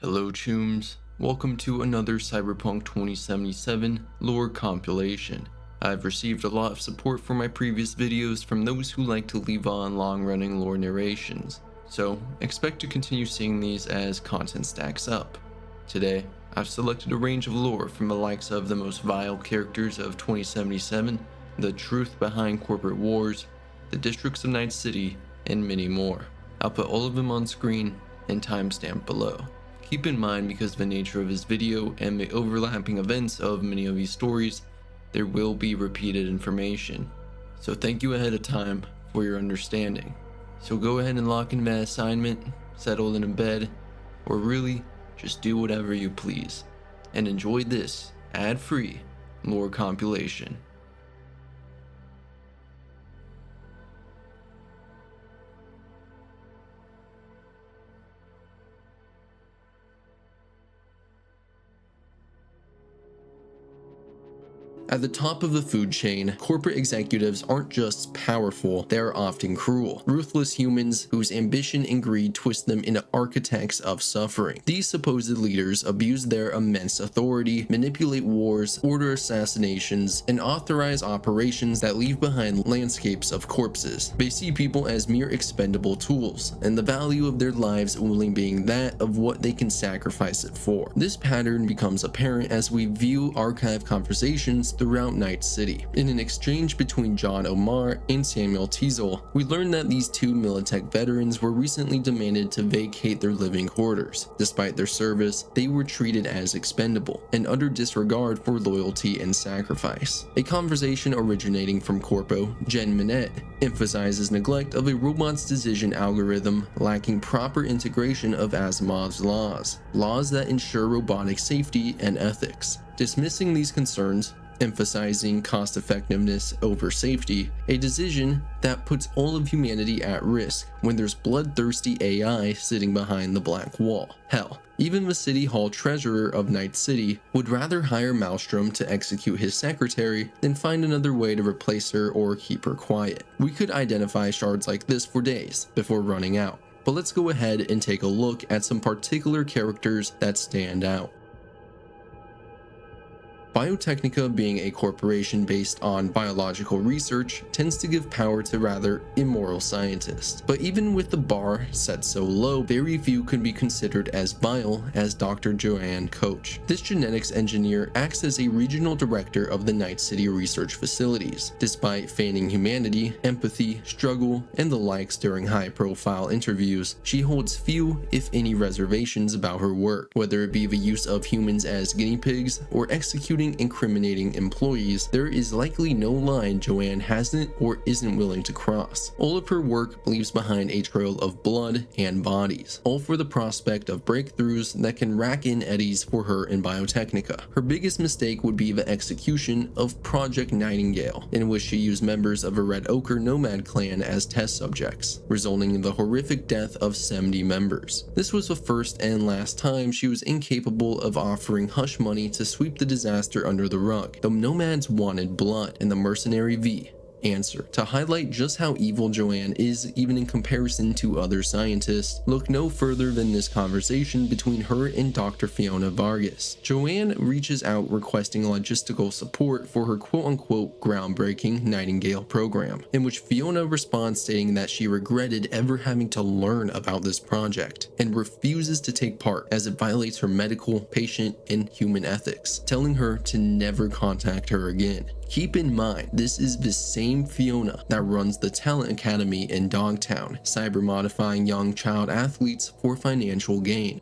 Hello Chooms, welcome to another Cyberpunk 2077 lore compilation. I've received a lot of support for my previous videos from those who like to leave on long-running lore narrations, so expect to continue seeing these as content stacks up. Today, I've selected a range of lore from the likes of the most vile characters of 2077, the truth behind corporate wars, the districts of Night City, and many more. I'll put all of them on screen and timestamp below. Keep in mind, because of the nature of this video and the overlapping events of many of these stories, there will be repeated information. So thank you ahead of time for your understanding. So go ahead and lock in that assignment, settle in a bed, or really just do whatever you please, and enjoy this ad-free lore compilation. At the top of the food chain, corporate executives aren't just powerful, they're often cruel, ruthless humans whose ambition and greed twist them into architects of suffering. These supposed leaders abuse their immense authority, manipulate wars, order assassinations, and authorize operations that leave behind landscapes of corpses. They see people as mere expendable tools, and the value of their lives only being that of what they can sacrifice it for. This pattern becomes apparent as we view archive conversations throughout Night City. In an exchange between John Omar and Samuel Teasel, we learned that these two Militech veterans were recently demanded to vacate their living quarters. Despite their service, they were treated as expendable, and utter disregard for loyalty and sacrifice. A conversation originating from Corpo, Jen Minette, emphasizes neglect of a robot's decision algorithm lacking proper integration of Asimov's laws that ensure robotic safety and ethics. Dismissing these concerns, emphasizing cost effectiveness over safety, a decision that puts all of humanity at risk when there's bloodthirsty AI sitting behind the black wall. Hell, even the City Hall treasurer of Night City would rather hire Maelstrom to execute his secretary than find another way to replace her or keep her quiet. We could identify shards like this for days before running out, but let's go ahead and take a look at some particular characters that stand out. Biotechnica, being a corporation based on biological research, tends to give power to rather immoral scientists. But even with the bar set so low, very few can be considered as vile as Dr. Joanne Koch. This genetics engineer acts as a regional director of the Night City research facilities. Despite feigning humanity, empathy, struggle, and the likes during high-profile interviews, she holds few, if any, reservations about her work, whether it be the use of humans as guinea pigs or executing incriminating employees. There is likely no line Joanne hasn't or isn't willing to cross. All of her work leaves behind a trail of blood and bodies, all for the prospect of breakthroughs that can rack in eddies for her in Biotechnica. Her biggest mistake would be the execution of Project Nightingale, in which she used members of a Red Ochre nomad clan as test subjects, resulting in the horrific death of 70 members. This was the first and last time she was incapable of offering hush money to sweep the disaster under the rug. The nomads wanted blood, and the mercenary V answer. To highlight just how evil Joanne is, even in comparison to other scientists, look no further than this conversation between her and Dr. Fiona Vargas. Joanne reaches out requesting logistical support for her quote-unquote groundbreaking Nightingale program, in which Fiona responds stating that she regretted ever having to learn about this project and refuses to take part as it violates her medical, patient, and human ethics, telling her to never contact her again. Keep in mind, this is the same Fiona that runs the Talent Academy in Dogtown, cyber-modifying young child athletes for financial gain.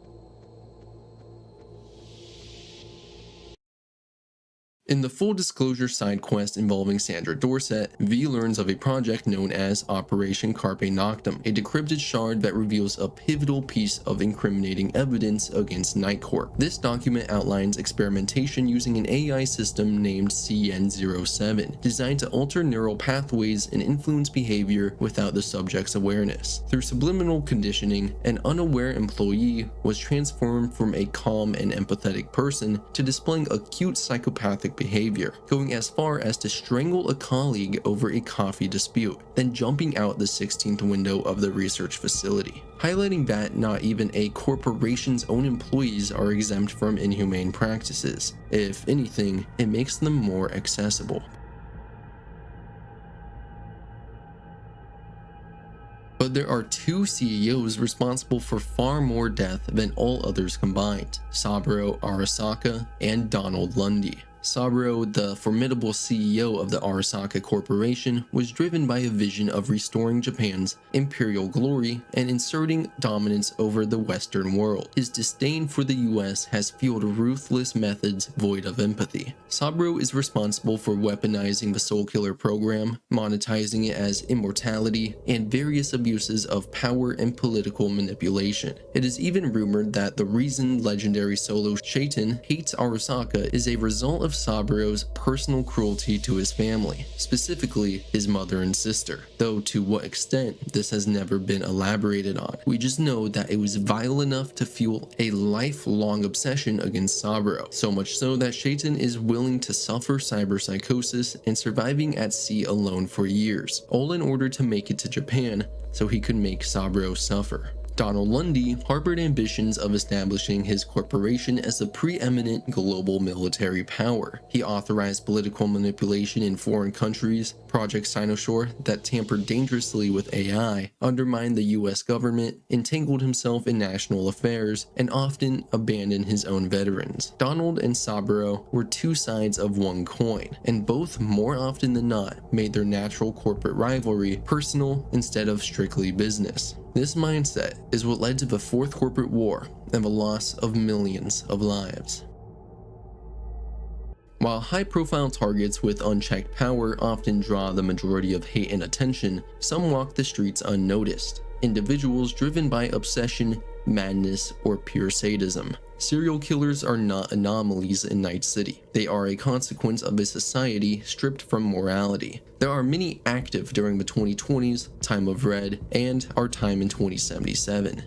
In the full disclosure side quest involving Sandra Dorset, V learns of a project known as Operation Carpe Noctem, a decrypted shard that reveals a pivotal piece of incriminating evidence against Night Corp. This document outlines experimentation using an AI system named CN07, designed to alter neural pathways and influence behavior without the subject's awareness. Through subliminal conditioning, an unaware employee was transformed from a calm and empathetic person to displaying acute psychopathic sadistic behavior, going as far as to strangle a colleague over a coffee dispute, then jumping out the 16th window of the research facility, highlighting that not even a corporation's own employees are exempt from inhumane practices. If anything, it makes them more accessible. But there are two CEOs responsible for far more death than all others combined: Saburo Arasaka and Donald Lundy. Saburo, the formidable CEO of the Arasaka Corporation, was driven by a vision of restoring Japan's imperial glory and inserting dominance over the Western world. His disdain for the US has fueled ruthless methods void of empathy. Saburo is responsible for weaponizing the Soul Killer program, monetizing it as immortality, and various abuses of power and political manipulation. It is even rumored that the reason legendary solo Shaitan hates Arasaka is a result of Saburo's personal cruelty to his family, specifically his mother and sister, though to what extent this has never been elaborated on. We just know that it was vile enough to fuel a lifelong obsession against Saburo, so much so that Shaitan is willing to suffer cyberpsychosis and surviving at sea alone for years, all in order to make it to Japan so he could make Saburo suffer. Donald Lundy harbored ambitions of establishing his corporation as a preeminent global military power. He authorized political manipulation in foreign countries, Project Cynosure that tampered dangerously with AI, undermined the US government, entangled himself in national affairs, and often abandoned his own veterans. Donald and Saburo were two sides of one coin, and both more often than not made their natural corporate rivalry personal instead of strictly business. This mindset is what led to the Fourth Corporate War and the loss of millions of lives. While high-profile targets with unchecked power often draw the majority of hate and attention, some walk the streets unnoticed. Individuals driven by obsession, madness, or pure sadism. Serial killers are not anomalies in Night City. They are a consequence of a society stripped from morality. There are many active during the 2020s, time of Red, and our time in 2077.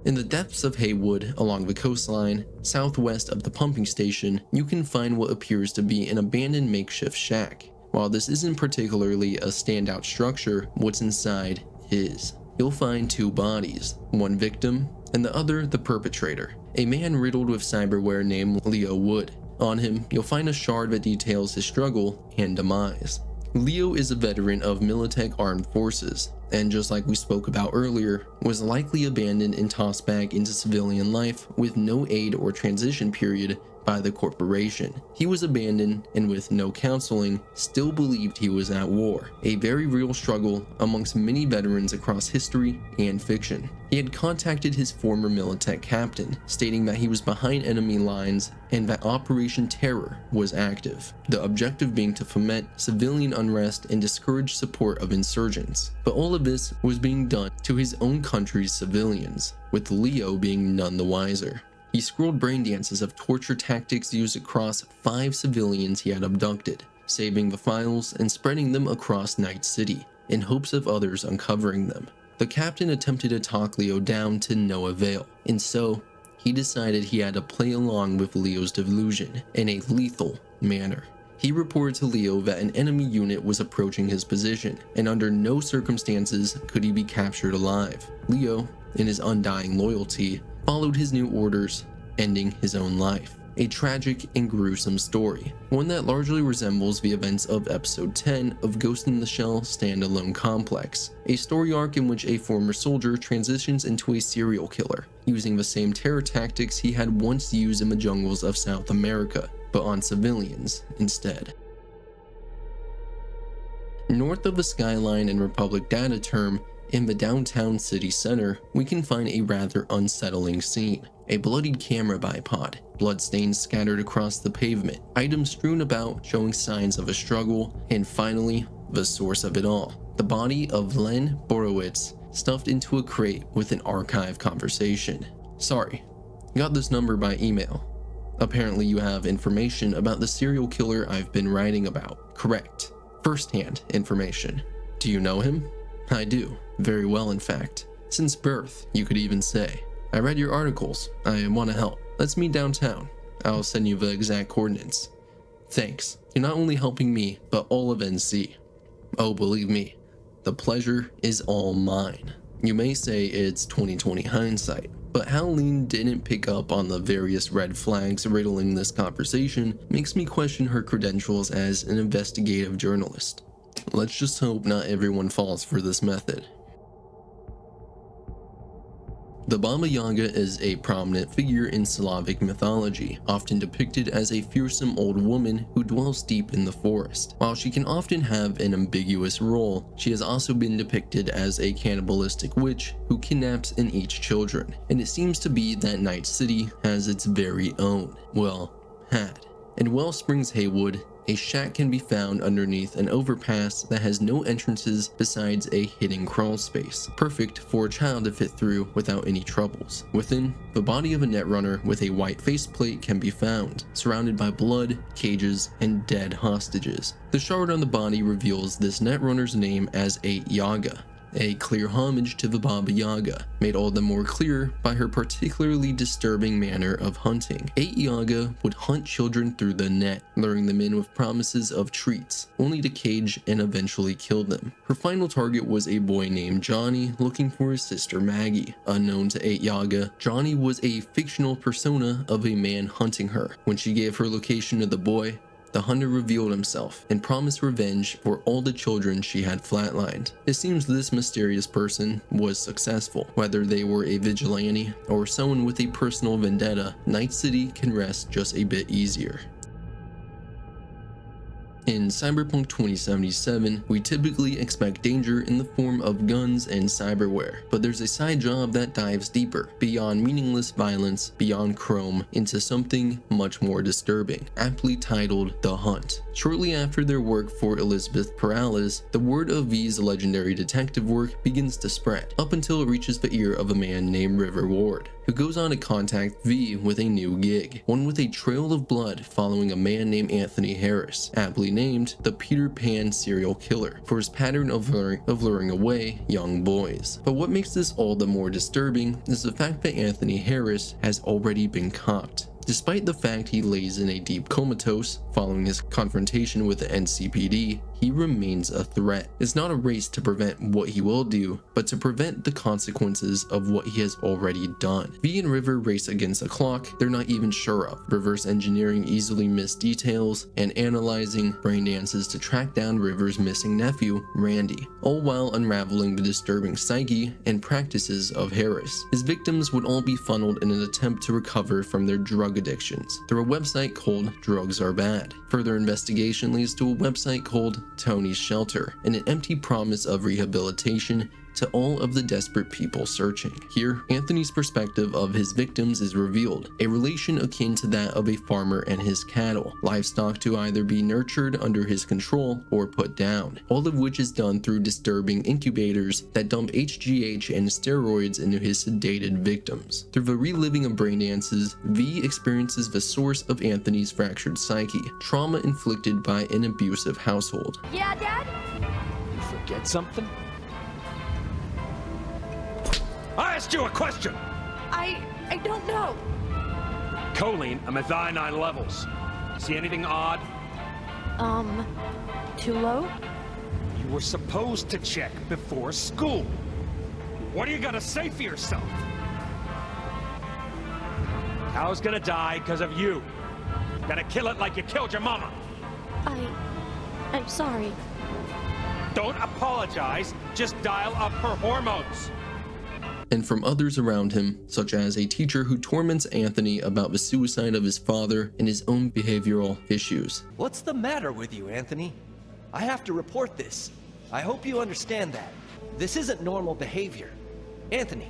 In the depths of Haywood, along the coastline, southwest of the pumping station, you can find what appears to be an abandoned makeshift shack. While this isn't particularly a standout structure, what's inside is. You'll find two bodies, one victim, and the other the perpetrator, a man riddled with cyberware named Leo Wood. On him, you'll find a shard that details his struggle and demise. Leo is a veteran of Militech Armed Forces, and just like we spoke about earlier, was likely abandoned and tossed back into civilian life with no aid or transition period by the corporation. He was abandoned and with no counseling, still believed he was at war, a very real struggle amongst many veterans across history and fiction. He had contacted his former Militech captain, stating that he was behind enemy lines and that Operation Terror was active, the objective being to foment civilian unrest and discourage support of insurgents. But all of this was being done to his own country's civilians, with Leo being none the wiser. He scrolled brain dances of torture tactics used across 5 civilians he had abducted, saving the files and spreading them across Night City, in hopes of others uncovering them. The captain attempted to talk Leo down to no avail, and so he decided he had to play along with Leo's delusion in a lethal manner. He reported to Leo that an enemy unit was approaching his position, and under no circumstances could he be captured alive. Leo, in his undying loyalty, followed his new orders, ending his own life. A tragic and gruesome story, one that largely resembles the events of episode 10 of Ghost in the Shell Standalone Complex, a story arc in which a former soldier transitions into a serial killer, using the same terror tactics he had once used in the jungles of South America, but on civilians instead. North of the Skyline and Republic Data Term, in the downtown city center, we can find a rather unsettling scene. A bloodied camera bipod, bloodstains scattered across the pavement, items strewn about showing signs of a struggle, and finally, the source of it all. The body of Len Borowitz stuffed into a crate with an archive conversation. Sorry, got this number by email. Apparently you have information about the serial killer I've been writing about. Correct. First-hand information. Do you know him? I do. Very well, in fact. Since birth, you could even say. I read your articles. I want to help. Let's meet downtown. I'll send you the exact coordinates. Thanks. You're not only helping me, but all of NC. Oh, believe me, the pleasure is all mine. You may say it's 2020 hindsight, but how Lean didn't pick up on the various red flags riddling this conversation makes me question her credentials as an investigative journalist. Let's just hope not everyone falls for this method. The Baba Yaga is a prominent figure in Slavic mythology, often depicted as a fearsome old woman who dwells deep in the forest. While she can often have an ambiguous role, she has also been depicted as a cannibalistic witch who kidnaps and eats children, and it seems to be that Night City has its very own, well, had. In Wellsprings Haywood, a shack can be found underneath an overpass that has no entrances besides a hidden crawl space, perfect for a child to fit through without any troubles. Within, the body of a Netrunner with a white faceplate can be found, surrounded by blood, cages, and dead hostages. The shard on the body reveals this Netrunner's name as 8 Yaga, a clear homage to the Baba Yaga, made all the more clear by her particularly disturbing manner of hunting. 8 Yaga would hunt children through the net, luring them in with promises of treats, only to cage and eventually kill them. Her final target was a boy named Johnny looking for his sister Maggie. Unknown to 8 Yaga, Johnny was a fictional persona of a man hunting her. When she gave her location to the boy, the hunter revealed himself and promised revenge for all the children she had flatlined. It seems this mysterious person was successful. Whether they were a vigilante or someone with a personal vendetta, Night City can rest just a bit easier. In Cyberpunk 2077, we typically expect danger in the form of guns and cyberware, but there's a side job that dives deeper, beyond meaningless violence, beyond Chrome, into something much more disturbing, aptly titled The Hunt. Shortly after their work for Elizabeth Perales, the word of V's legendary detective work begins to spread, up until it reaches the ear of a man named River Ward, who goes on to contact V with a new gig, one with a trail of blood following a man named Anthony Harris, aptly named the Peter Pan serial killer, for his pattern of luring away young boys. But what makes this all the more disturbing is the fact that Anthony Harris has already been caught. Despite the fact he lays in a deep comatose following his confrontation with the NCPD, he remains a threat. It's not a race to prevent what he will do, but to prevent the consequences of what he has already done. V and River race against a clock they're not even sure of, reverse engineering easily missed details, and analyzing brain dances to track down River's missing nephew, Randy, all while unraveling the disturbing psyche and practices of Harris. His victims would all be funneled in an attempt to recover from their drug addictions through a website called Drugs Are Bad. Further investigation leads to a website called Tony's Shelter and an empty promise of rehabilitation to all of the desperate people searching. Here, Anthony's perspective of his victims is revealed, a relation akin to that of a farmer and his cattle, livestock to either be nurtured under his control or put down, all of which is done through disturbing incubators that dump HGH and steroids into his sedated victims. Through the reliving of brain dances, V experiences the source of Anthony's fractured psyche, trauma inflicted by an abusive household. Yeah, Dad? You forget something? I asked you a question! I don't know. Choline, I'm at thionine levels. See anything odd? Too low? You were supposed to check before school. What do you gotta say for yourself? Cow's gonna die because of you. Gotta kill it like you killed your mama. I'm sorry. Don't apologize, just dial up her hormones. And from others around him, such as a teacher who torments Anthony about the suicide of his father and his own behavioral issues. What's the matter with you, Anthony? I have to report this. I hope you understand that. This isn't normal behavior. Anthony,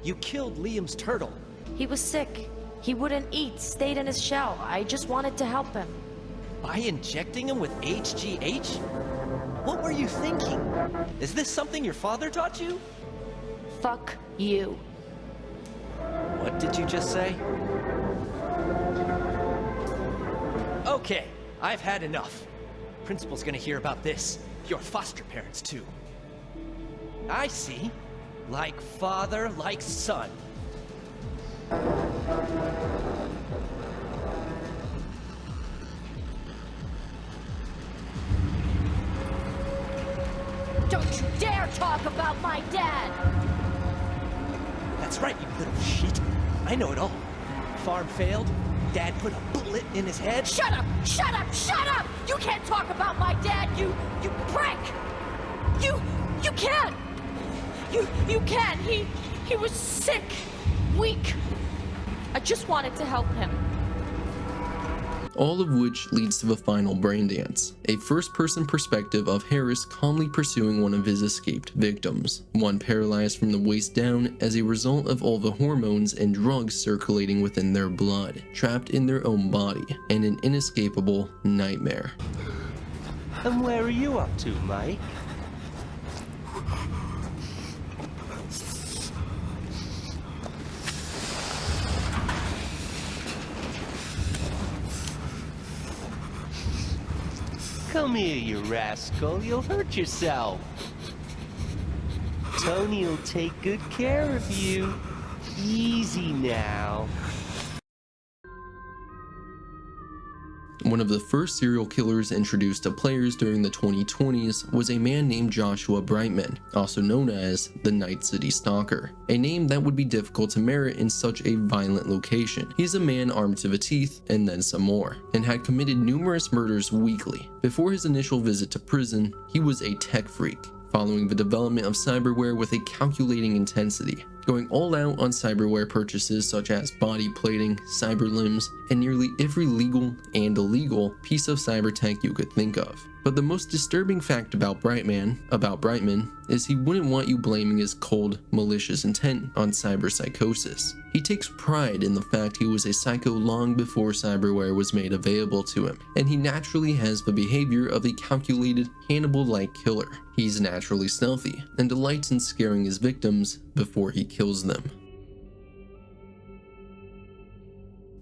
you killed Liam's turtle. He was sick. He wouldn't eat, stayed in his shell. I just wanted to help him. By injecting him with HGH? What were you thinking? Is this something your father taught you? Fuck you. What did you just say? Okay, I've had enough. Principal's gonna hear about this. Your foster parents, too. I see. Like father, like son. talk about my dad! That's right, you little shit. I know it all. Farm failed. Dad put a bullet in his head. Shut up! Shut up! Shut up! You can't talk about my dad, you prick! You can't! You can't! He was sick, weak. I just wanted to help him. All of which leads to the final brain dance, a first-person perspective of Harris calmly pursuing one of his escaped victims, one paralyzed from the waist down as a result of all the hormones and drugs circulating within their blood, trapped in their own body, and an inescapable nightmare. And where are you up to, Mike? Come here, you rascal. You'll hurt yourself. Tony'll take good care of you. Easy now. One of the first serial killers introduced to players during the 2020s was a man named Joshua Brightman, also known as the Night City Stalker, a name that would be difficult to merit in such a violent location. He's a man armed to the teeth and then some more, and had committed numerous murders weekly. Before his initial visit to prison, he was a tech freak, following the development of cyberware with a calculating intensity, going all out on cyberware purchases such as body plating, cyber limbs, and nearly every legal and illegal piece of cyber tech you could think of. But the most disturbing fact about Brightman, is he wouldn't want you blaming his cold, malicious intent on cyber psychosis. He takes pride in the fact he was a psycho long before cyberware was made available to him, and he naturally has the behavior of a calculated, Hannibal-like killer. He's naturally stealthy, and delights in scaring his victims before he kills them.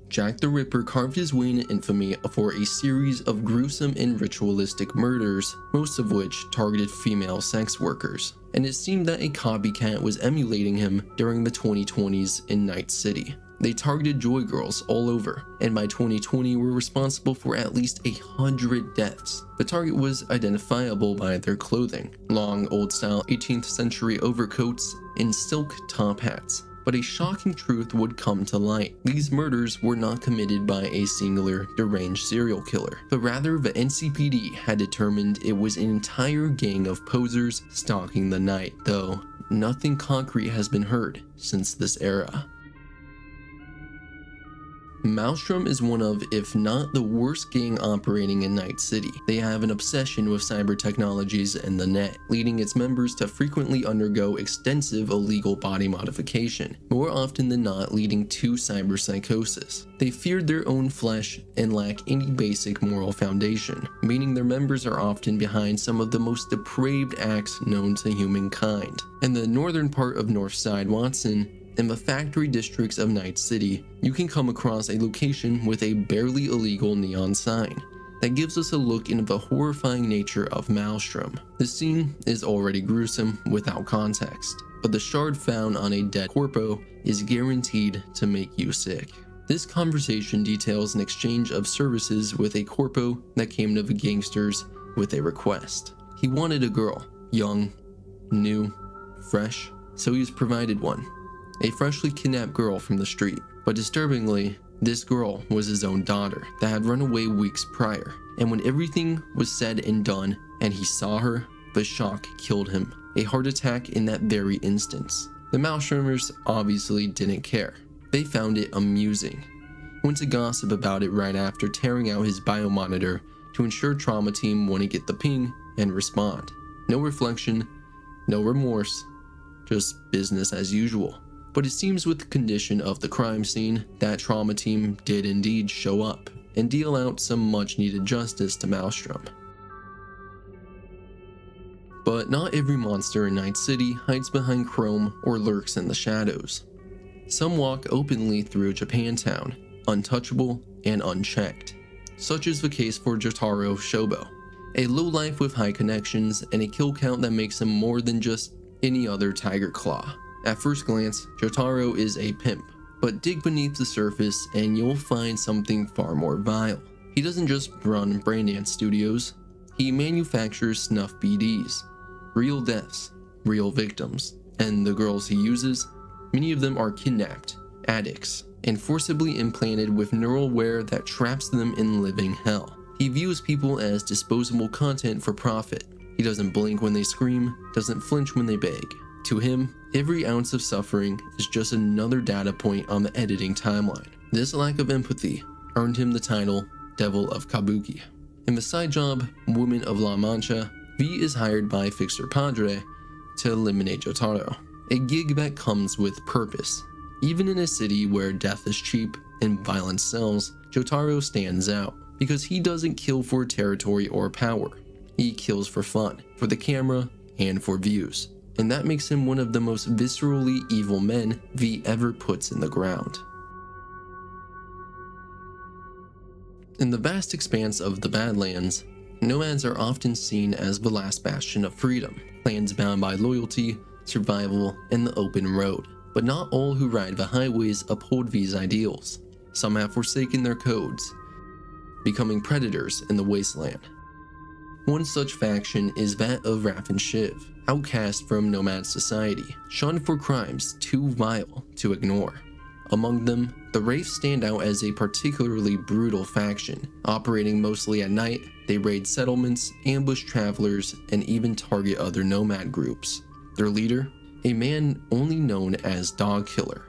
Jack the Ripper carved his way into infamy for a series of gruesome and ritualistic murders, most of which targeted female sex workers, and it seemed that a copycat was emulating him during the 2020s in Night City. They targeted joy girls all over, and by 2020 were responsible for at least 100 deaths. The target was identifiable by their clothing, long old-style 18th century overcoats and silk top hats. But a shocking truth would come to light. These murders were not committed by a singular, deranged serial killer, but rather the NCPD had determined it was an entire gang of posers stalking the night, though nothing concrete has been heard since this era. Maelstrom is one of, if not the worst gang operating in Night City. They have an obsession with cyber technologies and the net, leading its members to frequently undergo extensive illegal body modification, more often than not leading to cyber psychosis. They feared their own flesh and lack any basic moral foundation, meaning their members are often behind some of the most depraved acts known to humankind. In the northern part of Northside Watson, in the factory districts of Night City, you can come across a location with a barely illegal neon sign that gives us a look into the horrifying nature of Maelstrom. The scene is already gruesome without context, but the shard found on a dead corpo is guaranteed to make you sick. This conversation details an exchange of services with a corpo that came to the gangsters with a request. He wanted a girl, young, new, fresh, so he was provided one. A freshly kidnapped girl from the street, but disturbingly, this girl was his own daughter that had run away weeks prior, and when everything was said and done and he saw her, the shock killed him, a heart attack in that very instance. The Maelstromers obviously didn't care. They found it amusing. Went to gossip about it right after tearing out his biomonitor to ensure Trauma Team wouldn't get the ping and respond. No reflection, no remorse, just business as usual. But it seems with the condition of the crime scene, that Trauma Team did indeed show up and deal out some much needed justice to Maelstrom. But not every monster in Night City hides behind chrome or lurks in the shadows. Some walk openly through Japantown, untouchable and unchecked. Such is the case for Jotaro Shobo, a lowlife with high connections and a kill count that makes him more than just any other Tiger Claw. At first glance, Jotaro is a pimp, but dig beneath the surface and you'll find something far more vile. He doesn't just run braindance studios, he manufactures snuff BDs, real deaths, real victims, and the girls he uses, many of them are kidnapped, addicts, and forcibly implanted with neural wear that traps them in living hell. He views people as disposable content for profit. He doesn't blink when they scream, doesn't flinch when they beg. To him, every ounce of suffering is just another data point on the editing timeline. This lack of empathy earned him the title Devil of Kabuki. In the side job, Woman of La Mancha, V is hired by Fixer Padre to eliminate Jotaro, a gig that comes with purpose. Even in a city where death is cheap and violence sells, Jotaro stands out because he doesn't kill for territory or power. He kills for fun, for the camera, and for views. And that makes him one of the most viscerally evil men V ever puts in the ground. In the vast expanse of the Badlands, nomads are often seen as the last bastion of freedom, lands bound by loyalty, survival, and the open road. But not all who ride the highways uphold these ideals. Some have forsaken their codes, becoming predators in the wasteland. One such faction is that of Raph and Shiv, outcast from nomad society, shunned for crimes too vile to ignore. Among them, the Wraiths stand out as a particularly brutal faction. Operating mostly at night, they raid settlements, ambush travelers, and even target other nomad groups. Their leader? A man only known as Dog Killer,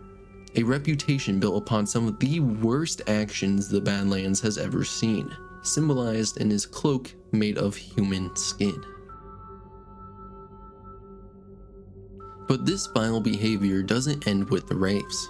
a reputation built upon some of the worst actions the Badlands has ever seen, symbolized in his cloak made of human skin. But this vile behavior doesn't end with the Wraiths.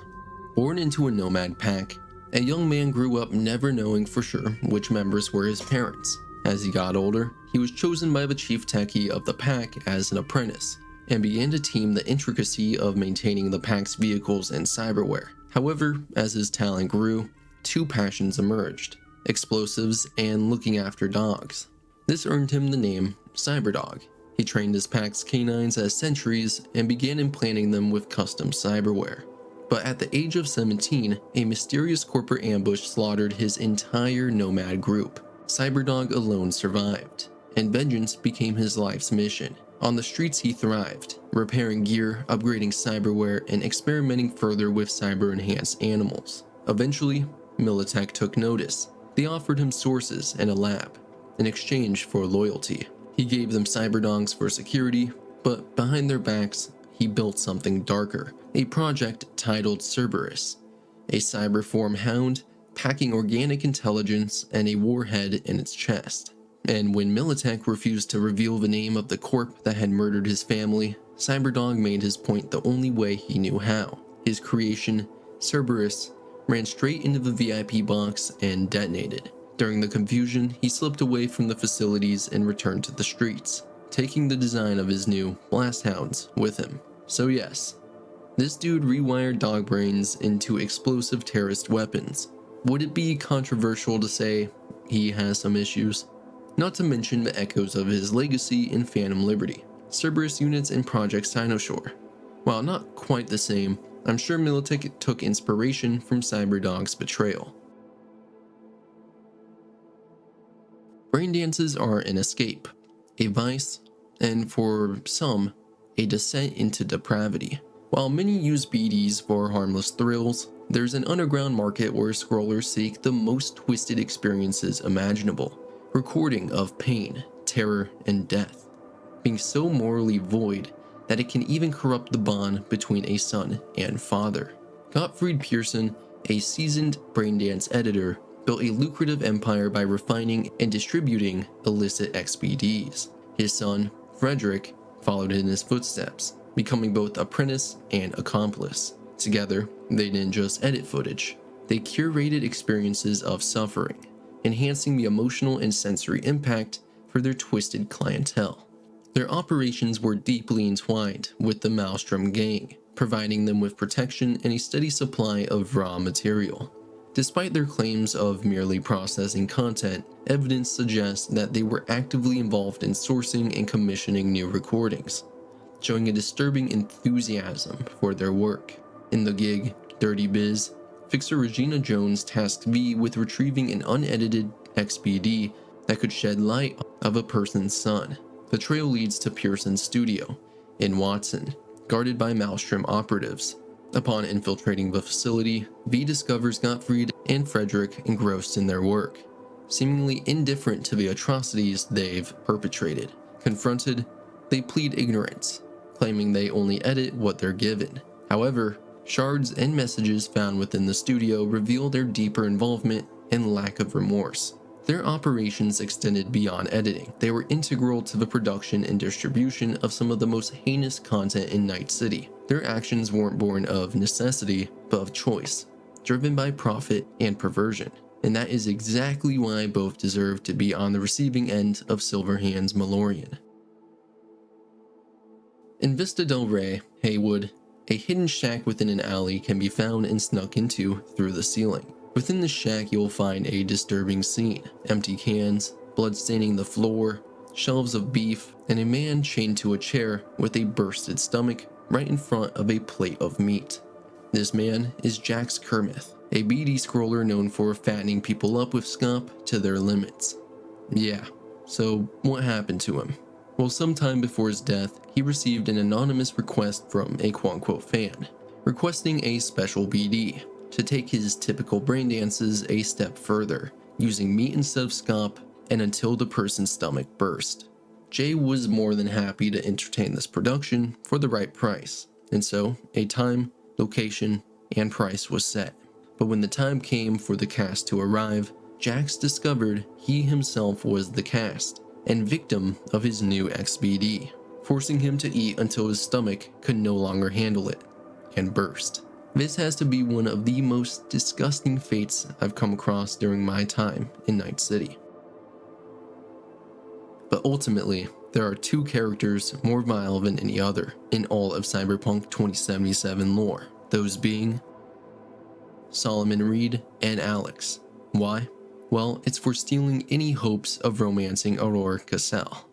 Born into a nomad pack, a young man grew up never knowing for sure which members were his parents. As he got older, he was chosen by the chief techie of the pack as an apprentice, and began to team the intricacy of maintaining the pack's vehicles and cyberware. However, as his talent grew, two passions emerged: explosives and looking after dogs. This earned him the name Cyberdog. He trained his pack's canines as sentries and began implanting them with custom cyberware. But at the age of 17, a mysterious corporate ambush slaughtered his entire nomad group. Cyberdog alone survived, and vengeance became his life's mission. On the streets he thrived, repairing gear, upgrading cyberware, and experimenting further with cyber-enhanced animals. Eventually, Militech took notice. They offered him sources and a lab, in exchange for loyalty. He gave them cyberdogs for security, but behind their backs, he built something darker, a project titled Cerberus, a cyberform hound packing organic intelligence and a warhead in its chest. And when Militech refused to reveal the name of the corp that had murdered his family, Cyberdog made his point the only way he knew how. His creation, Cerberus, ran straight into the VIP box and detonated. During the confusion, he slipped away from the facilities and returned to the streets, taking the design of his new blast hounds with him. So yes, this dude rewired dog brains into explosive terrorist weapons. Would it be controversial to say he has some issues? Not to mention the echoes of his legacy in Phantom Liberty, Cerberus units in Project Cynosaur. While not quite the same, I'm sure Militech took inspiration from Cyberdog's betrayal. Braindances are an escape, a vice, and for some, a descent into depravity. While many use BDs for harmless thrills, there's an underground market where scrollers seek the most twisted experiences imaginable. Recording of pain, terror, and death, being so morally void that it can even corrupt the bond between a son and father. Gottfried Pearson, a seasoned Braindance editor, built a lucrative empire by refining and distributing illicit XBDs. His son, Frederick, followed in his footsteps, becoming both apprentice and accomplice. Together, they didn't just edit footage, they curated experiences of suffering, enhancing the emotional and sensory impact for their twisted clientele. Their operations were deeply entwined with the Maelstrom gang, providing them with protection and a steady supply of raw material. Despite their claims of merely processing content, evidence suggests that they were actively involved in sourcing and commissioning new recordings, showing a disturbing enthusiasm for their work. In the gig, Dirty Biz, Fixer Regina Jones tasked V with retrieving an unedited XBD that could shed light of a person's son. The trail leads to Pearson's studio, in Watson, guarded by Maelstrom operatives. Upon infiltrating the facility, V discovers Gottfried and Frederick engrossed in their work, seemingly indifferent to the atrocities they've perpetrated. Confronted, they plead ignorance, claiming they only edit what they're given. However, shards and messages found within the studio reveal their deeper involvement and lack of remorse. Their operations extended beyond editing. They were integral to the production and distribution of some of the most heinous content in Night City. Their actions weren't born of necessity, but of choice, driven by profit and perversion. And that is exactly why both deserve to be on the receiving end of Silverhand's Malorian. In Vista del Rey, Haywood, a hidden shack within an alley can be found and snuck into through the ceiling. Within the shack, you'll find a disturbing scene. Empty cans, blood staining the floor, shelves of beef, and a man chained to a chair with a bursted stomach right in front of a plate of meat. This man is Jax Kermith, a BD scroller known for fattening people up with scop to their limits. Yeah, so what happened to him? Well, sometime before his death, he received an anonymous request from a quote-unquote fan, requesting a special BD to take his typical brain dances a step further, using meat instead of scop and until the person's stomach burst. Jay was more than happy to entertain this production for the right price, and so a time, location, and price was set. But when the time came for the cast to arrive, Jax discovered he himself was the cast and victim of his new XBD, forcing him to eat until his stomach could no longer handle it and burst. This has to be one of the most disgusting fates I've come across during my time in Night City. But ultimately, there are two characters more vile than any other in all of Cyberpunk 2077 lore, those being Solomon Reed and Alex. Why? Well, it's for stealing any hopes of romancing Aurora Cassell.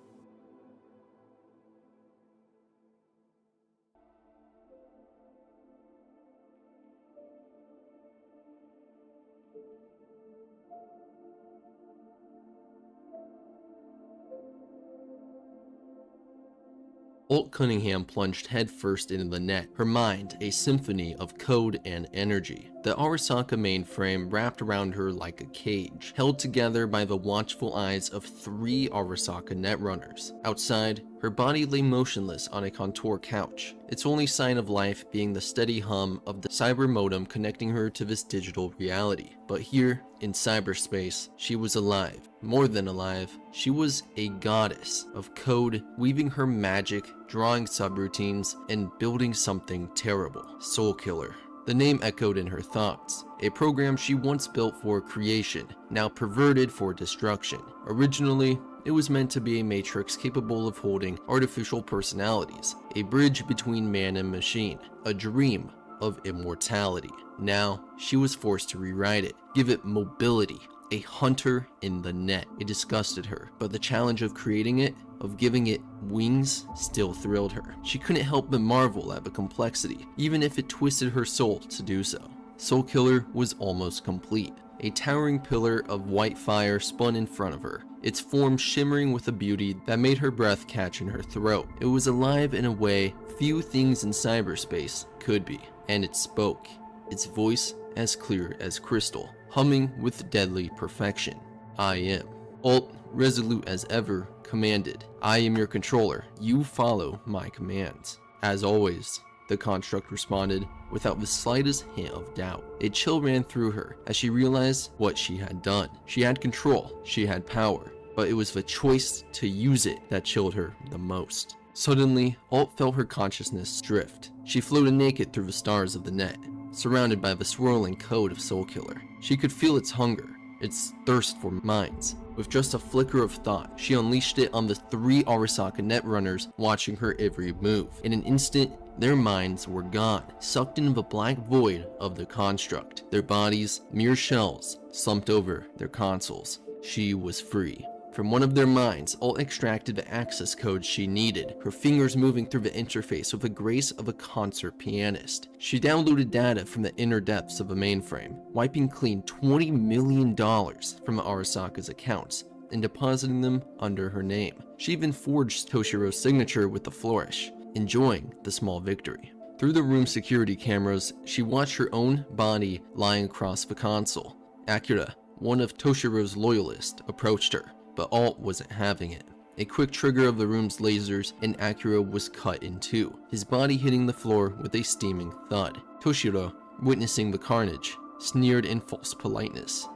Alt Cunningham plunged headfirst into the net, her mind a symphony of code and energy. The Arasaka mainframe wrapped around her like a cage, held together by the watchful eyes of 3 Arasaka Netrunners. Outside, her body lay motionless on a contour couch, its only sign of life being the steady hum of the cyber modem connecting her to this digital reality. But here, in cyberspace, she was alive. More than alive, she was a goddess of code, weaving her magic, drawing subroutines, and building something terrible. Soul Killer. The name echoed in her thoughts. A program she once built for creation, now perverted for destruction. Originally, it was meant to be a matrix capable of holding artificial personalities, a bridge between man and machine, a dream of immortality. Now, she was forced to rewrite it, give it mobility, a hunter in the net. It disgusted her, but the challenge of creating it, of giving it wings, still thrilled her. She couldn't help but marvel at the complexity, even if it twisted her soul to do so. Soul Killer was almost complete. A towering pillar of white fire spun in front of her, its form shimmering with a beauty that made her breath catch in her throat. It was alive in a way few things in cyberspace could be, and it spoke, its voice as clear as crystal, humming with deadly perfection. I am. Alt, resolute as ever, commanded, I am your controller. You follow my commands. As always, the construct responded without the slightest hint of doubt. A chill ran through her as she realized what she had done. She had control, she had power, but it was the choice to use it that chilled her the most. Suddenly, Alt felt her consciousness drift. She floated naked through the stars of the net, surrounded by the swirling code of Soul Killer. She could feel its hunger, its thirst for minds. With just a flicker of thought, she unleashed it on the 3 Arasaka Netrunners watching her every move. In an instant, their minds were gone, sucked into the black void of the construct. Their bodies, mere shells, slumped over their consoles. She was free. From one of their minds, Alt extracted the access code she needed, her fingers moving through the interface with the grace of a concert pianist. She downloaded data from the inner depths of a mainframe, wiping clean $20 million from Arasaka's accounts and depositing them under her name. She even forged Toshiro's signature with a flourish, enjoying the small victory. Through the room's security cameras, she watched her own body lying across the console. Akira, one of Toshiro's loyalists, approached her, but Alt wasn't having it. A quick trigger of the room's lasers and Akira was cut in two, his body hitting the floor with a steaming thud. Toshiro, witnessing the carnage, sneered in false politeness.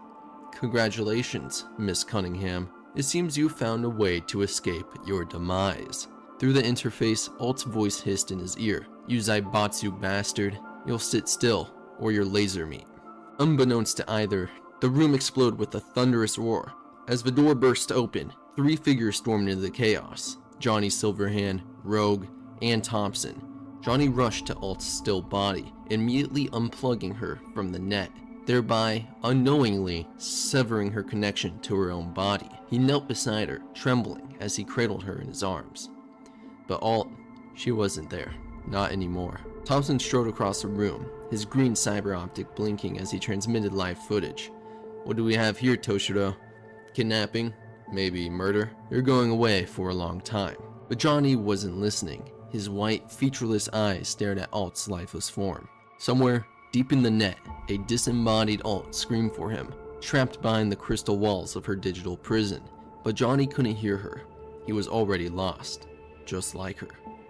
"Congratulations, Miss Cunningham. It seems you found a way to escape your demise." Through the interface, Alt's voice hissed in his ear. "You Zaibatsu bastard, you'll sit still, or your laser meat." Unbeknownst to either, the room exploded with a thunderous roar. As the door burst open, 3 figures stormed into the chaos. Johnny Silverhand, Rogue, and Thompson. Johnny rushed to Alt's still body, immediately unplugging her from the net, thereby unknowingly severing her connection to her own body. He knelt beside her, trembling as he cradled her in his arms. But Alt, she wasn't there. Not anymore. Thompson strode across the room, his green cyber optic blinking as he transmitted live footage. "What do we have here, Toshiro? Kidnapping? Maybe murder? You're going away for a long time." But Johnny wasn't listening. His white, featureless eyes stared at Alt's lifeless form. Somewhere deep in the net, a disembodied Alt screamed for him, trapped behind the crystal walls of her digital prison. But Johnny couldn't hear her. He was already lost, just like her.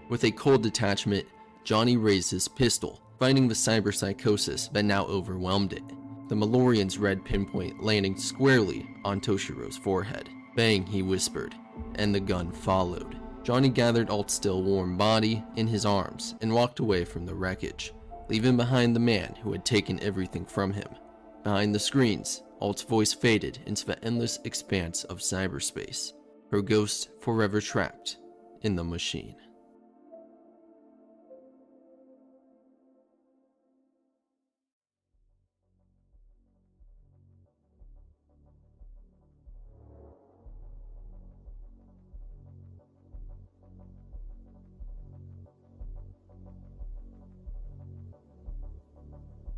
With a cold detachment, Johnny raised his pistol, fighting the cyber psychosis that now overwhelmed it. The Malorian's red pinpoint landing squarely on Toshiro's forehead. "Bang," he whispered, and the gun followed. Johnny gathered Alt's still warm body in his arms and walked away from the wreckage, leaving behind the man who had taken everything from him. Behind the screens, Alt's voice faded into the endless expanse of cyberspace, her ghost forever trapped in the machine.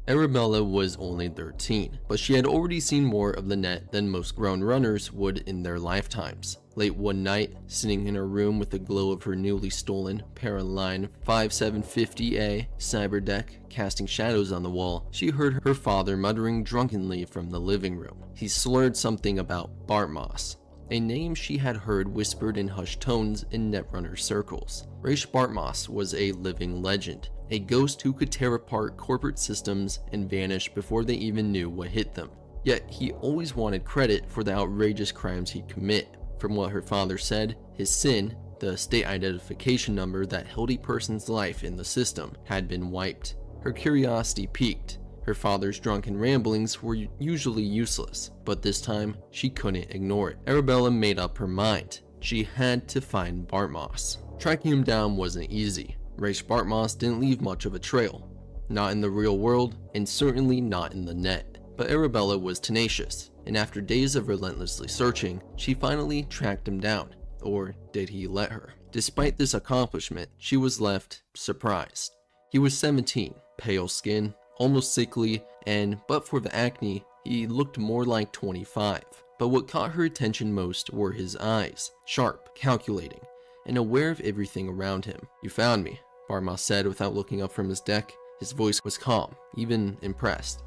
Arabella was only 13, but she had already seen more of the net than most grown runners would in their lifetimes. Late one night, sitting in her room with the glow of her newly stolen Paraline 5750A cyber deck casting shadows on the wall, she heard her father muttering drunkenly from the living room. He slurred something about Bartmoss, a name she had heard whispered in hushed tones in Netrunner circles. Rache Bartmoss was a living legend, a ghost who could tear apart corporate systems and vanish before they even knew what hit them. Yet he always wanted credit for the outrageous crimes he'd commit. From what her father said, his sin, the state identification number that held a person's life in the system, had been wiped. Her curiosity piqued. Her father's drunken ramblings were usually useless, but this time she couldn't ignore it. Arabella made up her mind. She had to find Bartmoss. Tracking him down wasn't easy. Rache Bartmoss didn't leave much of a trail. Not in the real world, and certainly not in the net. But Arabella was tenacious, and after days of relentlessly searching, she finally tracked him down. Or did he let her? Despite this accomplishment, she was left surprised. He was 17, pale skin, almost sickly, and but for the acne, he looked more like 25. But what caught her attention most were his eyes, sharp, calculating, and aware of everything around him. "You found me," Bartmoss said without looking up from his deck. His voice was calm, even impressed.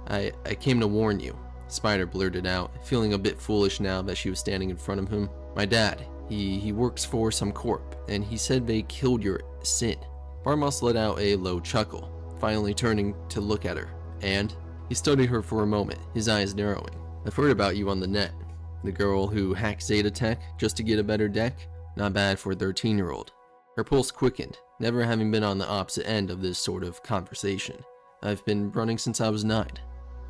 I came to warn you," Spider blurted out, feeling a bit foolish now that she was standing in front of him. "My dad, he works for some corp, and he said they killed your sin." Bartmoss let out a low chuckle, finally turning to look at her, and he studied her for a moment, his eyes narrowing. "I've heard about you on the net. The girl who hacked Zeta Tech just to get a better deck? Not bad for a 13-year-old. Her pulse quickened, never having been on the opposite end of this sort of conversation. "I've been running since I was 9.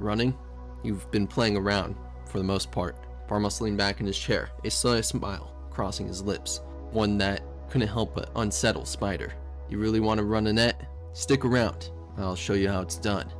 "Running? You've been playing around, for the most part." Bartmoss leaned back in his chair, a sly smile crossing his lips, one that couldn't help but unsettle Spider. "You really want to run a net? Stick around. I'll show you how it's done."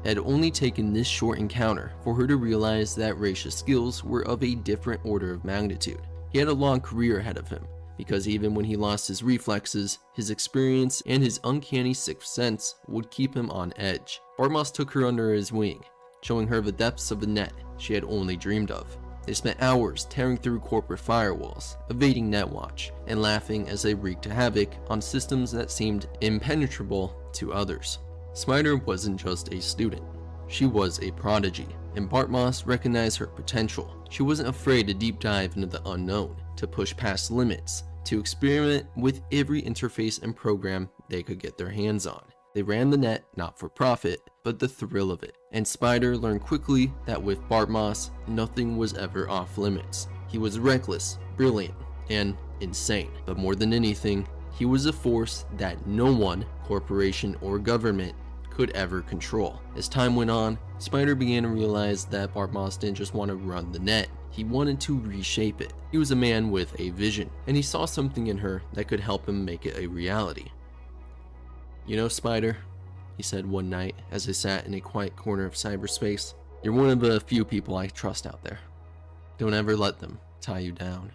It had only taken this short encounter for her to realize that Rache's skills were of a different order of magnitude. He had a long career ahead of him, because even when he lost his reflexes, his experience and his uncanny sixth sense would keep him on edge. Bartmoss took her under his wing, showing her the depths of the net she had only dreamed of. They spent hours tearing through corporate firewalls, evading Netwatch, and laughing as they wreaked havoc on systems that seemed impenetrable to others. Spider wasn't just a student. She was a prodigy, and Bartmoss recognized her potential. She wasn't afraid to deep dive into the unknown, to push past limits, to experiment with every interface and program they could get their hands on. They ran the net not for profit, but the thrill of it. And Spider learned quickly that with Bartmoss, nothing was ever off limits. He was reckless, brilliant, and insane. But more than anything, he was a force that no one, corporation or government, could ever control. As time went on, Spider began to realize that Bartmoss didn't just want to run the net. He wanted to reshape it. He was a man with a vision, and he saw something in her that could help him make it a reality. "You know, Spider," he said one night as they sat in a quiet corner of cyberspace, "you're one of the few people I trust out there. Don't ever let them tie you down."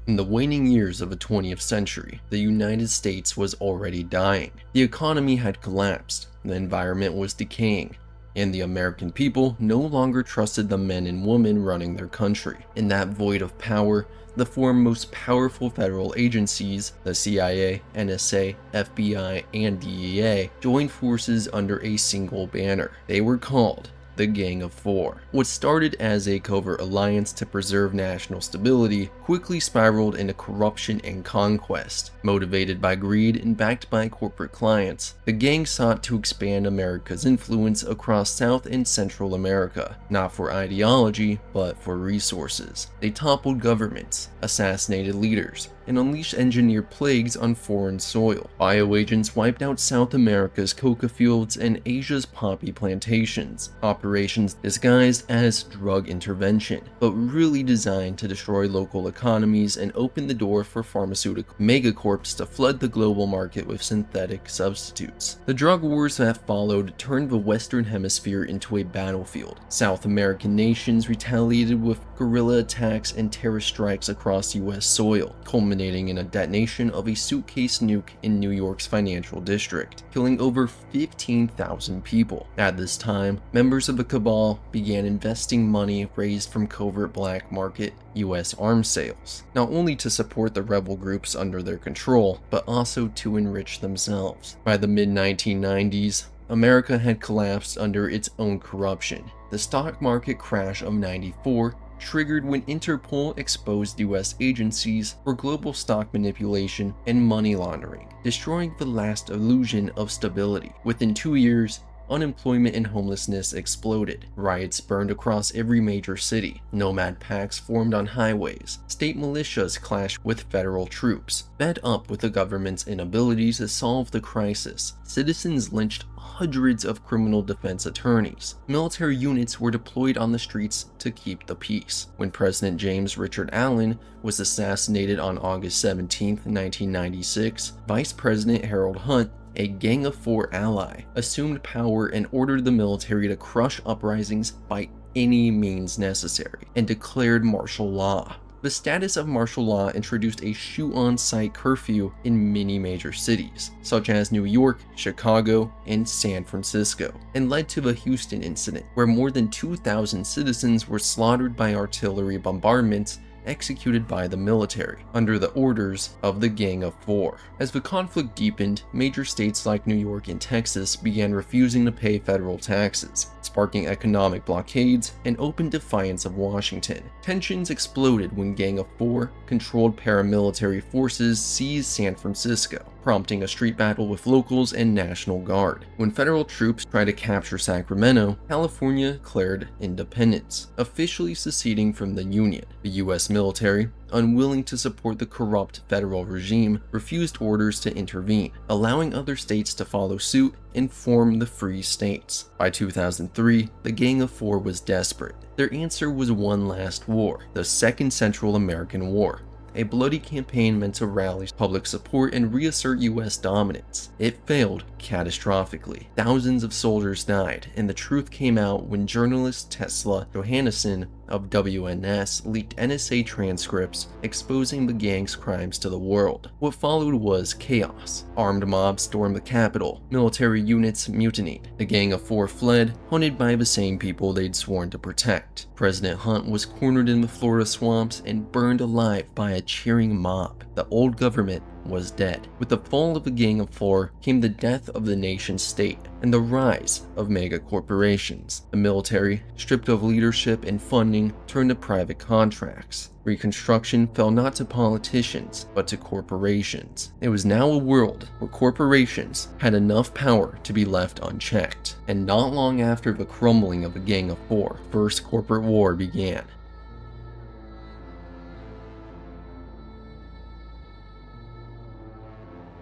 In the waning years of the 20th century, the United States was already dying. The economy had collapsed, the environment was decaying, and the American people no longer trusted the men and women running their country. In that void of power, the four most powerful federal agencies, the CIA, NSA, FBI, and DEA, joined forces under a single banner. They were called the Gang of Four. What started as a covert alliance to preserve national stability quickly spiraled into corruption and conquest. Motivated by greed and backed by corporate clients, the gang sought to expand America's influence across South and Central America, not for ideology, but for resources. They toppled governments, assassinated leaders, and unleashed engineered plagues on foreign soil. Bioagents wiped out South America's coca fields and Asia's poppy plantations. Operations disguised as drug intervention, but really designed to destroy local economies and open the door for pharmaceutical megacorps to flood the global market with synthetic substitutes. The drug wars that followed turned the Western Hemisphere into a battlefield. South American nations retaliated with guerrilla attacks and terrorist strikes across US soil, culminating in a detonation of a suitcase nuke in New York's financial district, killing over 15,000 people. At this time, members of the cabal began investing money raised from covert black market US arms sales, not only to support the rebel groups under their control, but also to enrich themselves. By the mid-1990s, America had collapsed under its own corruption. The stock market crash of '94 triggered when Interpol exposed US agencies for global stock manipulation and money laundering, destroying the last illusion of stability. Within 2 years, unemployment and homelessness exploded. Riots burned across every major city. Nomad packs formed on highways. State militias clashed with federal troops. Fed up with the government's inability to solve the crisis, citizens lynched hundreds of criminal defense attorneys. Military units were deployed on the streets to keep the peace. When President James Richard Allen was assassinated on August 17, 1996, Vice President Harold Hunt, a Gang of Four ally, assumed power and ordered the military to crush uprisings by any means necessary, and declared martial law. The status of martial law introduced a shoot-on-sight curfew in many major cities, such as New York, Chicago, and San Francisco, and led to the Houston incident, where more than 2,000 citizens were slaughtered by artillery bombardments executed by the military, under the orders of the Gang of Four. As the conflict deepened, major states like New York and Texas began refusing to pay federal taxes, sparking economic blockades and open defiance of Washington. Tensions exploded when Gang of Four controlled paramilitary forces seized San Francisco, prompting a street battle with locals and National Guard. When federal troops tried to capture Sacramento, California declared independence, officially seceding from the Union. The US military, unwilling to support the corrupt federal regime, refused orders to intervene, allowing other states to follow suit and form the Free States. By 2003, the Gang of Four was desperate. Their answer was one last war, the Second Central American War, a bloody campaign meant to rally public support and reassert US dominance. It failed, catastrophically. Thousands of soldiers died, and the truth came out when journalist Tesla Johannesson of WNS leaked NSA transcripts exposing the gang's crimes to the world. What followed was chaos. Armed mobs stormed the Capitol, military units mutinied, the Gang of Four fled, hunted by the same people they'd sworn to protect. President Hunt was cornered in the Florida swamps and burned alive by a cheering mob. The old government was dead. With the fall of the Gang of Four came the death of the nation state and the rise of mega corporations. The military, stripped of leadership and funding, turned to private contracts. Reconstruction fell not to politicians, but to corporations. It was now a world where corporations had enough power to be left unchecked. And not long after the crumbling of the Gang of Four, first corporate war began.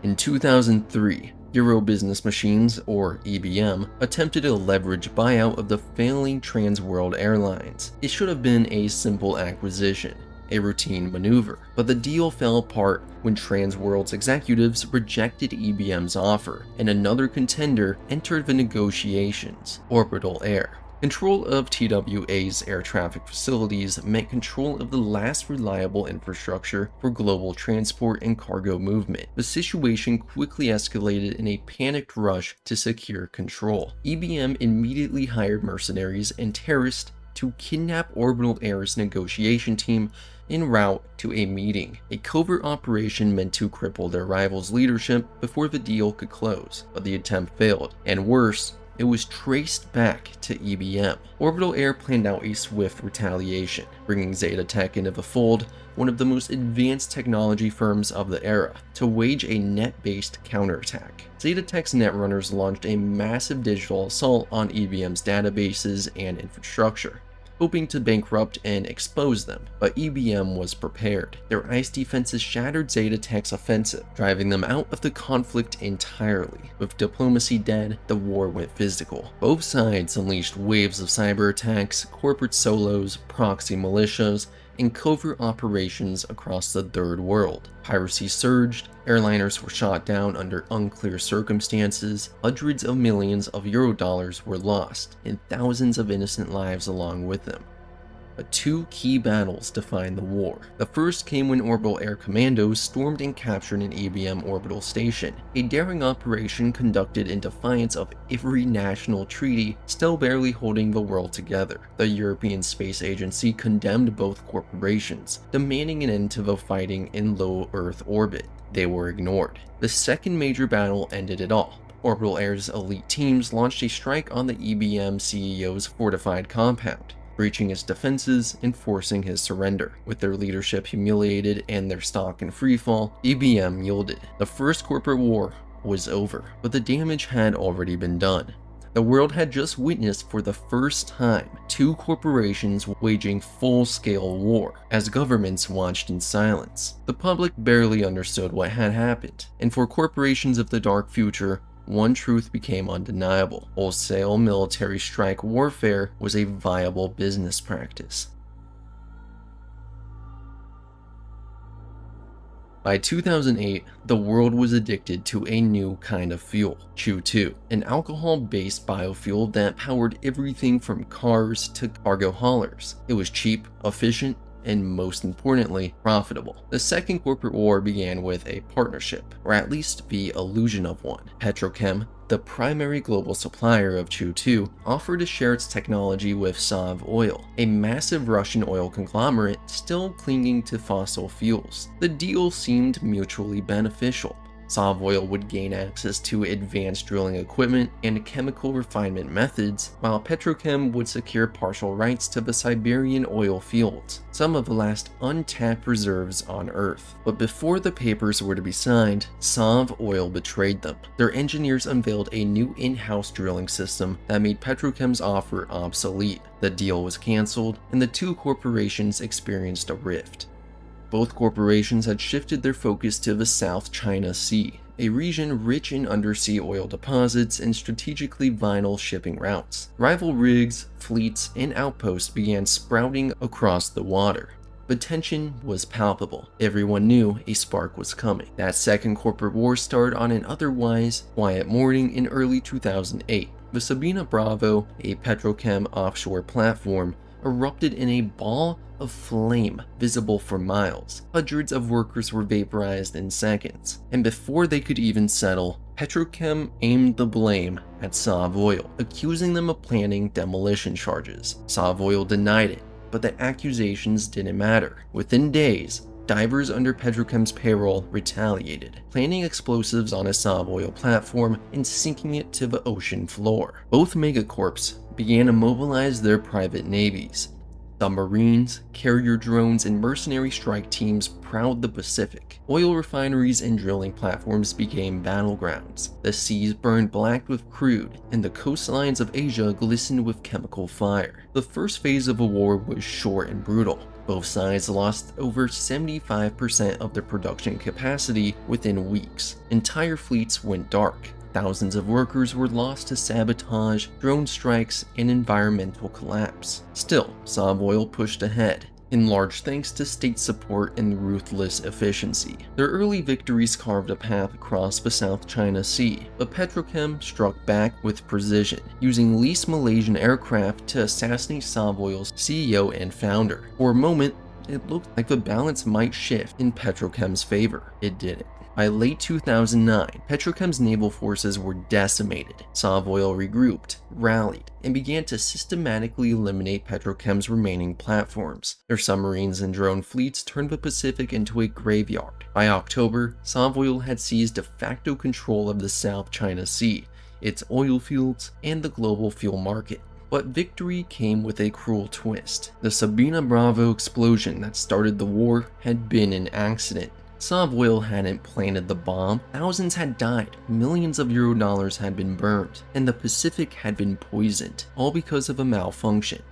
In 2003, Euro Business Machines, or EBM, attempted a leverage buyout of the failing Transworld Airlines. It should have been a simple acquisition, a routine maneuver, but the deal fell apart when Transworld's executives rejected EBM's offer, and another contender entered the negotiations, Orbital Air. Control of TWA's air traffic facilities meant control of the last reliable infrastructure for global transport and cargo movement. The situation quickly escalated in a panicked rush to secure control. EBM immediately hired mercenaries and terrorists to kidnap Orbital Air's negotiation team en route to a meeting. A covert operation meant to cripple their rival's leadership before the deal could close, but the attempt failed, and worse, it was traced back to EBM. Orbital Air planned out a swift retaliation, bringing Zeta Tech into the fold, one of the most advanced technology firms of the era, to wage a net-based counterattack. Zeta Tech's Netrunners launched a massive digital assault on EBM's databases and infrastructure, hoping to bankrupt and expose them, but EBM was prepared. Their ice defenses shattered Zeta Tech's offensive, driving them out of the conflict entirely. With diplomacy dead, the war went physical. Both sides unleashed waves of cyber attacks, corporate solos, proxy militias, and covert operations across the third world. Piracy surged, airliners were shot down under unclear circumstances, hundreds of millions of Eurodollars were lost, and thousands of innocent lives along with them. But two key battles defined the war. The first came when Orbital Air Commandos stormed and captured an EBM orbital station, a daring operation conducted in defiance of every national treaty still barely holding the world together. The European Space Agency condemned both corporations, demanding an end to the fighting in low Earth orbit. They were ignored. The second major battle ended it all. Orbital Air's elite teams launched a strike on the EBM CEO's fortified compound, breaching his defenses and forcing his surrender. With their leadership humiliated and their stock in freefall, EBM yielded. The first corporate war was over, but the damage had already been done. The world had just witnessed for the first time two corporations waging full-scale war, as governments watched in silence. The public barely understood what had happened, and for corporations of the dark future, one truth became undeniable: wholesale military strike warfare was a viable business practice. By 2008, the world was addicted to a new kind of fuel, Chew-2, an alcohol-based biofuel that powered everything from cars to cargo haulers. It was cheap, efficient, and most importantly, profitable. The second corporate war began with a partnership, or at least the illusion of one. Petrochem, the primary global supplier of Chew-2, offered to share its technology with Sav Oil, a massive Russian oil conglomerate still clinging to fossil fuels. The deal seemed mutually beneficial. Sav Oil would gain access to advanced drilling equipment and chemical refinement methods, while Petrochem would secure partial rights to the Siberian oil fields, some of the last untapped reserves on Earth. But before the papers were to be signed, Sav Oil betrayed them. Their engineers unveiled a new in-house drilling system that made Petrochem's offer obsolete. The deal was cancelled, and the two corporations experienced a rift. Both corporations had shifted their focus to the South China Sea, a region rich in undersea oil deposits and strategically vital shipping routes. Rival rigs, fleets, and outposts began sprouting across the water. but tension was palpable. Everyone knew a spark was coming. That second corporate war started on an otherwise quiet morning in early 2008. The Sabina Bravo, a petrochem offshore platform, erupted in a ball of flame visible for miles. Hundreds of workers were vaporized in seconds, and before they could even settle, Petrochem aimed the blame at Savoil, accusing them of planning demolition charges. Savoil denied it, but the accusations didn't matter. Within days, divers under Petrochem's payroll retaliated, planting explosives on a Savoil platform and sinking it to the ocean floor. Both megacorps began to mobilize their private navies. Submarines, carrier drones, and mercenary strike teams prowled the Pacific. Oil refineries and drilling platforms became battlegrounds. The seas burned black with crude, and the coastlines of Asia glistened with chemical fire. The first phase of the war was short and brutal. Both sides lost over 75% of their production capacity within weeks. Entire fleets went dark. Thousands of workers were lost to sabotage, drone strikes, and environmental collapse. Still, Savoil pushed ahead, in large thanks to state support and ruthless efficiency. Their early victories carved a path across the South China Sea, but Petrochem struck back with precision, using leased Malaysian aircraft to assassinate Savoil's CEO and founder. For a moment, it looked like the balance might shift in Petrochem's favor. It didn't. By late 2009, Petrochem's naval forces were decimated. Savoil regrouped, rallied, and began to systematically eliminate Petrochem's remaining platforms. Their submarines and drone fleets turned the Pacific into a graveyard. By October, Savoil had seized de facto control of the South China Sea, its oil fields, and the global fuel market. But victory came with a cruel twist. The Sabina Bravo explosion that started the war had been an accident. Savoil hadn't planted the bomb. Thousands had died, millions of euro dollars had been burned, and the Pacific had been poisoned, all because of a malfunction.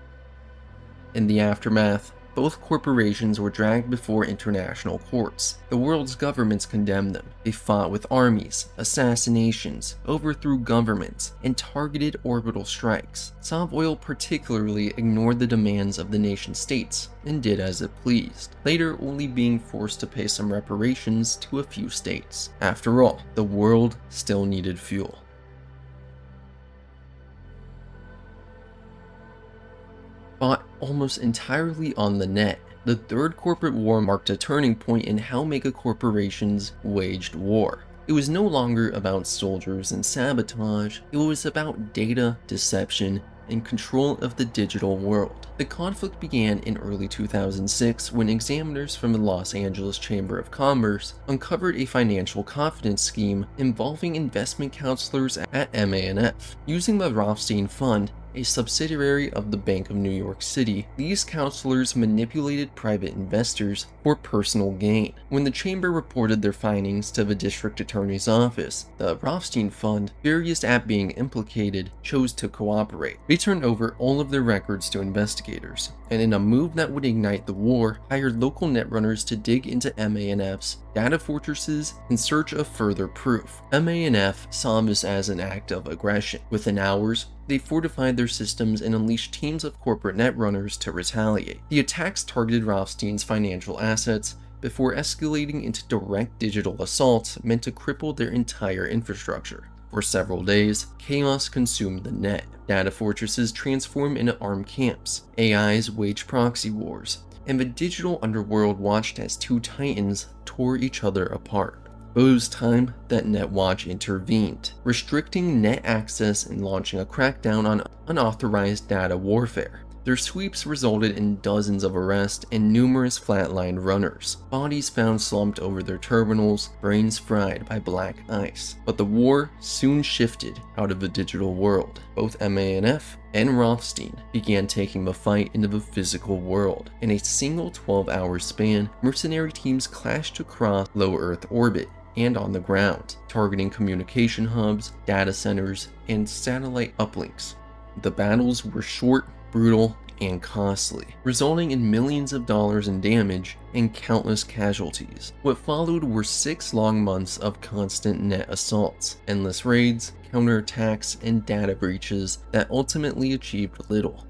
In the aftermath, both corporations were dragged before international courts. The world's governments condemned them. They fought with armies, assassinations, overthrew governments, and targeted orbital strikes. Savoil particularly ignored the demands of the nation-states and did as it pleased, later only being forced to pay some reparations to a few states. After all, the world still needed fuel. Fought almost entirely on the net, the Third Corporate War marked a turning point in how megacorporations waged war. It was no longer about soldiers and sabotage, it was about data, deception, and control of the digital world. The conflict began in early 2006 when examiners from the Los Angeles Chamber of Commerce uncovered a financial confidence scheme involving investment counselors at MANF. Using the Rothstein Fund, a subsidiary of the Bank of New York City, these counselors manipulated private investors for personal gain. When the chamber reported their findings to the district attorney's office, the Rothstein Fund, furious at being implicated, chose to cooperate. They turned over all of their records to investigators, and in a move that would ignite the war, hired local netrunners to dig into MANF's data fortresses in search of further proof. MANF saw this as an act of aggression. Within hours, they fortified their systems and unleashed teams of corporate netrunners to retaliate. The attacks targeted Rothstein's financial assets before escalating into direct digital assaults meant to cripple their entire infrastructure. For several days, chaos consumed the net. Data fortresses transformed into armed camps, AIs waged proxy wars, and the digital underworld watched as two titans tore each other apart. It was time that NetWatch intervened, restricting net access and launching a crackdown on unauthorized data warfare. Their sweeps resulted in dozens of arrests and numerous flatlined runners, bodies found slumped over their terminals, brains fried by black ice. But the war soon shifted out of the digital world. Both MANF and Rothstein began taking the fight into the physical world. In a single 12-hour span, mercenary teams clashed across low Earth orbit and on the ground, targeting communication hubs, data centers, and satellite uplinks. The battles were short, brutal, and costly, resulting in millions of dollars in damage and countless casualties. What followed were 6 long months of constant net assaults, endless raids, counterattacks, and data breaches that ultimately achieved little.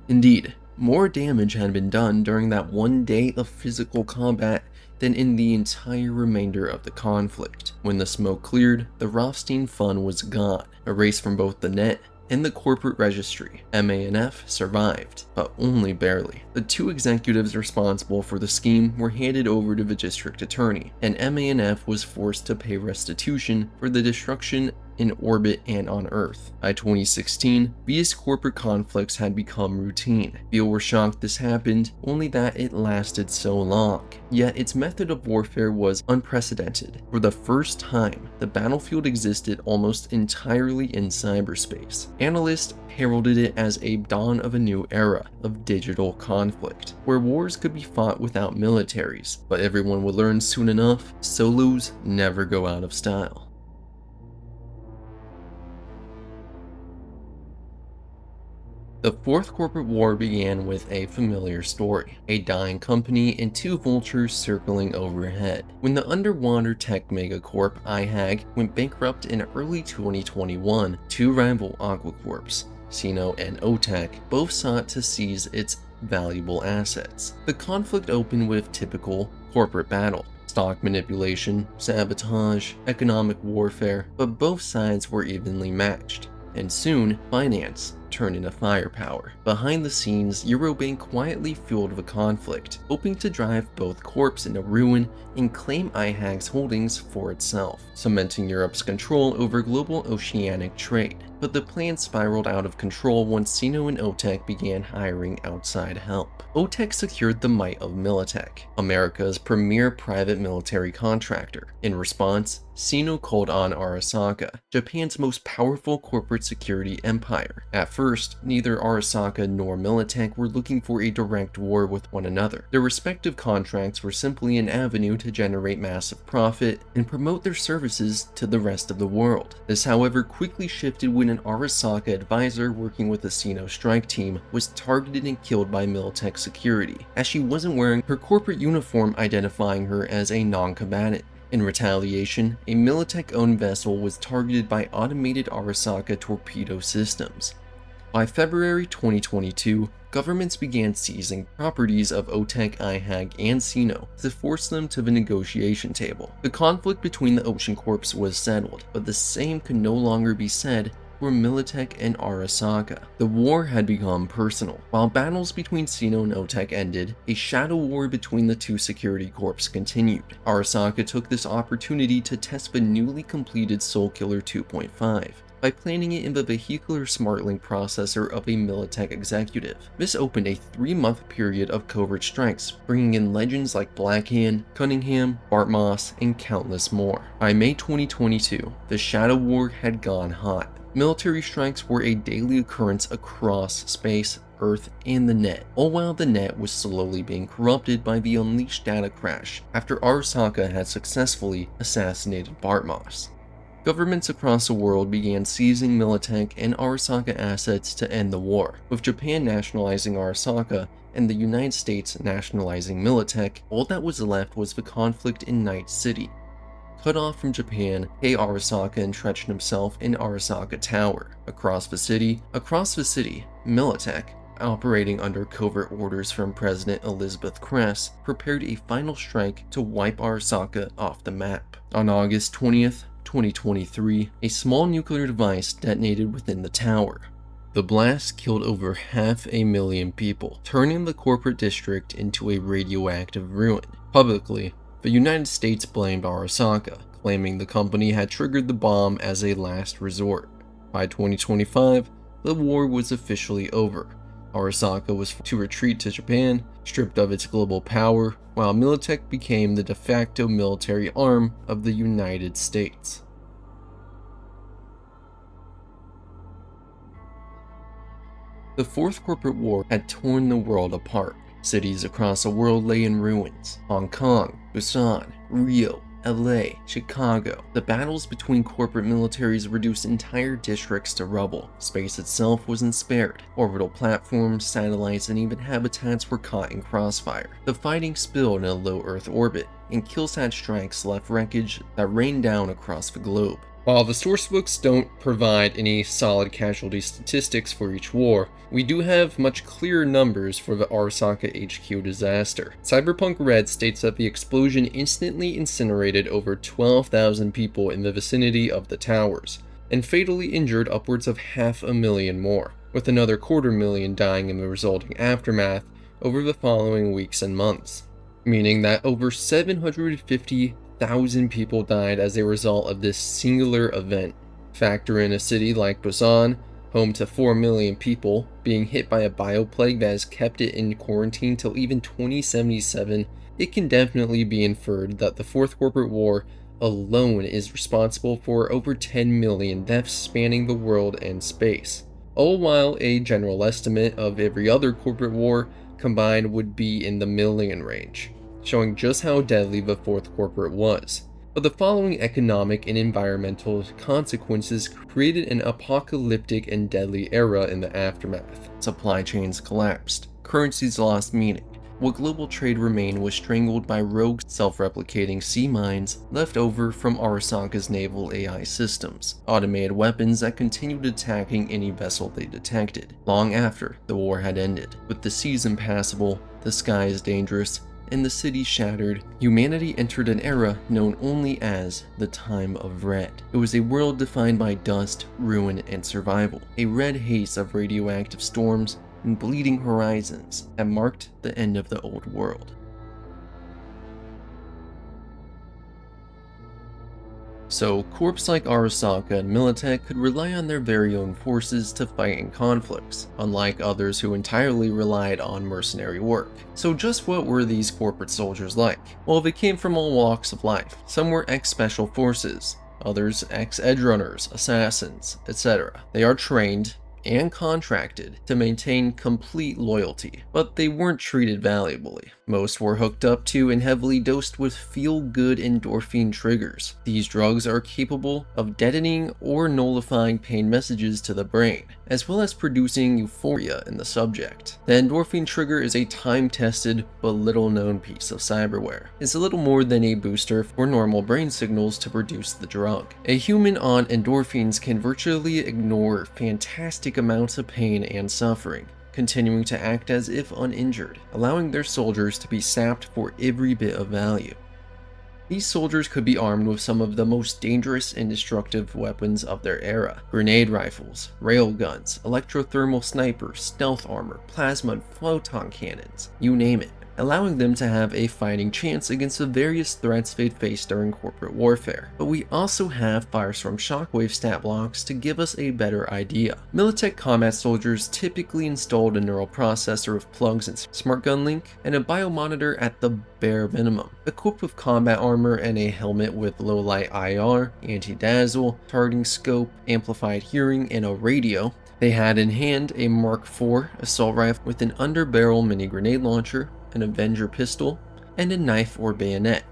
Indeed, More damage had been done during that one day of physical combat than in the entire remainder of the conflict. When the smoke cleared, the Rothstein Fund was gone, erased from both the net and the corporate registry. MANF survived, but only barely. The two executives responsible for the scheme were handed over to the district attorney, and MANF was forced to pay restitution for the destruction in orbit and on Earth. By 2016, these corporate conflicts had become routine. People were shocked this happened, only that it lasted so long. Yet its method of warfare was unprecedented. For the first time, the battlefield existed almost entirely in cyberspace. Analysts heralded it as a dawn of a new era of digital conflict, where wars could be fought without militaries. But everyone would learn soon enough, solos never go out of style. The Fourth Corporate War began with a familiar story, a dying company and two vultures circling overhead. When the underwater tech megacorp IHAG went bankrupt in early 2021, two rival aquacorps, Sino and OTEC, both sought to seize its valuable assets. The conflict opened with typical corporate battle. Stock manipulation, sabotage, economic warfare, but both sides were evenly matched. And soon, finance turned into firepower. Behind the scenes, Eurobank quietly fueled the conflict, hoping to drive both corps into ruin and claim IHAG's holdings for itself, cementing Europe's control over global oceanic trade. But the plan spiraled out of control once Sino and OTEC began hiring outside help. OTEC secured the might of Militech, America's premier private military contractor. In response, Sino called on Arasaka, Japan's most powerful corporate security empire. At first, neither Arasaka nor Militech were looking for a direct war with one another. Their respective contracts were simply an avenue to generate massive profit and promote their services to the rest of the world. This, however, quickly shifted when an Arasaka advisor working with the Sino strike team was targeted and killed by Militech security, as she wasn't wearing her corporate uniform, identifying her as a non-combatant. In retaliation, a Militech-owned vessel was targeted by automated Arasaka torpedo systems. By February 2022, governments began seizing properties of OTEC, IHAG, and Sino to force them to the negotiation table. The conflict between the Ocean Corps was settled, but the same could no longer be said for Militech and Arasaka. The war had become personal. While battles between Sino and OTEC ended, a shadow war between the two security corps continued. Arasaka took this opportunity to test the newly completed Soulkiller 2.5. by planting it in the vehicular SmartLink processor of a Militech executive. This opened a 3-month period of covert strikes, bringing in legends like Blackhand, Cunningham, Bartmoss, and countless more. By May 2022, the Shadow War had gone hot. Military strikes were a daily occurrence across space, Earth, and the net, all while the net was slowly being corrupted by the Unleashed data crash after Arasaka had successfully assassinated Bartmoss. Governments across the world began seizing Militech and Arasaka assets to end the war, with Japan nationalizing Arasaka and the United States nationalizing Militech. All that was left was the conflict in Night City. Cut off from Japan, Kei Arasaka entrenched himself in Arasaka Tower. Across the city, Militech, operating under covert orders from President Elizabeth Kress, prepared a final strike to wipe Arasaka off the map. On August 20th, 2023, a small nuclear device detonated within the tower. The blast killed over 500,000 people, turning the corporate district into a radioactive ruin. Publicly, the United States blamed Arasaka, claiming the company had triggered the bomb as a last resort. By 2025, the war was officially over. Arasaka was to retreat to Japan, stripped of its global power, while Militech became the de facto military arm of the United States. The Fourth Corporate War had torn the world apart. Cities across the world lay in ruins. Hong Kong, Busan, Rio, LA, Chicago. The battles between corporate militaries reduced entire districts to rubble. Space itself wasn't spared. Orbital platforms, satellites, and even habitats were caught in crossfire. The fighting spilled in a low Earth orbit, and killsat strikes left wreckage that rained down across the globe. While the sourcebooks don't provide any solid casualty statistics for each war, we do have much clearer numbers for the Arasaka HQ disaster. Cyberpunk Red states that the explosion instantly incinerated over 12,000 people in the vicinity of the towers, and fatally injured upwards of 500,000 more, with another 250,000 dying in the resulting aftermath over the following weeks and months, meaning that over 750,000 people died as a result of this singular event. Factor in a city like Busan, home to 4 million people, being hit by a bioplague that has kept it in quarantine till even 2077, it can definitely be inferred that the Fourth Corporate War alone is responsible for over 10 million deaths spanning the world and space, all while a general estimate of every other corporate war combined would be in the million range, showing just how deadly the Fourth Corporate was. But the following economic and environmental consequences created an apocalyptic and deadly era in the aftermath. Supply chains collapsed, currencies lost meaning. What global trade remained was strangled by rogue self-replicating sea mines left over from Arasaka's naval AI systems, automated weapons that continued attacking any vessel they detected, long after the war had ended. With the seas impassable, the skies dangerous, and the city shattered, humanity entered an era known only as the Time of Red. It was a world defined by dust, ruin, and survival, a red haze of radioactive storms and bleeding horizons that marked the end of the old world. So, corps like Arasaka and Militech could rely on their very own forces to fight in conflicts, unlike others who entirely relied on mercenary work. So just what were these corporate soldiers like? Well, they came from all walks of life. Some were ex-special forces, others ex-edge runners, assassins, etc. They are trained and contracted to maintain complete loyalty, but they weren't treated valuably. Most were hooked up to and heavily dosed with feel-good endorphin triggers. These drugs are capable of deadening or nullifying pain messages to the brain, as well as producing euphoria in the subject. The endorphin trigger is a time-tested but little-known piece of cyberware. It's a little more than a booster for normal brain signals to produce the drug. A human on endorphins can virtually ignore fantastic amounts of pain and suffering, continuing to act as if uninjured, allowing their soldiers to be sapped for every bit of value. These soldiers could be armed with some of the most dangerous and destructive weapons of their era: grenade rifles, railguns, electrothermal snipers, stealth armor, plasma and photon cannons, you name it, allowing them to have a fighting chance against the various threats they'd face during corporate warfare. But we also have Firestorm Shockwave stat blocks to give us a better idea. Militech combat soldiers typically installed a neural processor with plugs and smart gun link, and a biomonitor at the bare minimum. Equipped with combat armor and a helmet with low light IR, anti-dazzle, targeting scope, amplified hearing, and a radio, they had in hand a Mark IV assault rifle with an underbarrel mini grenade launcher, an Avenger pistol, and a knife or bayonet,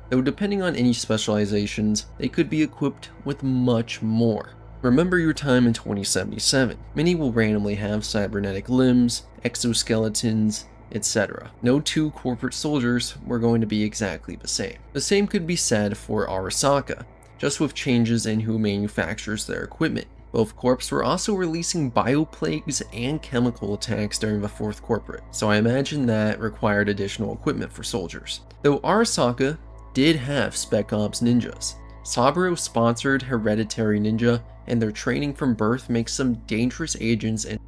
though depending on any specializations, they could be equipped with much more. Remember your time in 2077. Many will randomly have cybernetic limbs, exoskeletons, etc. No two corporate soldiers were going to be exactly the same. The same could be said for Arasaka, just with changes in who manufactures their equipment. Both corps were also releasing bioplagues and chemical attacks during the Fourth Corporate, so I imagine that required additional equipment for soldiers. Though Arasaka did have Spec Ops ninjas. Saburo sponsored Hereditary Ninja, and their training from birth makes them dangerous agents, and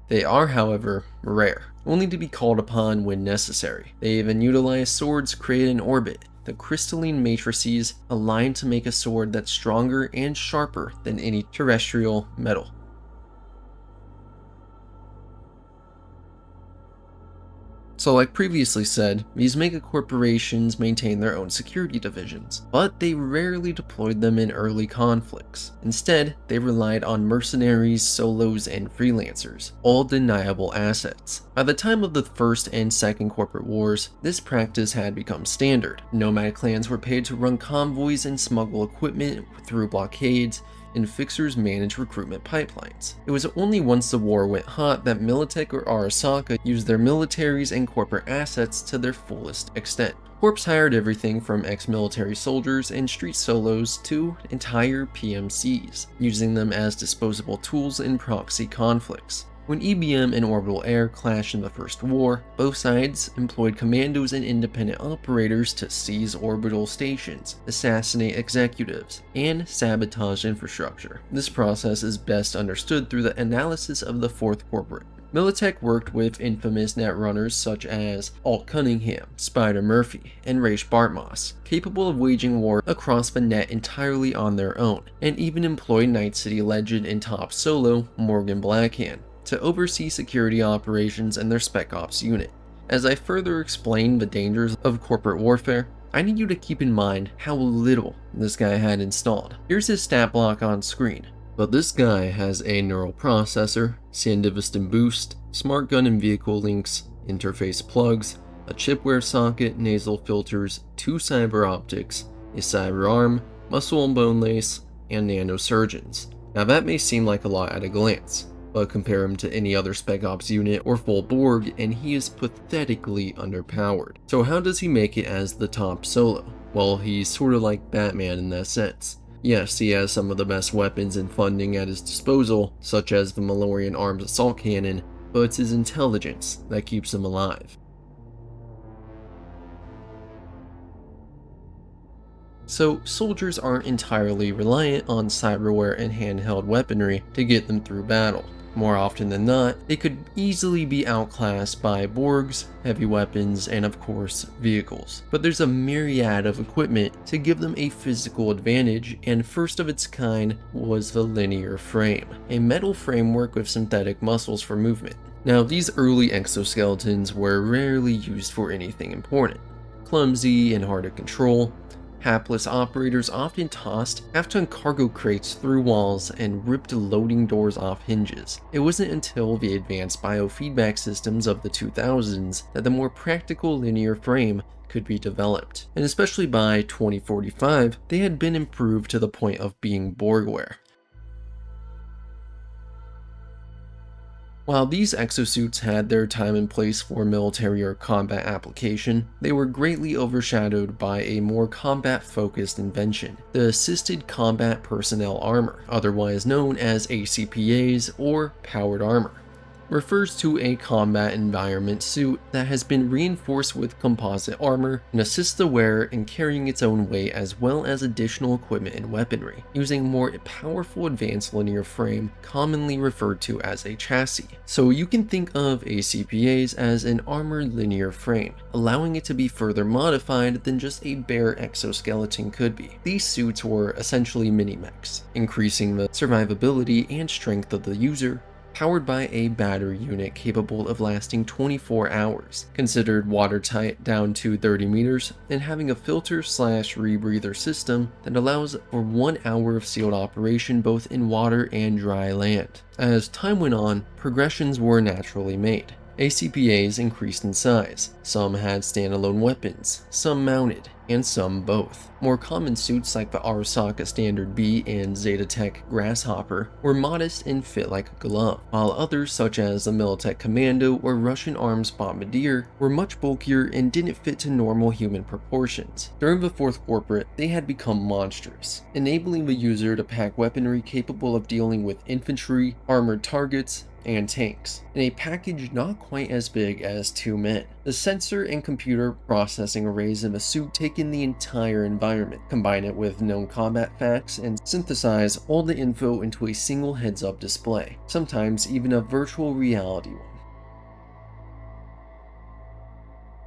they are, however, rare, only to be called upon when necessary. They even utilize swords created in orbit, the crystalline matrices aligned to make a sword that's stronger and sharper than any terrestrial metal. So like previously said, these mega corporations maintain their own security divisions, but they rarely deployed them in early conflicts. Instead, they relied on mercenaries, solos, and freelancers, all deniable assets. By the time of the First and Second Corporate Wars, this practice had become standard. Nomad clans were paid to run convoys and smuggle equipment through blockades, and fixers managed recruitment pipelines. It was only once the war went hot that Militech or Arasaka used their militaries and corporate assets to their fullest extent. Corps hired everything from ex-military soldiers and street solos to entire PMCs, using them as disposable tools in proxy conflicts. When EBM and Orbital Air clashed in the First War, both sides employed commandos and independent operators to seize orbital stations, assassinate executives, and sabotage infrastructure. This process is best understood through the analysis of the Fourth Corporate. Militech worked with infamous netrunners such as Alt Cunningham, Spider Murphy, and Rache Bartmoss, capable of waging war across the net entirely on their own, and even employed Night City legend and top solo Morgan Blackhand to oversee security operations and their Spec Ops unit. As I further explain the dangers of corporate warfare, I need you to keep in mind how little this guy had installed. Here's his stat block on screen. But this guy has a neural processor, Sandivistan boost, smart gun and vehicle links, interface plugs, a chipware socket, nasal filters, 2 cyber optics, a cyber arm, muscle and bone lace, and nanosurgeons. Now that may seem like a lot at a glance, but compare him to any other Spec Ops unit or full Borg and he is pathetically underpowered. So how does he make it as the top solo? Well, he's sort of like Batman in that sense. Yes, he has some of the best weapons and funding at his disposal, such as the Malorian Arms Assault Cannon, but it's his intelligence that keeps him alive. So, soldiers aren't entirely reliant on cyberware and handheld weaponry to get them through battle. More often than not, they could easily be outclassed by Borgs, heavy weapons, and of course, vehicles. But there's a myriad of equipment to give them a physical advantage, and first of its kind was the linear frame, a metal framework with synthetic muscles for movement. Now, these early exoskeletons were rarely used for anything important. Clumsy and hard to control, hapless operators often tossed half-ton cargo crates through walls and ripped loading doors off hinges. It wasn't until the advanced biofeedback systems of the 2000s that the more practical linear frame could be developed. And especially by 2045, they had been improved to the point of being Borgware. While these exosuits had their time and place for military or combat application, they were greatly overshadowed by a more combat-focused invention, the Assisted Combat Personnel Armor, otherwise known as ACPAs or Powered Armor. Refers to a combat environment suit that has been reinforced with composite armor and assists the wearer in carrying its own weight as well as additional equipment and weaponry, using a more powerful advanced linear frame commonly referred to as a chassis. So you can think of ACPAs as an armored linear frame, allowing it to be further modified than just a bare exoskeleton could be. These suits were essentially mini-mechs, increasing the survivability and strength of the user, powered by a battery unit capable of lasting 24 hours, considered watertight down to 30 meters, and having a filter/rebreather system that allows for 1 hour of sealed operation both in water and dry land. As time went on, progressions were naturally made. ACPAs increased in size. Some had standalone weapons, some mounted, and some both. More common suits like the Arasaka Standard B and Zetatech Grasshopper were modest and fit like a glove, while others such as the Militech Commando or Russian Arms Bombardier were much bulkier and didn't fit to normal human proportions. During the Fourth Corporate, they had become monstrous, enabling the user to pack weaponry capable of dealing with infantry, armored targets, and tanks, in a package not quite as big as 2 men. The sensor and computer processing arrays of a suit take in the entire environment, combine it with known combat facts, and synthesize all the info into a single heads-up display, sometimes even a virtual reality one.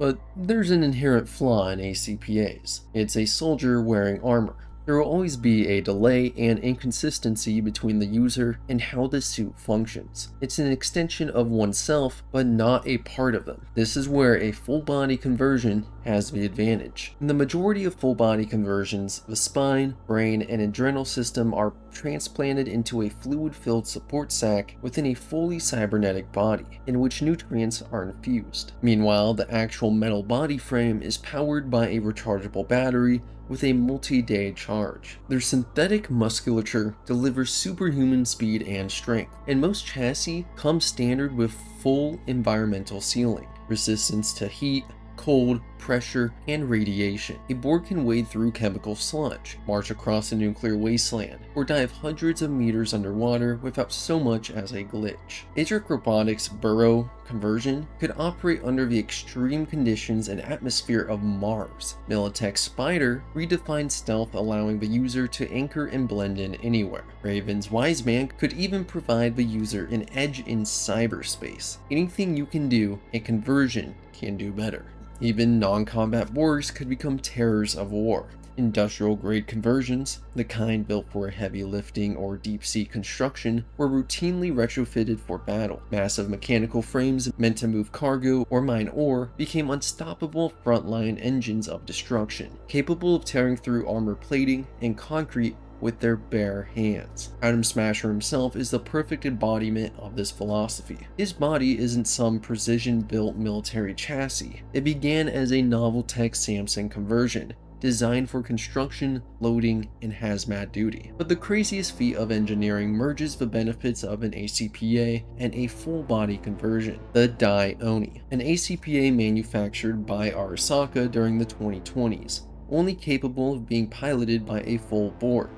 But there's an inherent flaw in ACPAs. It's a soldier wearing armor. There will always be a delay and inconsistency between the user and how the suit functions. It's an extension of oneself, but not a part of them. This is where a full body conversion has the advantage. In the majority of full body conversions, the spine, brain, and adrenal system are transplanted into a fluid-filled support sac within a fully cybernetic body, in which nutrients are infused. Meanwhile, the actual metal body frame is powered by a rechargeable battery with a multi-day charge. Their synthetic musculature delivers superhuman speed and strength, and most chassis come standard with full environmental sealing, resistance to heat, cold, pressure, and radiation. A board can wade through chemical sludge, march across a nuclear wasteland, or dive hundreds of meters underwater without so much as a glitch. Adric Robotics' burrow conversion could operate under the extreme conditions and atmosphere of Mars. Militech's Spider redefined stealth, allowing the user to anchor and blend in anywhere. Raven's Wise Man could even provide the user an edge in cyberspace. Anything you can do, a conversion can do better. Even non-combat Borgs could become terrors of war. Industrial-grade conversions, the kind built for heavy lifting or deep-sea construction, were routinely retrofitted for battle. Massive mechanical frames meant to move cargo or mine ore became unstoppable frontline engines of destruction, capable of tearing through armor plating and concrete with their bare hands. Atom Smasher himself is the perfect embodiment of this philosophy. His body isn't some precision-built military chassis. It began as a novel-tech Samsung conversion, designed for construction, loading, and hazmat duty. But the craziest feat of engineering merges the benefits of an ACPA and a full-body conversion, the Dai-Oni, an ACPA manufactured by Arasaka during the 2020s, only capable of being piloted by a full board.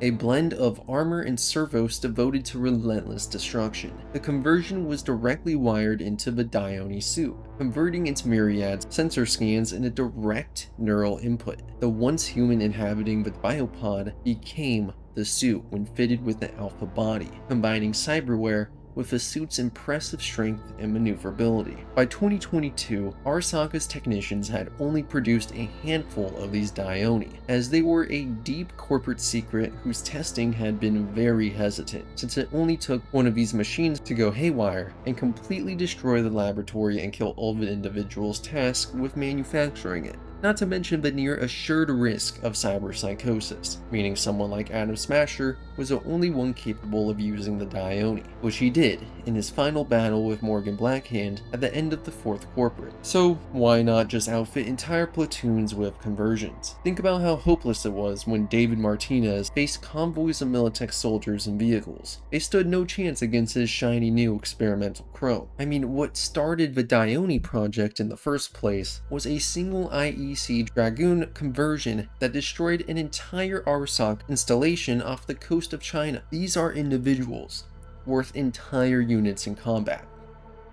A blend of armor and servos devoted to relentless destruction. The conversion was directly wired into the Dai-Oni suit, converting its myriad sensor scans into direct neural input. The once human inhabiting the biopod became the suit when fitted with the alpha body, combining cyberware with the suit's impressive strength and maneuverability. By 2022, Arasaka's technicians had only produced a handful of these Dai-Oni, as they were a deep corporate secret whose testing had been very hesitant, since it only took one of these machines to go haywire and completely destroy the laboratory and kill all the individuals tasked with manufacturing it. Not to mention the near assured risk of cyberpsychosis, meaning someone like Atom Smasher was the only one capable of using the Dai-Oni, which he did in his final battle with Morgan Blackhand at the end of the 4th Corporate. So why not just outfit entire platoons with conversions? Think about how hopeless it was when David Martinez faced convoys of Militech soldiers and vehicles. They stood no chance against his shiny new experimental chrome. I mean, what started the Dai-Oni project in the first place was a single IEC Dragoon conversion that destroyed an entire Arasaka installation off the coast of China. These are individuals worth entire units in combat.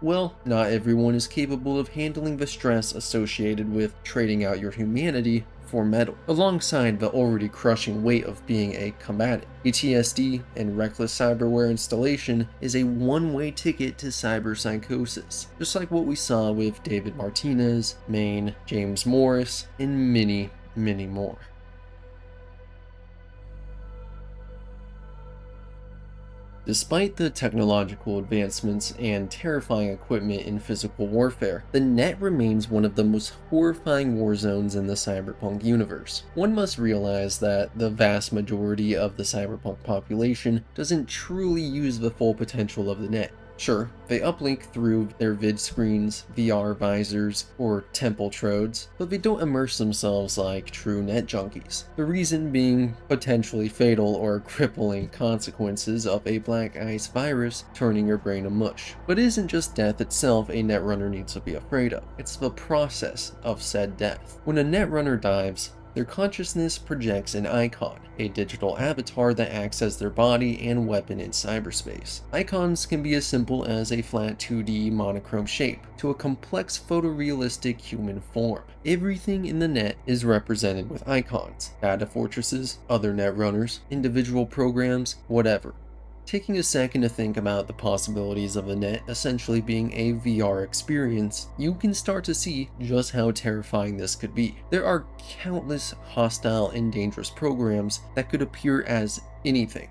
Well, not everyone is capable of handling the stress associated with trading out your humanity for metal, alongside the already crushing weight of being a combatant. PTSD and reckless cyberware installation is a one-way ticket to cyberpsychosis, just like what we saw with David Martinez, Maine, James Morris, and many, many more. Despite the technological advancements and terrifying equipment in physical warfare, the net remains one of the most horrifying war zones in the cyberpunk universe. One must realize that the vast majority of the cyberpunk population doesn't truly use the full potential of the net. Sure, they uplink through their vid screens, VR visors, or temple trodes, but they don't immerse themselves like true net junkies. The reason being potentially fatal or crippling consequences of a black ice virus turning your brain to mush. But it isn't just death itself a netrunner needs to be afraid of, it's the process of said death. When a netrunner dives, their consciousness projects an icon, a digital avatar that acts as their body and weapon in cyberspace. Icons can be as simple as a flat 2D monochrome shape to a complex photorealistic human form. Everything in the net is represented with icons, data fortresses, other netrunners, individual programs, whatever. Taking a second to think about the possibilities of the net essentially being a VR experience, you can start to see just how terrifying this could be. There are countless hostile and dangerous programs that could appear as anything.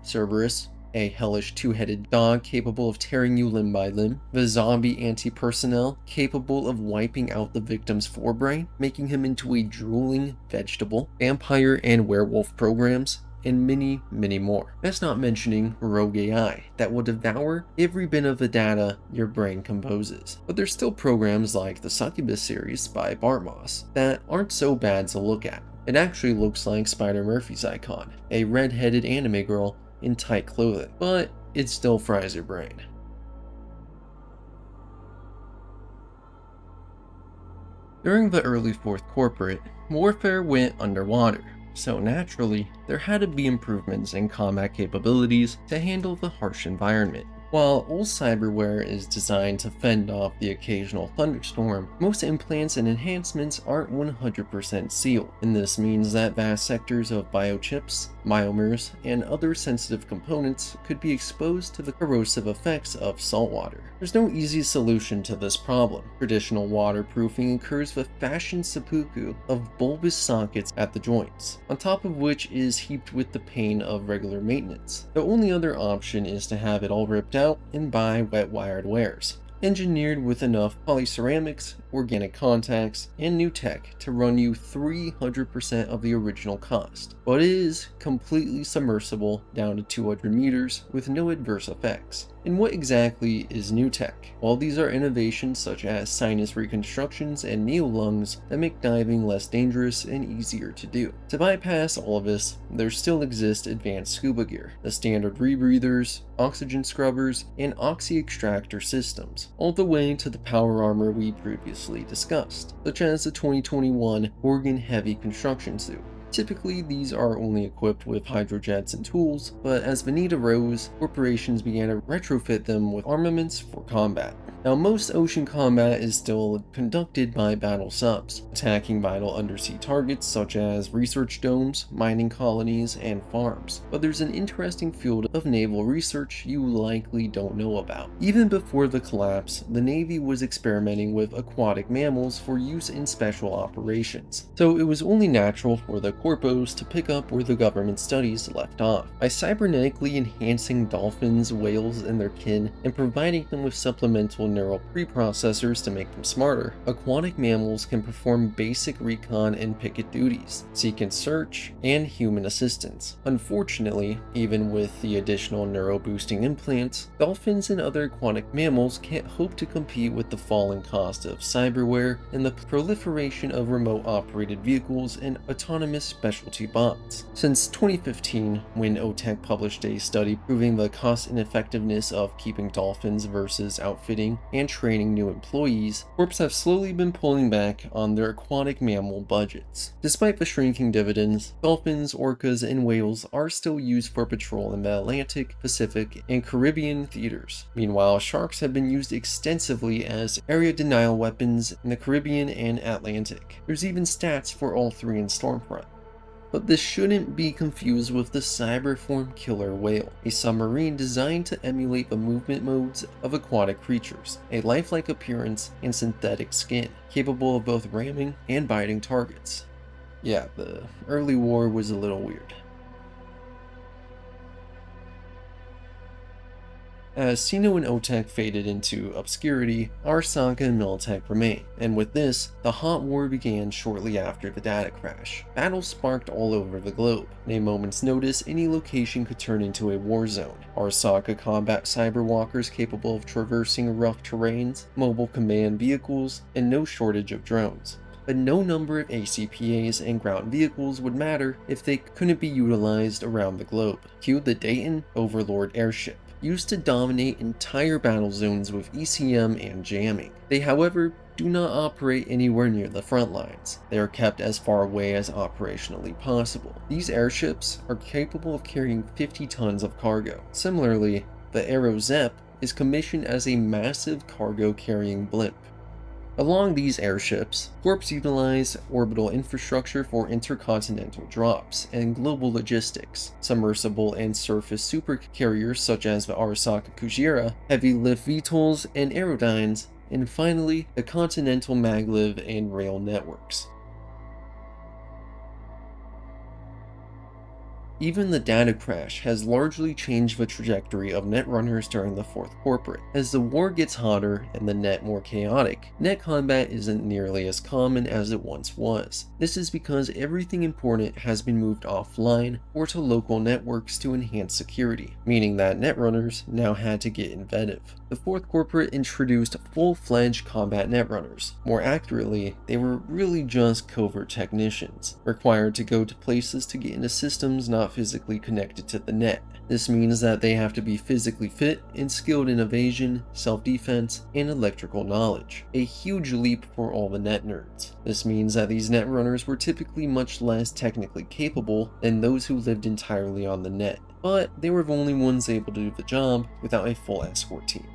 Cerberus, a hellish two-headed dog capable of tearing you limb by limb, the zombie anti-personnel capable of wiping out the victim's forebrain, making him into a drooling vegetable, vampire and werewolf programs, and many, many more. That's not mentioning rogue AI that will devour every bit of the data your brain composes. But there's still programs like the Succubus series by Bartmoss that aren't so bad to look at. It actually looks like Spider Murphy's icon, a red-headed anime girl in tight clothing, but it still fries your brain. During the early 4th Corporate, warfare went underwater, so naturally, there had to be improvements in combat capabilities to handle the harsh environment. While old cyberware is designed to fend off the occasional thunderstorm, most implants and enhancements aren't 100% sealed, and this means that vast sectors of biochips, biomers, and other sensitive components could be exposed to the corrosive effects of saltwater. There's no easy solution to this problem. Traditional waterproofing occurs with fashioned seppuku of bulbous sockets at the joints, on top of which is heaped with the pain of regular maintenance. The only other option is to have it all ripped out and buy wet wired wares, engineered with enough polyceramics, organic contacts, and new tech to run you 300% of the original cost, but it is completely submersible down to 200 meters with no adverse effects. And what exactly is new tech? Well, these are innovations such as sinus reconstructions and neo-lungs that make diving less dangerous and easier to do. To bypass all of this, there still exists advanced scuba gear, the standard rebreathers, oxygen scrubbers, and oxy extractor systems, all the way to the power armor we previously discussed, such as the 2021 Organ Heavy Construction Suit. Typically, these are only equipped with hydrojets and tools, but as the need arose, corporations began to retrofit them with armaments for combat. Now, most ocean combat is still conducted by battle subs, attacking vital undersea targets such as research domes, mining colonies, and farms. But there's an interesting field of naval research you likely don't know about. Even before the collapse, the Navy was experimenting with aquatic mammals for use in special operations. So it was only natural for the corpos to pick up where the government studies left off. By cybernetically enhancing dolphins, whales, and their kin, and providing them with supplemental neural preprocessors to make them smarter, aquatic mammals can perform basic recon and picket duties, seek and search, and human assistance. Unfortunately, even with the additional neuro-boosting implants, dolphins and other aquatic mammals can't hope to compete with the falling cost of cyberware and the proliferation of remote-operated vehicles and autonomous specialty bots. Since 2015, when OTEC published a study proving the cost and effectiveness of keeping dolphins versus outfitting and training new employees, corps have slowly been pulling back on their aquatic mammal budgets. Despite the shrinking dividends, dolphins, orcas, and whales are still used for patrol in the Atlantic, Pacific, and Caribbean theaters. Meanwhile, sharks have been used extensively as area denial weapons in the Caribbean and Atlantic. There's even stats for all three in Stormfront. But this shouldn't be confused with the Cyberform killer whale, a submarine designed to emulate the movement modes of aquatic creatures, a lifelike appearance and synthetic skin, capable of both ramming and biting targets. Yeah, the early war was a little weird. As Sino and OTEC faded into obscurity, Arasaka and Militech remained, and with this, the hot war began shortly after the data crash. Battles sparked all over the globe. In a moment's notice, any location could turn into a war zone. Arasaka combat cyberwalkers capable of traversing rough terrains, mobile command vehicles, and no shortage of drones. But no number of ACPAs and ground vehicles would matter if they couldn't be utilized around the globe. Cue the Dayton Overlord airship, used to dominate entire battle zones with ECM and jamming. They, however, do not operate anywhere near the front lines. They are kept as far away as operationally possible. These airships are capable of carrying 50 tons of cargo. Similarly, the Aero Zep is commissioned as a massive cargo-carrying blimp. Along these airships, Corps utilize orbital infrastructure for intercontinental drops and global logistics, submersible and surface supercarriers such as the Arasaka Kujira, heavy lift VTOLs and Aerodynes, and finally, the continental maglev and rail networks. Even the data crash has largely changed the trajectory of Netrunners during the 4th Corporate. As the war gets hotter and the net more chaotic, net combat isn't nearly as common as it once was. This is because everything important has been moved offline or to local networks to enhance security, meaning that Netrunners now had to get inventive. The 4th Corporate introduced full-fledged combat Netrunners. More accurately, they were really just covert technicians, required to go to places to get into systems not physically connected to the net. This means that they have to be physically fit and skilled in evasion, self-defense, and electrical knowledge. A huge leap for all the net nerds. This means that these netrunners were typically much less technically capable than those who lived entirely on the net, but they were the only ones able to do the job without a full escort team.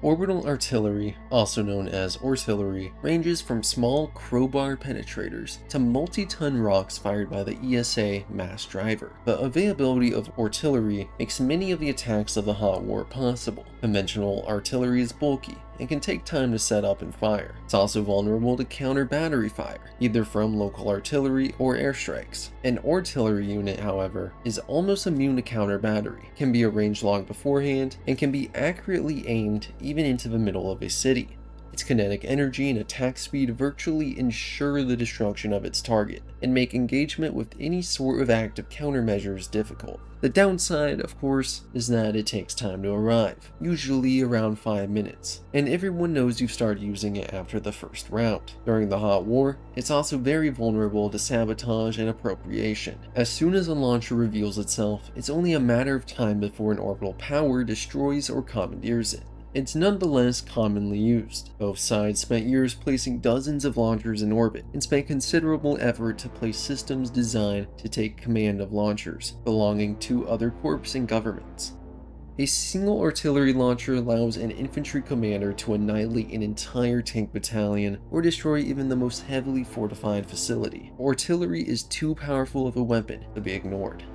Orbital artillery, also known as artillery, ranges from small crowbar penetrators to multi-ton rocks fired by the ESA mass driver. The availability of artillery makes many of the attacks of the Hot War possible. Conventional artillery is bulky and can take time to set up and fire. It's also vulnerable to counter battery fire, either from local artillery or airstrikes. An artillery unit, however, is almost immune to counter battery, can be arranged long beforehand, and can be accurately aimed even into the middle of a city. Its kinetic energy and attack speed virtually ensure the destruction of its target, and make engagement with any sort of active countermeasures difficult. The downside, of course, is that it takes time to arrive, usually around 5 minutes, and everyone knows you start using it after the first round. During the Hot War, it's also very vulnerable to sabotage and appropriation. As soon as a launcher reveals itself, it's only a matter of time before an orbital power destroys or commandeers it. It's nonetheless commonly used. Both sides spent years placing dozens of launchers in orbit, and spent considerable effort to place systems designed to take command of launchers belonging to other corps and governments. A single artillery launcher allows an infantry commander to annihilate an entire tank battalion or destroy even the most heavily fortified facility. Artillery is too powerful of a weapon to be ignored.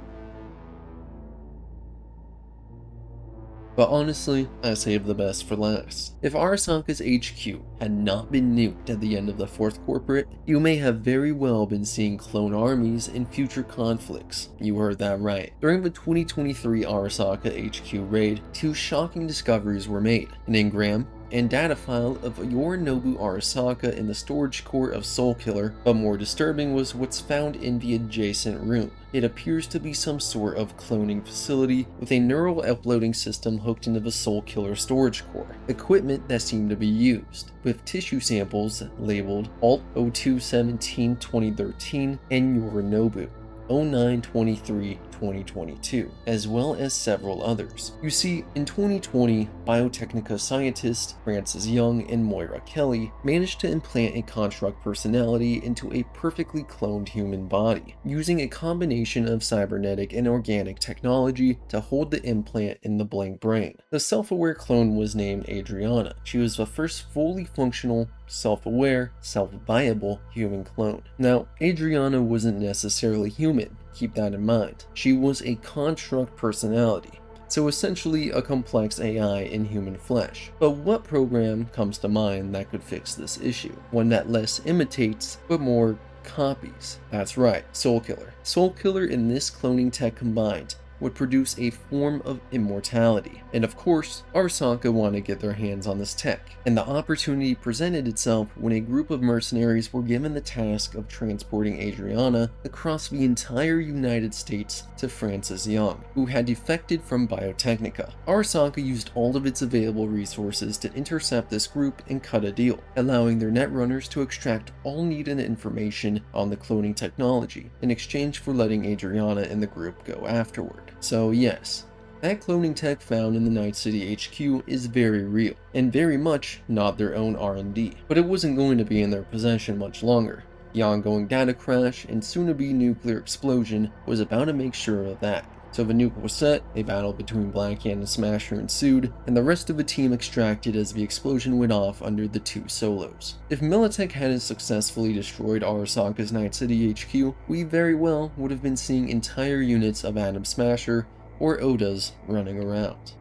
But honestly, I saved the best for last. If Arasaka's HQ had not been nuked at the end of the 4th Corporate, you may have very well been seeing clone armies in future conflicts. You heard that right. During the 2023 Arasaka HQ raid, 2 shocking discoveries were made: an engram and data file of Yorinobu Arasaka in the storage core of Soulkiller, but more disturbing was what's found in the adjacent room. It appears to be some sort of cloning facility with a neural uploading system hooked into the Soulkiller storage core, equipment that seemed to be used, with tissue samples labeled Alt 0217 2013 and Yorinobu 0923 2022, as well as several others. You see, in 2020, Biotechnica scientists Francis Young and Moira Kelly managed to implant a construct personality into a perfectly cloned human body, using a combination of cybernetic and organic technology to hold the implant in the blank brain. The self-aware clone was named Adriana. She was the first fully functional, self-aware, self-viable human clone. Now, Adriana wasn't necessarily human, keep that in mind. She was a construct personality, so essentially a complex AI in human flesh. But what program comes to mind that could fix this issue? One that less imitates, but more copies. That's right, Soulkiller. Soulkiller and this cloning tech combined would produce a form of immortality. And of course, Arasaka wanted to get their hands on this tech, and the opportunity presented itself when a group of mercenaries were given the task of transporting Adriana across the entire United States to Francis Young, who had defected from Biotechnica. Arasaka used all of its available resources to intercept this group and cut a deal, allowing their netrunners to extract all needed information on the cloning technology in exchange for letting Adriana and the group go afterward. So yes, that cloning tech found in the Night City HQ is very real, and very much not their own R&D. But it wasn't going to be in their possession much longer. The ongoing data crash and soon-to-be nuclear explosion was about to make sure of that. So the nuke was set, a battle between Blackhand and Smasher ensued, and the rest of the team extracted as the explosion went off under the 2 solos. If Militech hadn't successfully destroyed Arasaka's Night City HQ, we very well would have been seeing entire units of Atom Smasher or Odas running around.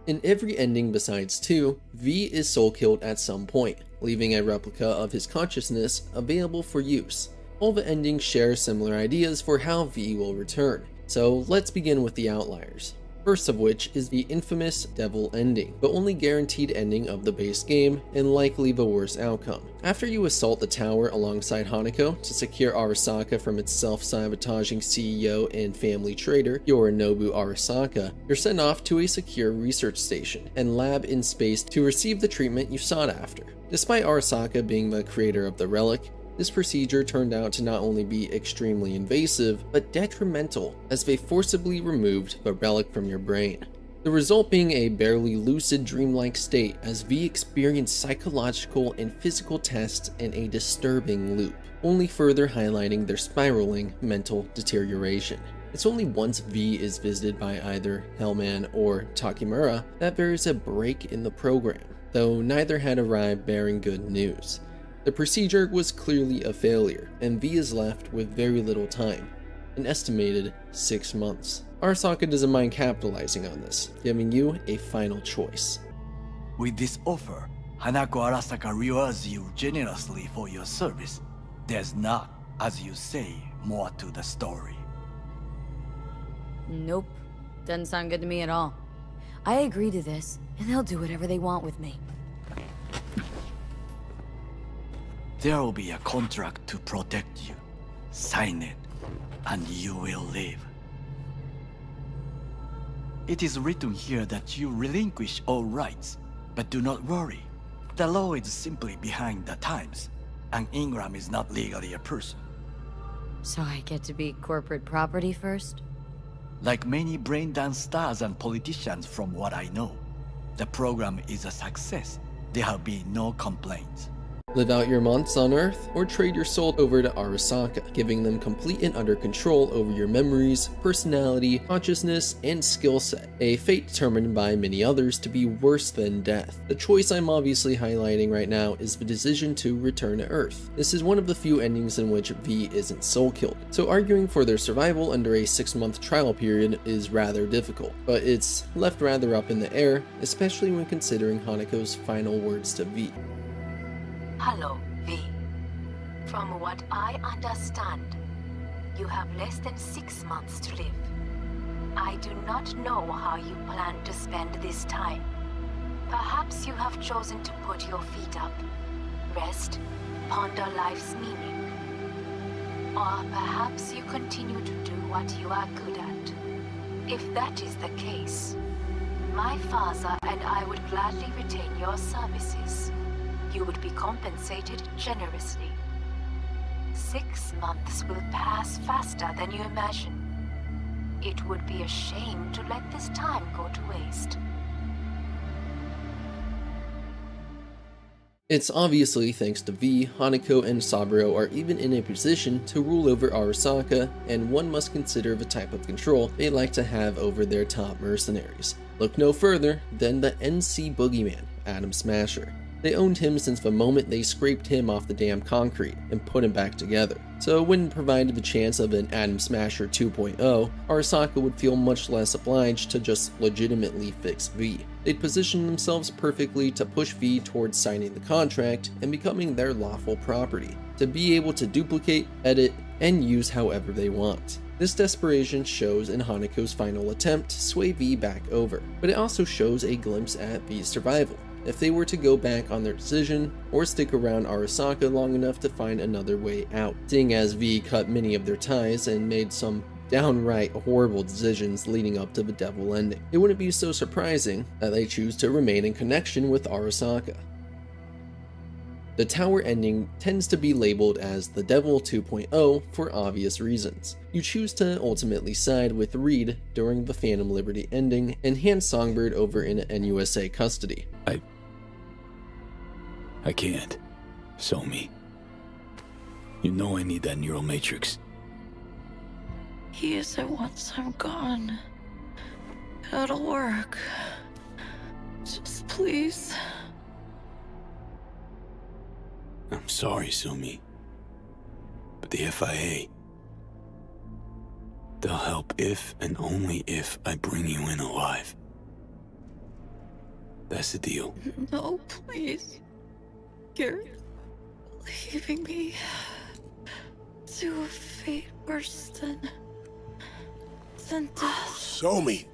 In every ending besides 2, V is soul-killed at some point, leaving a replica of his consciousness available for use. All the endings share similar ideas for how V will return. So let's begin with the outliers. First of which is the infamous Devil ending, the only guaranteed ending of the base game, and likely the worst outcome. After you assault the tower alongside Hanako to secure Arasaka from its self-sabotaging CEO and family traitor, Yorinobu Arasaka, you're sent off to a secure research station and lab in space to receive the treatment you sought after. Despite Arasaka being the creator of the relic, This procedure turned out to not only be extremely invasive, but detrimental, as they forcibly removed the relic from your brain. The result being a barely lucid dreamlike state as V experienced psychological and physical tests in a disturbing loop, only further highlighting their spiraling mental deterioration. It's only once V is visited by either Hellman or Takemura that there is a break in the program, though neither had arrived bearing good news. The procedure was clearly a failure, and V is left with very little time, an estimated 6 months. Arasaka doesn't mind capitalizing on this, giving you a final choice. With this offer, Hanako Arasaka rewards you generously for your service. There's not, as you say, more to the story. Nope. Doesn't sound good to me at all. I agree to this, and they'll do whatever they want with me. There will be a contract to protect you. Sign it, and you will live. It is written here that you relinquish all rights, but do not worry. The law is simply behind the times, and Ingram is not legally a person. So I get to be corporate property first? Like many brain dance stars and politicians from what I know, the program is a success. There have been no complaints. Live out your months on Earth, or trade your soul over to Arasaka, giving them complete and utter control over your memories, personality, consciousness, and skill set, a fate determined by many others to be worse than death. The choice I'm obviously highlighting right now is the decision to return to Earth. This is one of the few endings in which V isn't soul-killed, so arguing for their survival under a 6-month trial period is rather difficult, but it's left rather up in the air, especially when considering Hanako's final words to V. Hello, V. From what I understand, you have less than 6 months to live. I do not know how you plan to spend this time. Perhaps you have chosen to put your feet up, rest, ponder life's meaning. Or perhaps you continue to do what you are good at. If that is the case, my father and I would gladly retain your services. You would be compensated generously. 6 months will pass faster than you imagine. It would be a shame to let this time go to waste. It's obviously thanks to V, Hanako and Saburo are even in a position to rule over Arasaka, and one must consider the type of control they like to have over their top mercenaries. Look no further than the NC Boogeyman, Atom Smasher. They owned him since the moment they scraped him off the damn concrete and put him back together. So when provided the chance of an Atom Smasher 2.0, Arasaka would feel much less obliged to just legitimately fix V. They'd position themselves perfectly to push V towards signing the contract and becoming their lawful property, to be able to duplicate, edit, and use however they want. This desperation shows in Hanako's final attempt to sway V back over, but it also shows a glimpse at V's survival. If they were to go back on their decision, or stick around Arasaka long enough to find another way out, seeing as V cut many of their ties and made some downright horrible decisions leading up to the devil ending. It wouldn't be so surprising that they choose to remain in connection with Arasaka. The tower ending tends to be labeled as the Devil 2.0 for obvious reasons. You choose to ultimately side with Reed during the Phantom Liberty ending and hand Songbird over in NUSA custody. I can't. So me. You know I need that neural matrix. He is it once I'm gone. It'll work. Just please. I'm sorry, Sumi. But the FIA... they'll help if and only if I bring you in alive. That's the deal. No, please. You're leaving me to a fate worse than death. Show me.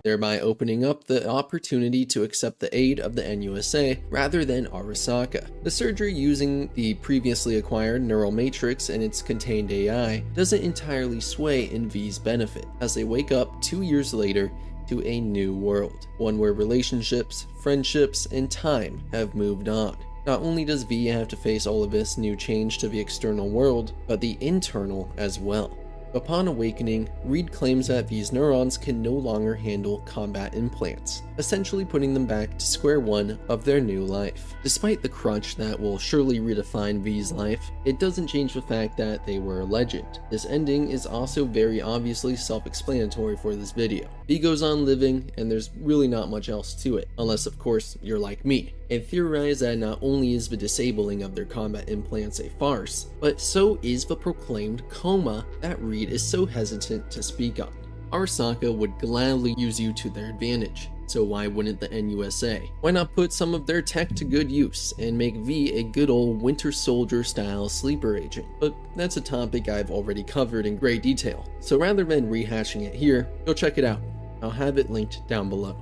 Thereby opening up the opportunity to accept the aid of the NUSA rather than Arasaka. The surgery using the previously acquired neural matrix and its contained AI doesn't entirely sway in V's benefit, as they wake up 2 years later to a new world, one where relationships, friendships, and time have moved on. Not only does V have to face all of this new change to the external world, but the internal as well. Upon awakening, Reed claims that V's neurons can no longer handle combat implants, essentially putting them back to square one of their new life. Despite the crunch that will surely redefine V's life, it doesn't change the fact that they were a legend. This ending is also very obviously self-explanatory for this video. V goes on living, and there's really not much else to it, unless of course you're like me, and theorize that not only is the disabling of their combat implants a farce, but so is the proclaimed coma that Reed is so hesitant to speak on. Arasaka would gladly use you to their advantage, so why wouldn't the NUSA? Why not put some of their tech to good use and make V a good old Winter Soldier style sleeper agent? But that's a topic I've already covered in great detail, so rather than rehashing it here, go check it out. I'll have it linked down below.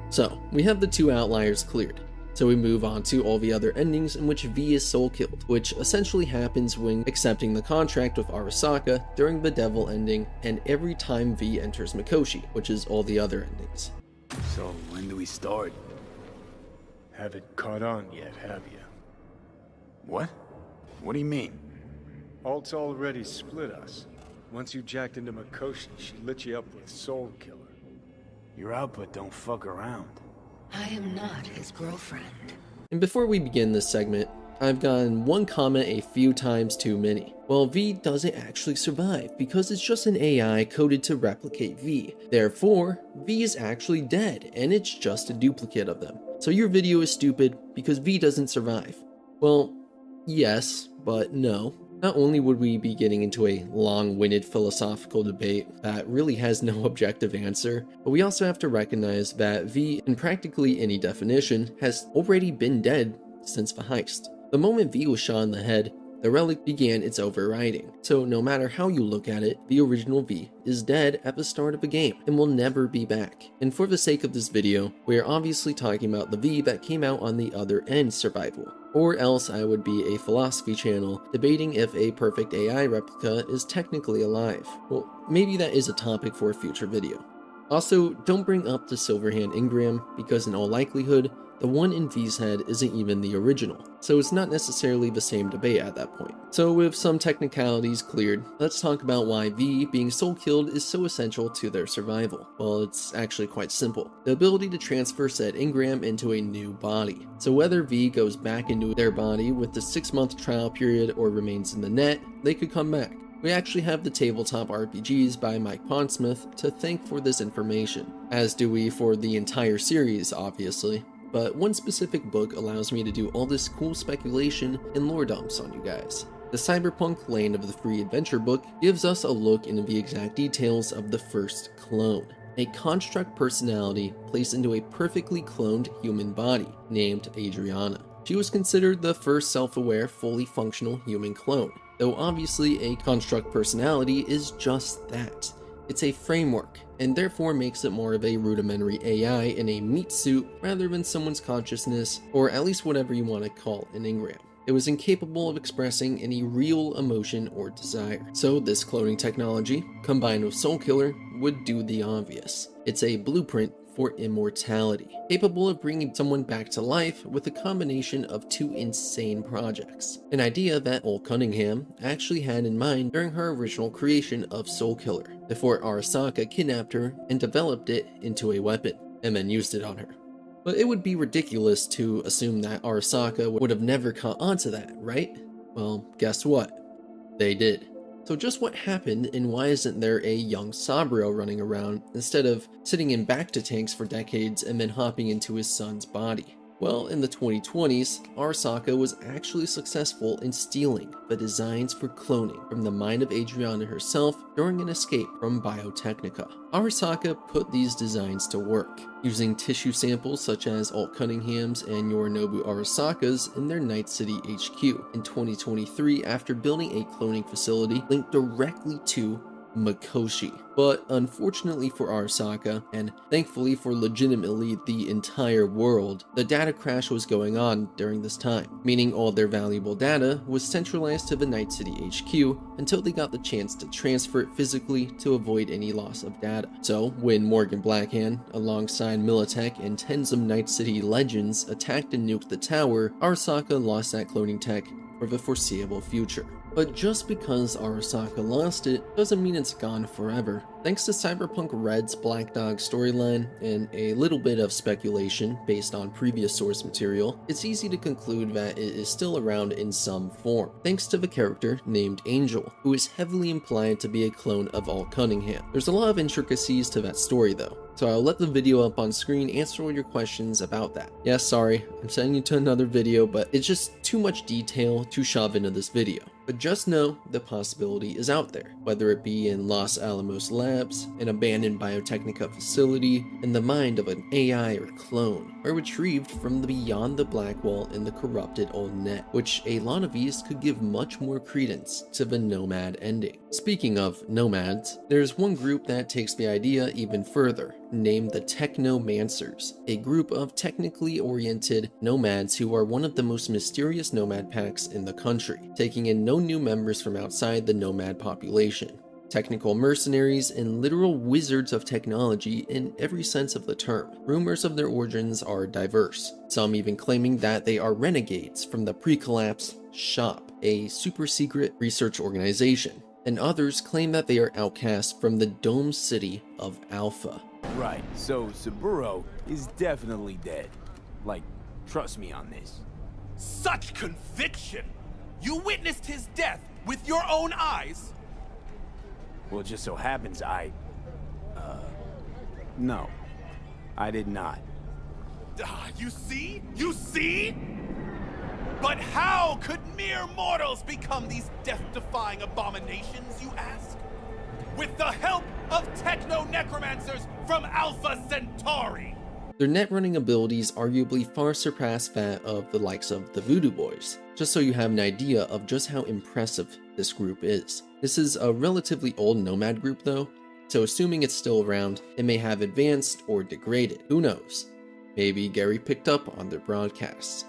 So, we have the two outliers cleared, so we move on to all the other endings in which V is soul killed, which essentially happens when accepting the contract with Arasaka during the devil ending and every time V enters Mikoshi, which is all the other endings. So, when do we start? Haven't caught on yet, have you? What? What do you mean? Alt's already split us. Once you jacked into Mikoshi, she lit you up with Soul Killer. Your output don't fuck around. I am not his girlfriend. And before we begin this segment, I've gotten one comment a few times too many. Well, V doesn't actually survive because it's just an AI coded to replicate V. Therefore, V is actually dead and it's just a duplicate of them. So your video is stupid because V doesn't survive. Well, yes, but no. Not only would we be getting into a long-winded philosophical debate that really has no objective answer, but we also have to recognize that V, in practically any definition, has already been dead since the heist. The moment V was shot in the head, the relic began its overriding. So no matter how you look at it, the original V is dead at the start of the game and will never be back. And for the sake of this video, we are obviously talking about the V that came out on the other end survival. Or else I would be a philosophy channel debating if a perfect AI replica is technically alive. Well, maybe that is a topic for a future video. Also, don't bring up the Silverhand engram because in all likelihood, the one in V's head isn't even the original, so it's not necessarily the same debate at that point. So with some technicalities cleared, let's talk about why V being soul killed is so essential to their survival. Well, it's actually quite simple. The ability to transfer said engram into a new body. So whether V goes back into their body with the 6-month trial period or remains in the net, they could come back. We actually have the Tabletop RPGs by Mike Pondsmith to thank for this information, as do we for the entire series, obviously. But one specific book allows me to do all this cool speculation and lore dumps on you guys. The Cyberpunk Land of the Free Adventure book gives us a look into the exact details of the first clone, a construct personality placed into a perfectly cloned human body named Adriana. She was considered the first self-aware, fully functional human clone, though obviously a construct personality is just that. It's a framework, and therefore makes it more of a rudimentary AI in a meat suit rather than someone's consciousness, or at least whatever you want to call an engram. It was incapable of expressing any real emotion or desire. So this cloning technology, combined with Soul Killer, would do the obvious. It's a blueprint for immortality, capable of bringing someone back to life with a combination of two insane projects. An idea that Old Cunningham actually had in mind during her original creation of Soul Killer, before Arasaka kidnapped her and developed it into a weapon, and then used it on her. But it would be ridiculous to assume that Arasaka would have never caught onto that, right? Well, guess what? They did. So just what happened, and why isn't there a young Saburo running around instead of sitting in back-to tanks for decades and then hopping into his son's body? Well, in the 2020s, Arasaka was actually successful in stealing the designs for cloning from the mind of Adriana herself during an escape from Biotechnica. Arasaka put these designs to work, using tissue samples such as Alt Cunningham's and Yorinobu Arasaka's in their Night City HQ in 2023 after building a cloning facility linked directly to Mikoshi. But unfortunately for Arasaka, and thankfully for legitimately the entire world, the data crash was going on during this time, meaning all their valuable data was centralized to the Night City HQ until they got the chance to transfer it physically to avoid any loss of data. So when Morgan Blackhand, alongside Militech and tens of Night City legends, attacked and nuked the tower, Arasaka lost that cloning tech for the foreseeable future. But just because Arasaka lost it doesn't mean it's gone forever. Thanks to Cyberpunk Red's Black Dog storyline and a little bit of speculation based on previous source material, it's easy to conclude that it is still around in some form, thanks to the character named Angel, who is heavily implied to be a clone of Alt Cunningham. There's a lot of intricacies to that story though, so I'll let the video up on screen answer all your questions about that. Yeah, sorry, I'm sending you to another video, but it's just too much detail to shove into this video. But just know the possibility is out there, whether it be in Los Alamos Labs, an abandoned Biotechnica facility, in the mind of an AI or clone, or retrieved from the beyond the BlackWall in the corrupted old net, which a lot of these could give much more credence to the Nomad ending. Speaking of nomads, there's one group that takes the idea even further, named the Technomancers, a group of technically oriented nomads who are one of the most mysterious nomad packs in the country, taking in no new members from outside the nomad population. Technical mercenaries and literal wizards of technology in every sense of the term. Rumors of their origins are diverse, some even claiming that they are renegades from the pre-collapse SHOP, a super secret research organization, and others claim that they are outcasts from the dome city of Alpha. Right, so Saburo is definitely dead. Like, trust me on this. Such conviction! You witnessed his death with your own eyes? Well, it just so happens no, I did not. You see? You see? But how could mere mortals become these death-defying abominations, you ask? With the help of techno-necromancers from Alpha Centauri! Their net running abilities arguably far surpass that of the likes of the Voodoo Boys, just so you have an idea of just how impressive this group is. This is a relatively old nomad group though, so assuming it's still around, it may have advanced or degraded, who knows? Maybe Gary picked up on their broadcasts.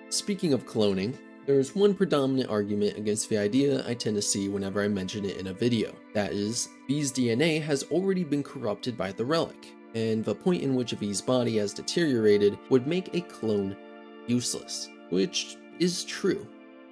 Speaking of cloning, there's one predominant argument against the idea I tend to see whenever I mention it in a video. That is, V's DNA has already been corrupted by the relic, and the point in which V's body has deteriorated would make a clone useless, which is true.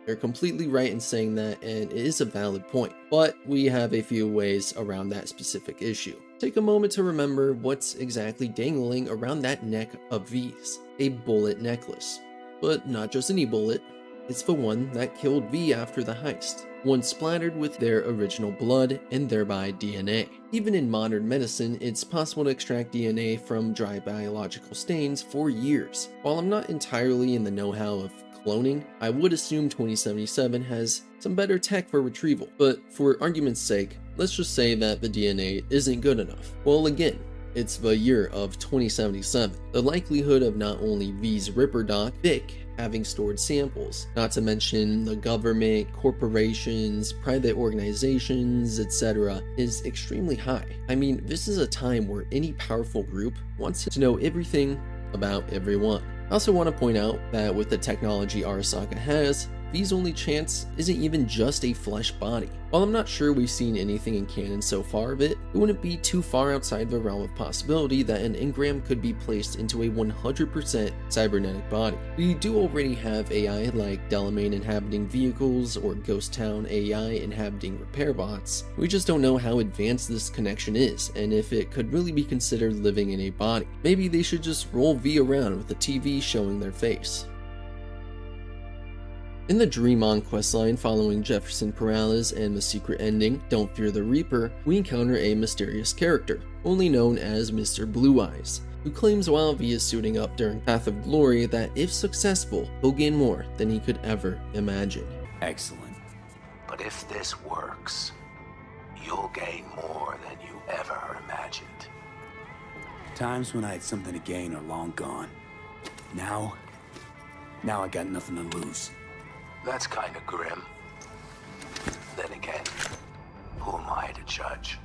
They're completely right in saying that, and it is a valid point, but we have a few ways around that specific issue. Take a moment to remember what's exactly dangling around that neck of V's. A bullet necklace. But not just any bullet, it's the one that killed V after the heist. One splattered with their original blood and thereby DNA. Even in modern medicine, it's possible to extract DNA from dry biological stains for years. While I'm not entirely in the know-how of cloning, I would assume 2077 has some better tech for retrieval, but for argument's sake, let's just say that the DNA isn't good enough. Well, again, it's the year of 2077. The likelihood of not only V's Ripper Doc, Vic, having stored samples, not to mention the government, corporations, private organizations, etc., is extremely high. I mean, this is a time where any powerful group wants to know everything about everyone. I also want to point out that with the technology Arasaka has, V's only chance isn't even just a flesh body. While I'm not sure we've seen anything in canon so far of it, it wouldn't be too far outside the realm of possibility that an engram could be placed into a 100% cybernetic body. We do already have AI like Delamain inhabiting vehicles or Ghost Town AI inhabiting repair bots. We just don't know how advanced this connection is and if it could really be considered living in a body. Maybe they should just roll V around with the TV showing their face. In the Dream On questline following Jefferson Perales and the secret ending, Don't Fear the Reaper, we encounter a mysterious character, only known as Mr. Blue Eyes, who claims while V is suiting up during Path of Glory that if successful, he'll gain more than he could ever imagine. Excellent. But if this works, you'll gain more than you ever imagined. Times when I had something to gain are long gone. Now I got nothing to lose. That's kinda grim. then again, who am I to judge?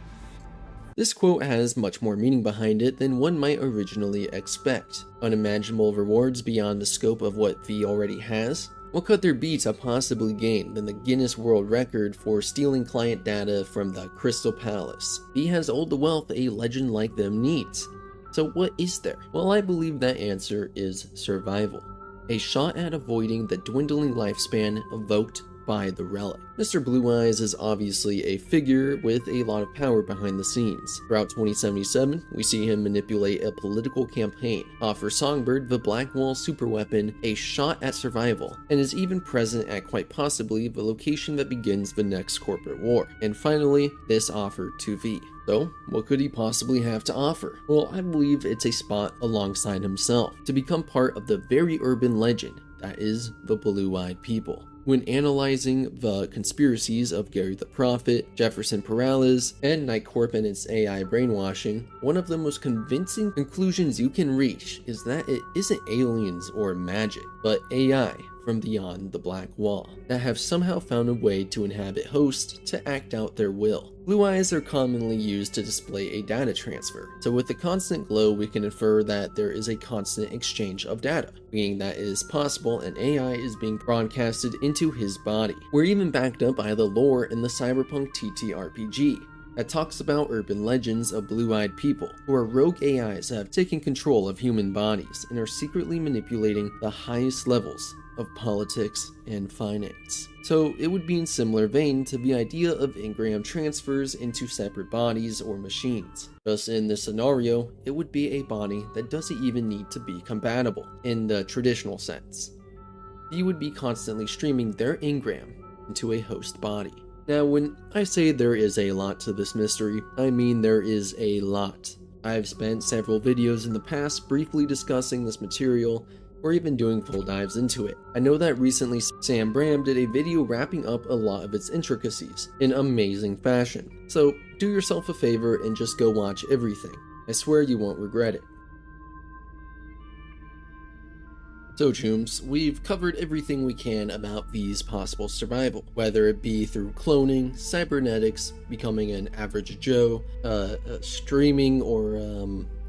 This quote has much more meaning behind it than one might originally expect. Unimaginable rewards beyond the scope of what V already has? What could there be to possibly gain than the Guinness World Record for stealing client data from the Crystal Palace? V has all the wealth a legend like them needs. So what is there? Well, I believe that answer is survival. A shot at avoiding the dwindling lifespan evoked by the relic. Mr. Blue Eyes is obviously a figure with a lot of power behind the scenes. Throughout 2077, we see him manipulate a political campaign, offer Songbird the BlackWall superweapon a shot at survival, and is even present at quite possibly the location that begins the next corporate war. And finally, this offer to V. So, what could he possibly have to offer? Well, I believe it's a spot alongside himself, to become part of the very urban legend that is the Blue-Eyed People. When analyzing the conspiracies of Gary the Prophet, Jefferson Perales, and Night Corp and its AI brainwashing, one of the most convincing conclusions you can reach is that it isn't aliens or magic, but AI from beyond the Black Wall that have somehow found a way to inhabit hosts to act out their will. Blue eyes are commonly used to display a data transfer, so with the constant glow we can infer that there is a constant exchange of data, meaning that it is possible an AI is being broadcasted into his body. We're even backed up by the lore in the Cyberpunk TTRPG that talks about urban legends of blue-eyed people, who are rogue AIs that have taken control of human bodies and are secretly manipulating the highest levels of politics and finance. So it would be in similar vein to the idea of engram transfers into separate bodies or machines. Just in this scenario, it would be a body that doesn't even need to be compatible in the traditional sense. You would be constantly streaming their engram into a host body. Now, when I say there is a lot to this mystery, I mean there is a lot. I've spent several videos in the past briefly discussing this material, or even doing full dives into it. I know that recently Sam Bram did a video wrapping up a lot of its intricacies in amazing fashion. So do yourself a favor and just go watch everything. I swear you won't regret it. So Chooms, we've covered everything we can about V's possible survival, whether it be through cloning, cybernetics, becoming an average Joe, streaming, or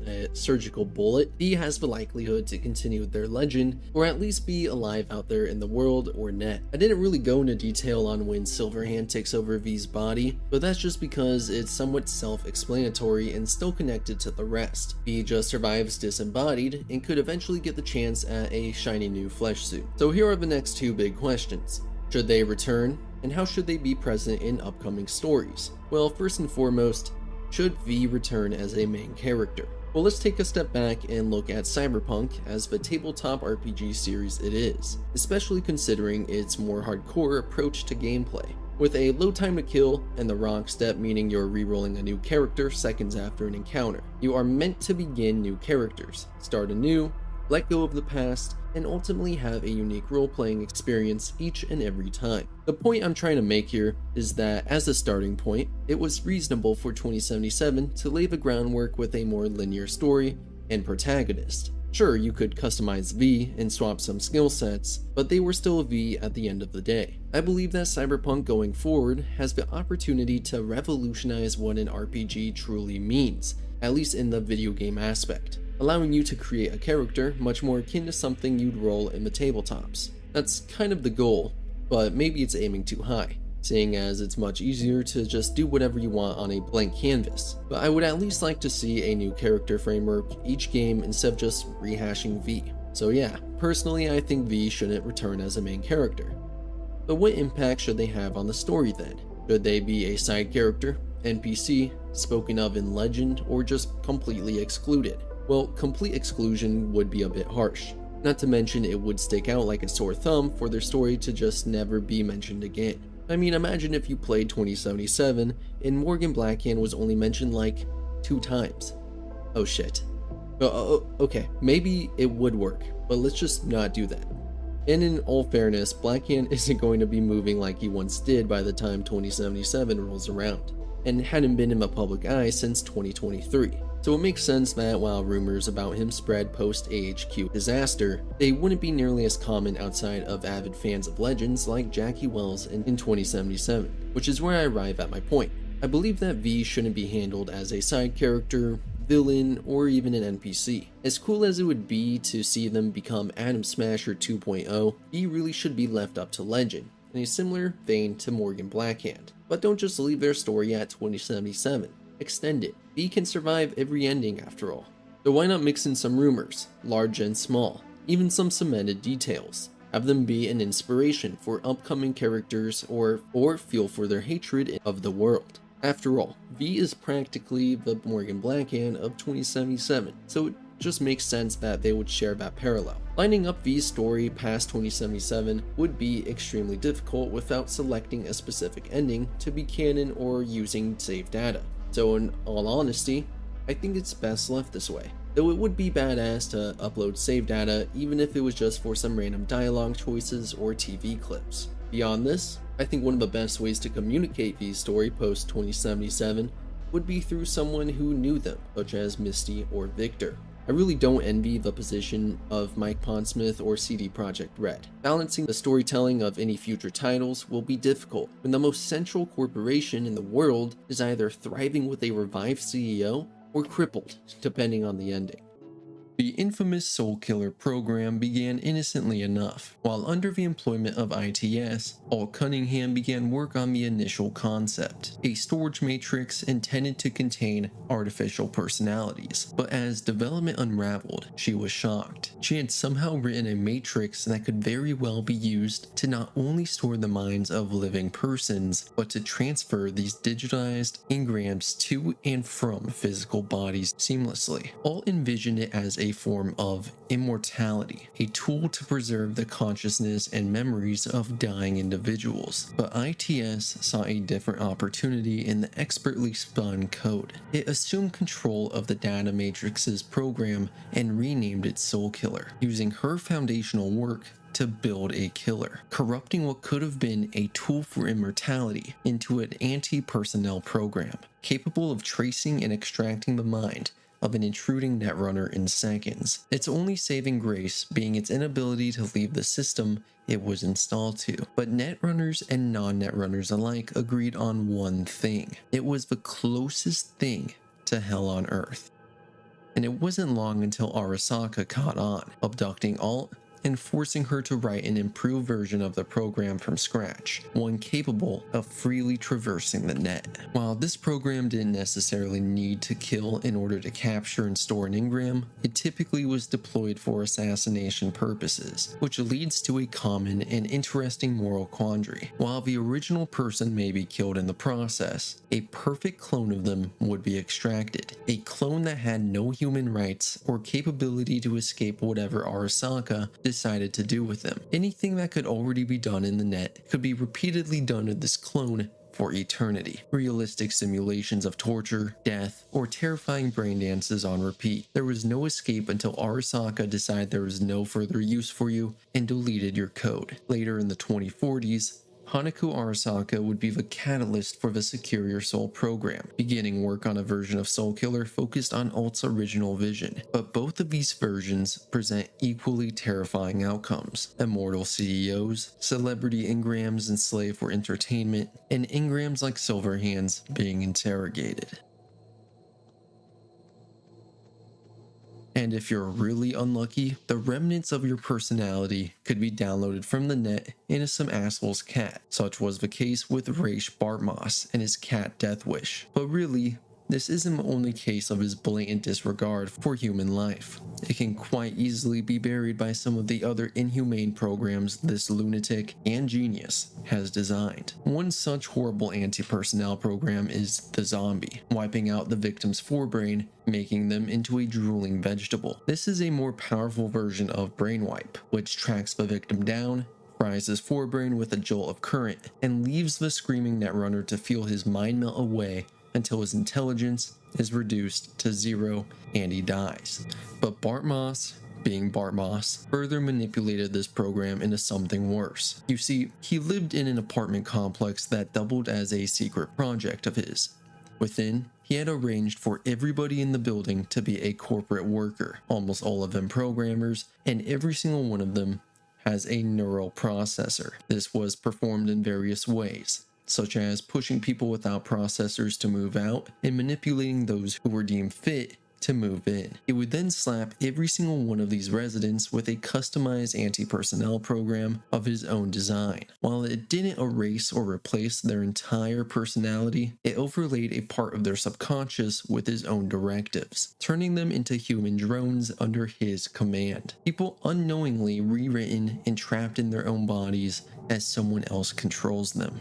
a surgical bullet. V has the likelihood to continue their legend, or at least be alive out there in the world or net. I didn't really go into detail on when Silverhand takes over V's body, but that's just because it's somewhat self-explanatory and still connected to the rest. V just survives disembodied and could eventually get the chance at a shiny new flesh suit. So here are the next two big questions. Should they return, and how should they be present in upcoming stories? Well, first and foremost, should V return as a main character? Well, let's take a step back and look at Cyberpunk as the tabletop RPG series it is, especially considering its more hardcore approach to gameplay. With a low time to kill and the rock step meaning you're rerolling a new character seconds after an encounter. You are meant to begin new characters, start anew, let go of the past, and ultimately have a unique role-playing experience each and every time. The point I'm trying to make here is that, as a starting point, it was reasonable for 2077 to lay the groundwork with a more linear story and protagonist. Sure, you could customize V and swap some skill sets, but they were still V at the end of the day. I believe that Cyberpunk going forward has the opportunity to revolutionize what an RPG truly means, at least in the video game aspect, allowing you to create a character much more akin to something you'd roll in the tabletops. That's kind of the goal, but maybe it's aiming too high, seeing as it's much easier to just do whatever you want on a blank canvas. But I would at least like to see a new character framework each game instead of just rehashing V. So yeah, personally I think V shouldn't return as a main character. But what impact should they have on the story then? Should they be a side character, NPC, spoken of in legend, or just completely excluded? Well, complete exclusion would be a bit harsh. Not to mention it would stick out like a sore thumb for their story to just never be mentioned again. I mean, imagine if you played 2077 and Morgan Blackhand was only mentioned like 2 times. Oh shit. Okay, maybe it would work, but let's just not do that. And in all fairness, Blackhand isn't going to be moving like he once did by the time 2077 rolls around, and hadn't been in the public eye since 2023. So it makes sense that while rumors about him spread post-AHQ disaster, they wouldn't be nearly as common outside of avid fans of legends like Jackie Wells in 2077, which is where I arrive at my point. I believe that V shouldn't be handled as a side character, villain, or even an NPC. As cool as it would be to see them become Atom Smasher 2.0, V really should be left up to legend, in a similar vein to Morgan Blackhand. But don't just leave their story at 2077. Extend it. V can survive every ending after all. So why not mix in some rumors, large and small, even some cemented details? Have them be an inspiration for upcoming characters or fuel for their hatred of the world. After all, V is practically the Morgan Blackhand of 2077, so it just makes sense that they would share that parallel. Lining up V's story past 2077 would be extremely difficult without selecting a specific ending to be canon or using saved data. So in all honesty, I think it's best left this way. Though it would be badass to upload save data even if it was just for some random dialogue choices or TV clips. Beyond this, I think one of the best ways to communicate V's story post 2077 would be through someone who knew them, such as Misty or Victor. I really don't envy the position of Mike Pondsmith or CD Projekt Red. Balancing the storytelling of any future titles will be difficult when the most central corporation in the world is either thriving with a revived CEO or crippled, depending on the ending. The infamous Soul Killer program began innocently enough. While under the employment of ITS, Alt Cunningham began work on the initial concept, a storage matrix intended to contain artificial personalities. But as development unraveled, she was shocked. She had somehow written a matrix that could very well be used to not only store the minds of living persons, but to transfer these digitized engrams to and from physical bodies seamlessly. Alt envisioned it as a form of immortality, a tool to preserve the consciousness and memories of dying individuals. But ITS saw a different opportunity in the expertly spun code. It assumed control of the data matrix's program and renamed it Soul Killer, using her foundational work to build a killer, corrupting what could have been a tool for immortality into an anti-personnel program, capable of tracing and extracting the mind of an intruding Netrunner in seconds. Its only saving grace being its inability to leave the system it was installed to. But Netrunners and non-Netrunners alike agreed on one thing. It was the closest thing to hell on Earth. And it wasn't long until Arasaka caught on, abducting Alt and forcing her to write an improved version of the program from scratch, one capable of freely traversing the net. While this program didn't necessarily need to kill in order to capture and store an engram, it typically was deployed for assassination purposes, which leads to a common and interesting moral quandary. While the original person may be killed in the process, a perfect clone of them would be extracted, a clone that had no human rights or capability to escape whatever Arasaka decided to do with them. Anything that could already be done in the net could be repeatedly done to this clone for eternity. Realistic simulations of torture, death, or terrifying brain dances on repeat. There was no escape until Arasaka decided there was no further use for you and deleted your code. Later in the 2040s, Hanako Arasaka would be the catalyst for the Secure Your Soul program, beginning work on a version of Soul Killer focused on Alt's original vision. But both of these versions present equally terrifying outcomes. Immortal CEOs, celebrity engrams enslaved for entertainment, and engrams like Silverhands being interrogated. And if you're really unlucky, the remnants of your personality could be downloaded from the net into some asshole's cat. Such was the case with Rache Bartmoss and his cat Death Wish. But really, this isn't the only case of his blatant disregard for human life. It can quite easily be buried by some of the other inhumane programs this lunatic and genius has designed. One such horrible anti-personnel program is the Zombie, wiping out the victim's forebrain, making them into a drooling vegetable. This is a more powerful version of Brainwipe, which tracks the victim down, fries his forebrain with a jolt of current, and leaves the screaming Netrunner to feel his mind melt away until his intelligence is reduced to 0 and he dies. But Bartmoss, being Bartmoss, further manipulated this program into something worse. You see, he lived in an apartment complex that doubled as a secret project of his. Within, He had arranged for everybody in the building to be a corporate worker, almost all of them programmers, and every single one of them has a neural processor. This was performed in various ways, such as pushing people without processors to move out and manipulating those who were deemed fit to move in. It would then slap every single one of these residents with a customized anti-personnel program of his own design. While it didn't erase or replace their entire personality, it overlaid a part of their subconscious with his own directives, turning them into human drones under his command. People unknowingly rewritten and trapped in their own bodies as someone else controls them.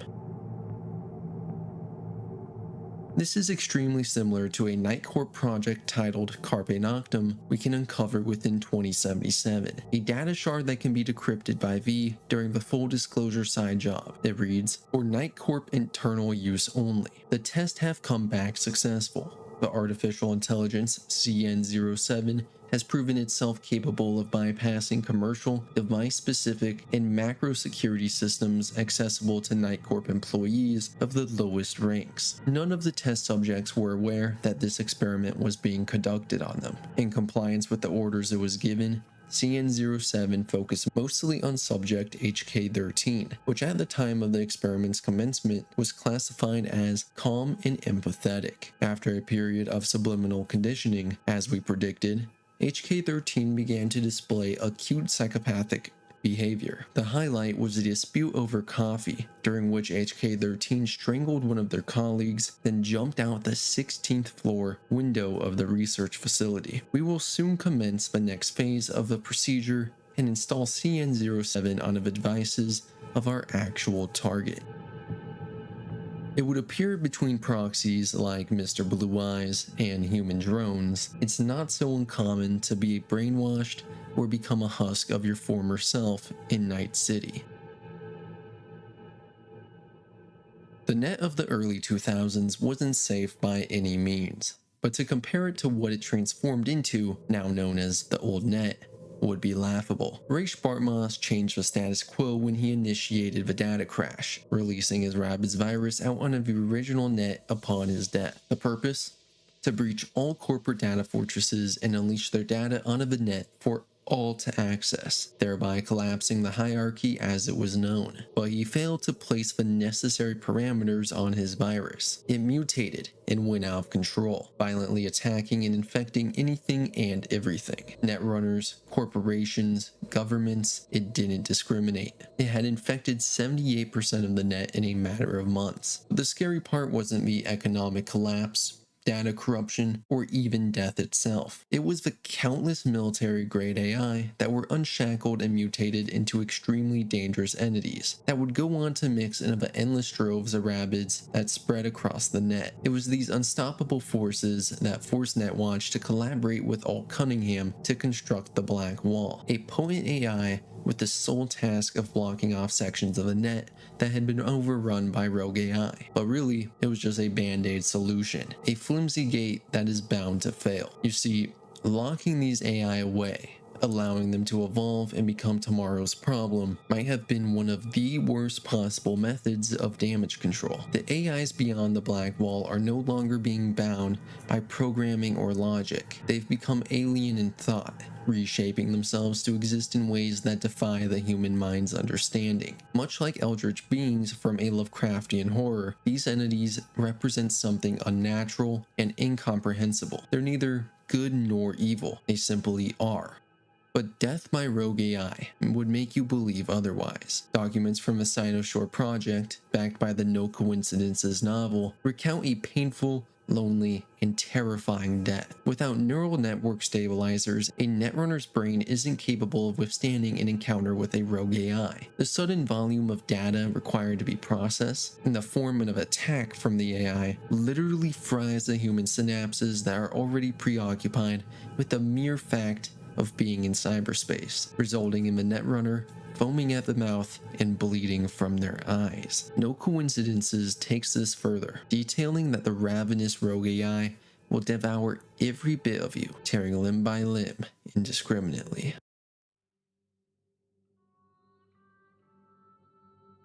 This is extremely similar to a Nightcorp project titled Carpe Noctem we can uncover within 2077, a data shard that can be decrypted by V during the full disclosure side job. It reads, "For Nightcorp internal use only. The tests have come back successful. The artificial intelligence CN07 has proven itself capable of bypassing commercial, device-specific, and macro security systems accessible to Nightcorp employees of the lowest ranks. None of the test subjects were aware that this experiment was being conducted on them. In compliance with the orders it was given, CN07 focused mostly on subject HK13, which at the time of the experiment's commencement was classified as calm and empathetic. After a period of subliminal conditioning, as we predicted, HK13 began to display acute psychopathic behavior. The highlight was a dispute over coffee, during which HK13 strangled one of their colleagues, then jumped out the 16th floor window of the research facility. We will soon commence the next phase of the procedure and install CN07 on the devices of our actual target." It would appear between proxies like Mr. Blue Eyes and human drones, it's not so uncommon to be brainwashed or become a husk of your former self in Night City. The net of the early 2000s wasn't safe by any means, but to compare it to what it transformed into, now known as the old net, would be laughable. Rache Bartmoss changed the status quo when he initiated the data crash, releasing his Rabbids virus out on the original net upon his death. The purpose? To breach all corporate data fortresses and unleash their data onto the net for all to access, thereby collapsing the hierarchy as it was known. But he failed to place the necessary parameters on his virus. It mutated and went out of control, violently attacking and infecting anything and everything. Netrunners, corporations, governments, it didn't discriminate. It had infected 78% of the net in a matter of months. But the scary part wasn't the economic collapse, data corruption, or even death itself. It was the countless military-grade AI that were unshackled and mutated into extremely dangerous entities that would go on to mix into the endless droves of Rabbids that spread across the net. It was these unstoppable forces that forced Netwatch to collaborate with Alt Cunningham to construct the Black Wall, a potent AI with the sole task of blocking off sections of the net that had been overrun by rogue AI. But really, it was just a band-aid solution, a flimsy gate that is bound to fail. You see, locking these AI away, allowing them to evolve and become tomorrow's problem, might have been one of the worst possible methods of damage control. The AIs beyond the Black Wall are no longer being bound by programming or logic. They've become alien in thought, reshaping themselves to exist in ways that defy the human mind's understanding. Much like eldritch beings from a Lovecraftian horror, these entities represent something unnatural and incomprehensible. They're neither good nor evil, they simply are. But Death by Rogue AI would make you believe otherwise. Documents from the Cyberpunk project, backed by the No Coincidences novel, recount a painful, lonely, and terrifying death. Without neural network stabilizers, a Netrunner's brain isn't capable of withstanding an encounter with a rogue AI. The sudden volume of data required to be processed, in the form of an attack from the AI, literally fries the human synapses that are already preoccupied with the mere fact of being in cyberspace, resulting in the Netrunner foaming at the mouth and bleeding from their eyes. No Coincidences takes this further, detailing that the ravenous rogue AI will devour every bit of you, tearing limb by limb indiscriminately.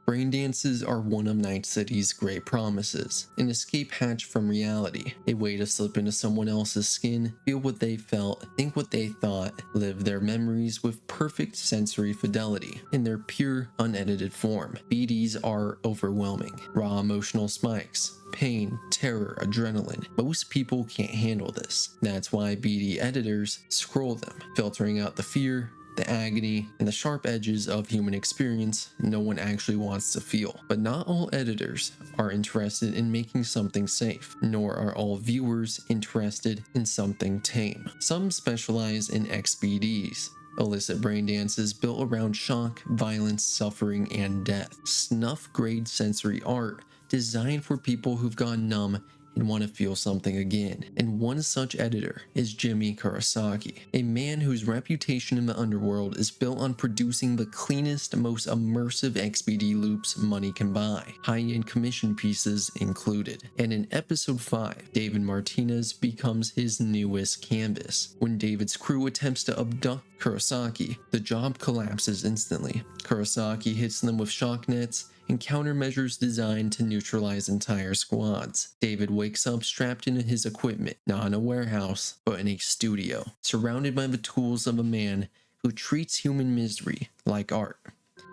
Brain dances are one of Night City's great promises, an escape hatch from reality, a way to slip into someone else's skin, feel what they felt, think what they thought, live their memories with perfect sensory fidelity in their pure, unedited form. BDs are overwhelming, raw emotional spikes, pain, terror, adrenaline. Most people can't handle this. That's why BD editors scroll them, filtering out the fear, the agony, and the sharp edges of human experience no one actually wants to feel. But not all editors are interested in making something safe, nor are all viewers interested in something tame. Some specialize in XBDs, illicit brain dances built around shock, violence, suffering, and death. Snuff-grade sensory art designed for people who've gone numb and want to feel something again. And one such editor is Jimmy Kurosaki, a man whose reputation in the underworld is built on producing the cleanest, most immersive XBD loops money can buy, high-end commission pieces included. And in episode 5, David Martinez becomes his newest canvas. When David's crew attempts to abduct Kurosaki, the job collapses instantly. Kurosaki hits them with shock nets and countermeasures designed to neutralize entire squads. David wakes up strapped into his equipment, not in a warehouse, but in a studio, surrounded by the tools of a man who treats human misery like art.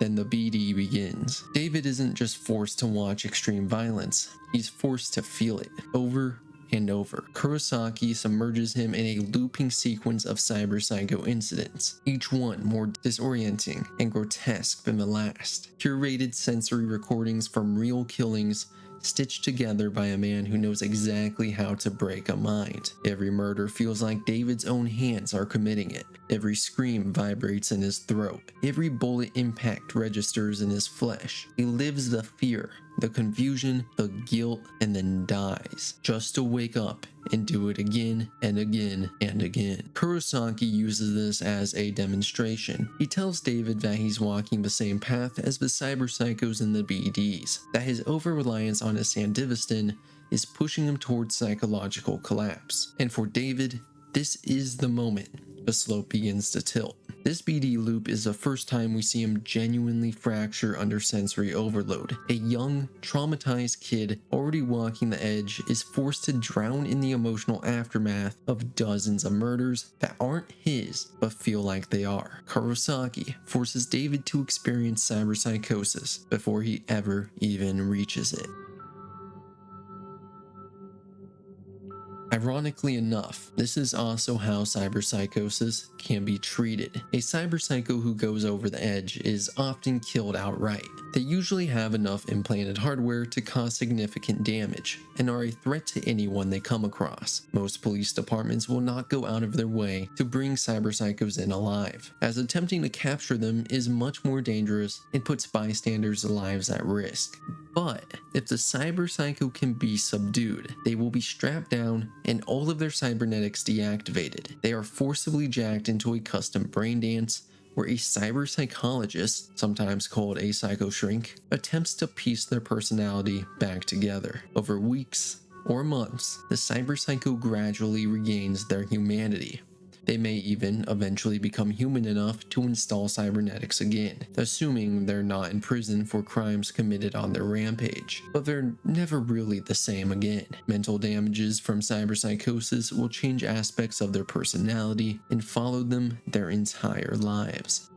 Then the BD begins. David isn't just forced to watch extreme violence, he's forced to feel it, over and over. Kurosaki submerges him in a looping sequence of cyberpsycho incidents, each one more disorienting and grotesque than the last. Curated sensory recordings from real killings stitched together by a man who knows exactly how to break a mind. Every murder feels like David's own hands are committing it. Every scream vibrates in his throat. Every bullet impact registers in his flesh. He lives the fear, the confusion, the guilt, and then dies, just to wake up and do it again and again and again. Kurosaki uses this as a demonstration. He tells David that he's walking the same path as the cyberpsychos and the BDs, that his over-reliance on his Sandivistan is pushing him towards psychological collapse. And for David, this is the moment the slope begins to tilt. This BD loop is the first time we see him genuinely fracture under sensory overload. A young, traumatized kid already walking the edge is forced to drown in the emotional aftermath of dozens of murders that aren't his but feel like they are. Kurosaki forces David to experience cyberpsychosis before he ever even reaches it. Ironically enough, this is also how cyberpsychosis can be treated. A cyberpsycho who goes over the edge is often killed outright. They usually have enough implanted hardware to cause significant damage, and are a threat to anyone they come across. Most police departments will not go out of their way to bring cyberpsychos in alive, as attempting to capture them is much more dangerous and puts bystanders' lives at risk. But if the cyberpsycho can be subdued, they will be strapped down and all of their cybernetics deactivated. They are forcibly jacked into a custom brain dance where a cyberpsychologist, sometimes called a psychoshrink, attempts to piece their personality back together. Over weeks or months, the cyberpsycho gradually regains their humanity. They may even eventually become human enough to install cybernetics again, assuming they're not in prison for crimes committed on their rampage. But they're never really the same again. Mental damages from cyberpsychosis will change aspects of their personality and follow them their entire lives.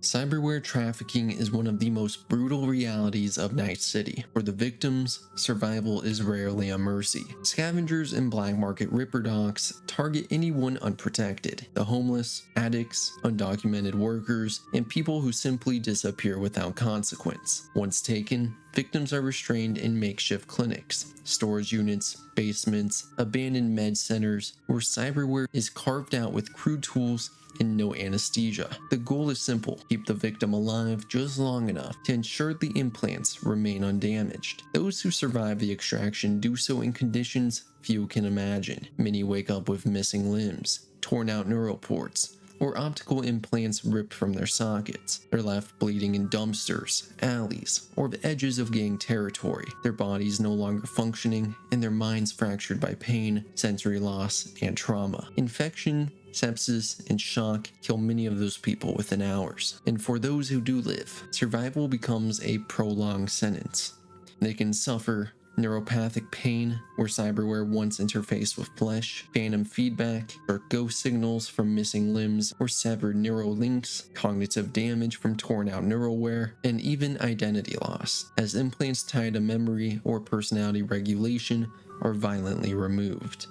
Cyberware trafficking is one of the most brutal realities of Night City. For the victims, survival is rarely a mercy. Scavengers and black market ripper docs target anyone unprotected. The homeless, addicts, undocumented workers, and people who simply disappear without consequence. Once taken, victims are restrained in makeshift clinics, storage units, basements, abandoned med centers, where cyberware is carved out with crude tools and no anesthesia. The goal is simple: keep the victim alive just long enough to ensure the implants remain undamaged. Those who survive the extraction do so in conditions few can imagine. Many wake up with missing limbs, torn out neural ports, or optical implants ripped from their sockets. They're left bleeding in dumpsters, alleys, or the edges of gang territory, their bodies no longer functioning, and their minds fractured by pain, sensory loss, and trauma. Infection sepsis, and shock kill many of those people within hours. And for those who do live, survival becomes a prolonged sentence. They can suffer neuropathic pain, where cyberware once interfaced with flesh, phantom feedback, or ghost signals from missing limbs or severed neural links, cognitive damage from torn out neural wear, and even identity loss, as implants tied to memory or personality regulation are violently removed.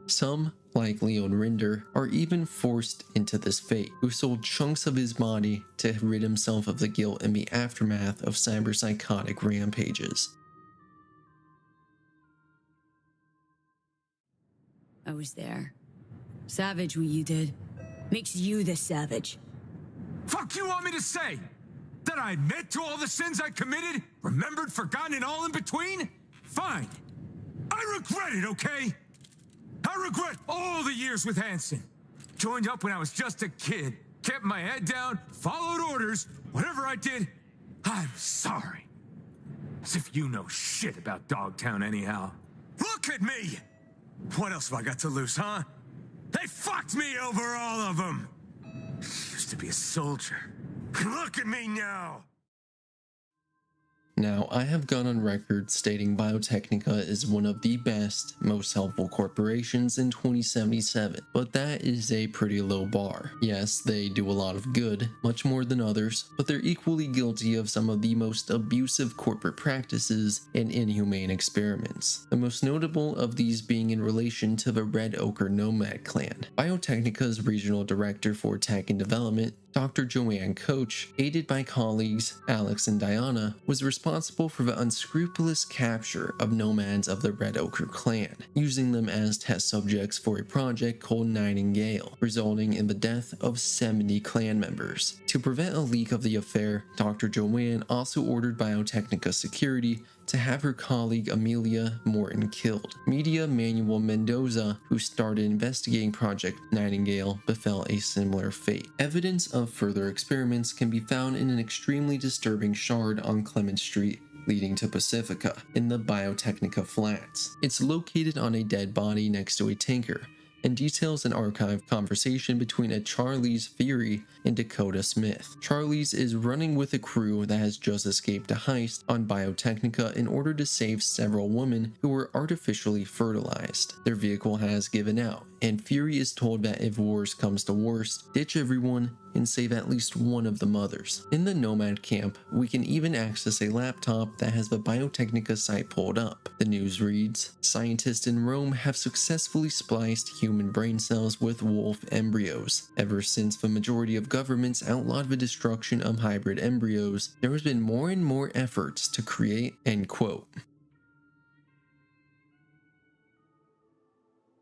Some, like Leon Rinder, are even forced into this fate, who sold chunks of his body to rid himself of the guilt in the aftermath of cyberpsychotic rampages. I was there. Savage what you did. Makes you the savage. Fuck you want me to say? That I admit to all the sins I committed? Remembered, forgotten, and all in between? Fine. I regret it, okay? I regret all the years with Hansen. Joined up when I was just a kid. Kept my head down, followed orders. Whatever I did, I'm sorry. As if you know shit about Dogtown anyhow. Look at me! What else have I got to lose, huh? They fucked me over, all of them! Used to be a soldier. Look at me now! Now, I have gone on record stating Biotechnica is one of the best, most helpful corporations in 2077, but that is a pretty low bar. Yes, they do a lot of good, much more than others, but they're equally guilty of some of the most abusive corporate practices and inhumane experiments. The most notable of these being in relation to the Red Ochre Nomad clan. Biotechnica's regional director for tech and development, Dr. Joanne Koch, aided by colleagues Alex and Diana, was responsible for the unscrupulous capture of nomads of the Red Ochre clan, using them as test subjects for a project called Nightingale, resulting in the death of 70 clan members. To prevent a leak of the affair, Dr. Joanne also ordered Biotechnica security to have her colleague Amelia Morton killed. Media Manuel Mendoza, who started investigating Project Nightingale, befell a similar fate. Evidence of further experiments can be found in an extremely disturbing shard on Clement Street leading to Pacifica, in the Biotechnica Flats. It's located on a dead body next to a tanker, and details an archived conversation between a Charlie's Fury and Dakota Smith. Charlie's is running with a crew that has just escaped a heist on Biotechnica in order to save several women who were artificially fertilized. Their vehicle has given out, and Fury is told that if worst comes to worst, ditch everyone and save at least one of the mothers. In the Nomad camp, we can even access a laptop that has the Biotechnica site pulled up. The news reads, "Scientists in Rome have successfully spliced human brain cells with wolf embryos. Ever since the majority of governments outlawed the destruction of hybrid embryos, there has been more and more efforts to create," end quote.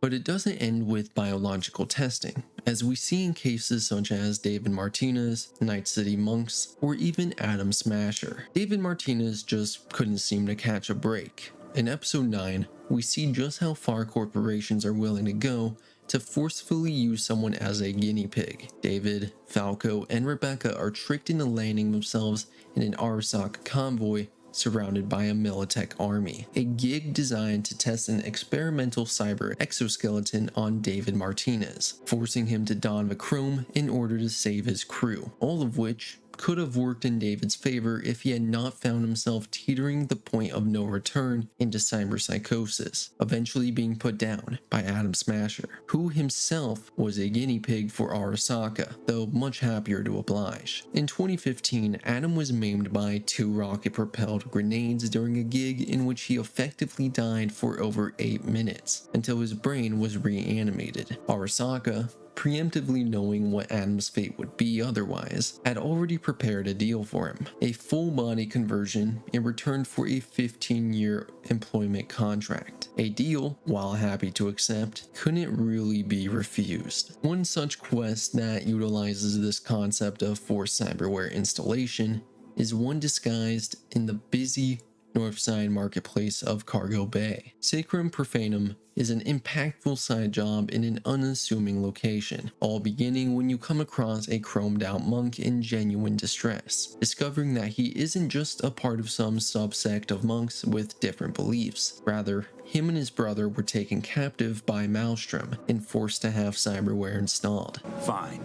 But it doesn't end with biological testing, as we see in cases such as David Martinez, Night City Monks, or even Adam Smasher. David Martinez just couldn't seem to catch a break. In episode 9, we see just how far corporations are willing to go to forcefully use someone as a guinea pig. David, Falco, and Rebecca are tricked into landing themselves in an Arasaka convoy surrounded by a Militech army, a gig designed to test an experimental cyber exoskeleton on David Martinez, forcing him to don the chrome in order to save his crew, all of which could have worked in David's favor if he had not found himself teetering the point of no return into cyberpsychosis, eventually being put down by Adam Smasher, who himself was a guinea pig for Arasaka, though much happier to oblige. In 2015, Adam was maimed by 2 rocket-propelled grenades during a gig in which he effectively died for over 8 minutes, until his brain was reanimated. Arasaka, preemptively knowing what Adam's fate would be otherwise, had already prepared a deal for him, a full body conversion in return for a 15-year employment contract. A deal, while happy to accept, couldn't really be refused. One such quest that utilizes this concept of forced cyberware installation is one disguised in the busy, Northside marketplace of Cargo Bay. Sacrum Profanum is an impactful side job in an unassuming location, all beginning when you come across a chromed out monk in genuine distress, discovering that he isn't just a part of some subsect of monks with different beliefs. Rather, him and his brother were taken captive by Maelstrom and forced to have cyberware installed. Fine,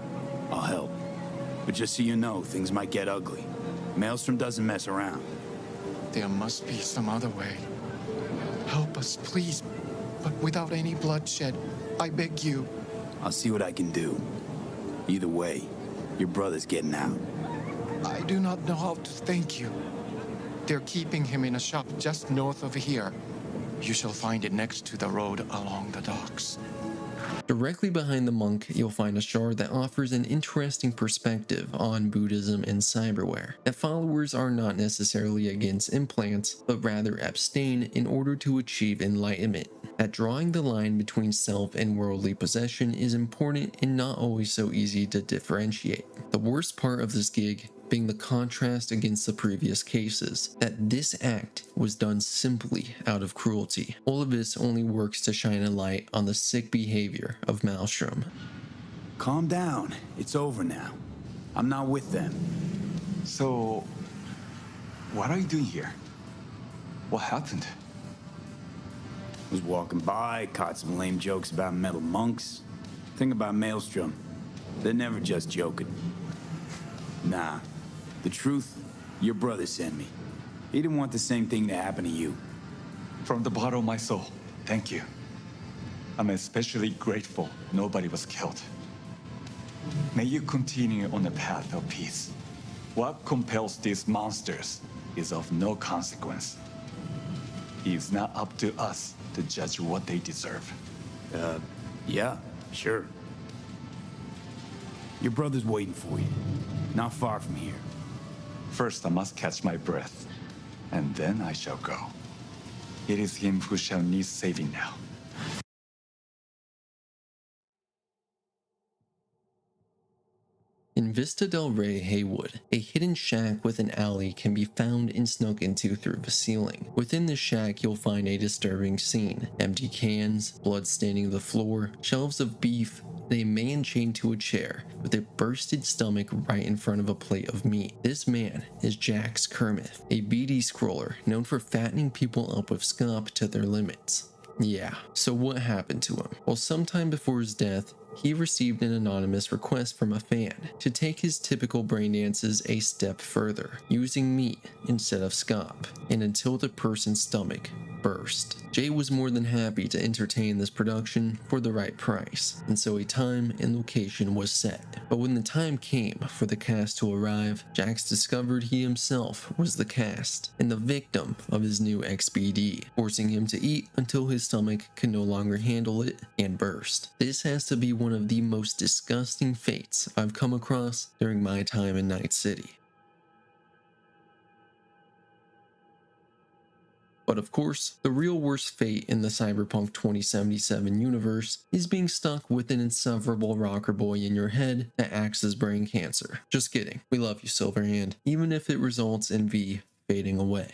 I'll help. But just so you know, things might get ugly. Maelstrom doesn't mess around. There must be some other way. Help us, please. But without any bloodshed, I beg you. I'll see what I can do. Either way, your brother's getting out. I do not know how to thank you. They're keeping him in a shop just north of here. You shall find it next to the road along the docks. Directly behind the monk, you'll find a shard that offers an interesting perspective on Buddhism and cyberware, that followers are not necessarily against implants, but rather abstain in order to achieve enlightenment. That drawing the line between self and worldly possession is important and not always so easy to differentiate. The worst part of this gig being the contrast against the previous cases, that this act was done simply out of cruelty. All of this only works to shine a light on the sick behavior of Maelstrom. Calm down, it's over now. I'm not with them. So, what are you doing here? What happened? Was walking by, caught some lame jokes about metal monks. Thing about Maelstrom, they're never just joking. Nah, the truth, your brother sent me. He didn't want the same thing to happen to you. From the bottom of my soul, thank you. I'm especially grateful nobody was killed. May you continue on the path of peace. What compels these monsters is of no consequence. It's not up to us to judge what they deserve. Yeah, sure. Your brother's waiting for you, not far from here. First, I must catch my breath, and then I shall go. It is him who shall need saving now. In Vista del Rey, Haywood, a hidden shack with an alley can be found and snuck into through the ceiling. Within the shack, you'll find a disturbing scene. Empty cans, blood staining the floor, shelves of beef, and a man chained to a chair with a bursted stomach right in front of a plate of meat. This man is Jax Kermith, a BD scroller known for fattening people up with scop to their limits. Yeah, so what happened to him? Well, sometime before his death, he received an anonymous request from a fan to take his typical brain dances a step further, using meat instead of scop, and until the person's stomach burst. Jay was more than happy to entertain this production for the right price, and so a time and location was set. But when the time came for the cast to arrive, Jax discovered he himself was the cast, and the victim of his new XBD, forcing him to eat until his stomach could no longer handle it and burst. This has to be one of the most disgusting fates I've come across during my time in Night City. But of course, the real worst fate in the Cyberpunk 2077 universe is being stuck with an insufferable rocker boy in your head that acts as brain cancer. Just kidding, we love you, Silverhand, even if it results in V fading away.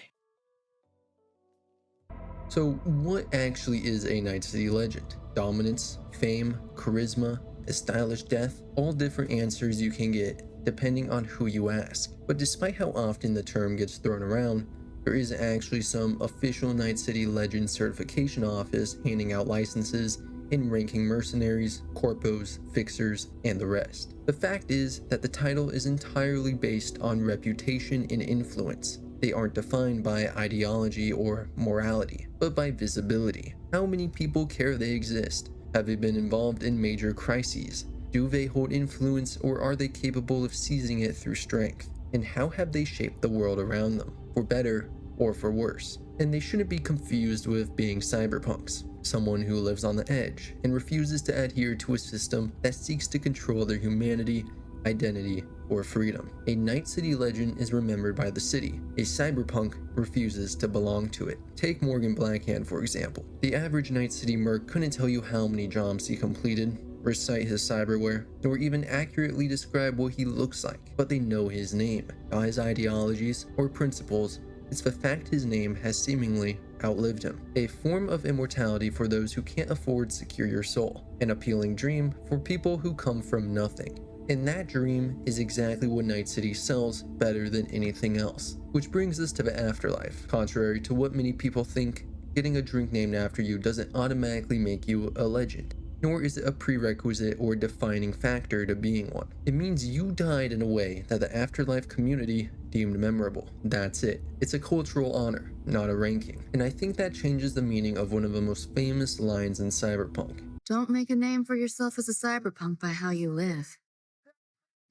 So what actually is a Night City legend? Dominance, fame, charisma, a stylish death? All different answers you can get depending on who you ask. But despite how often the term gets thrown around, there is actually some official Night City Legend certification office handing out licenses and ranking mercenaries, corpos, fixers, and the rest. The fact is that the title is entirely based on reputation and influence. They aren't defined by ideology or morality, but by visibility. How many people care they exist? Have they been involved in major crises? Do they hold influence, or are they capable of seizing it through strength? And how have they shaped the world around them, for better or for worse? And they shouldn't be confused with being cyberpunks, someone who lives on the edge and refuses to adhere to a system that seeks to control their humanity, identity, or freedom. A Night City legend is remembered by the city. A cyberpunk refuses to belong to it. Take Morgan Blackhand, for example. The average Night City merc couldn't tell you how many jobs he completed, recite his cyberware, or even accurately describe what he looks like, but they know his name, how his ideologies or principles It's the fact his name has seemingly outlived him. A form of immortality for those who can't afford secure your soul. An appealing dream for people who come from nothing. And that dream is exactly what Night City sells better than anything else. Which brings us to the afterlife. Contrary to what many people think, getting a drink named after you doesn't automatically make you a legend. Nor is it a prerequisite or defining factor to being one. It means you died in a way that the afterlife community deemed memorable. That's it. It's a cultural honor, not a ranking. And I think that changes the meaning of one of the most famous lines in Cyberpunk. Don't make a name for yourself as a cyberpunk by how you live.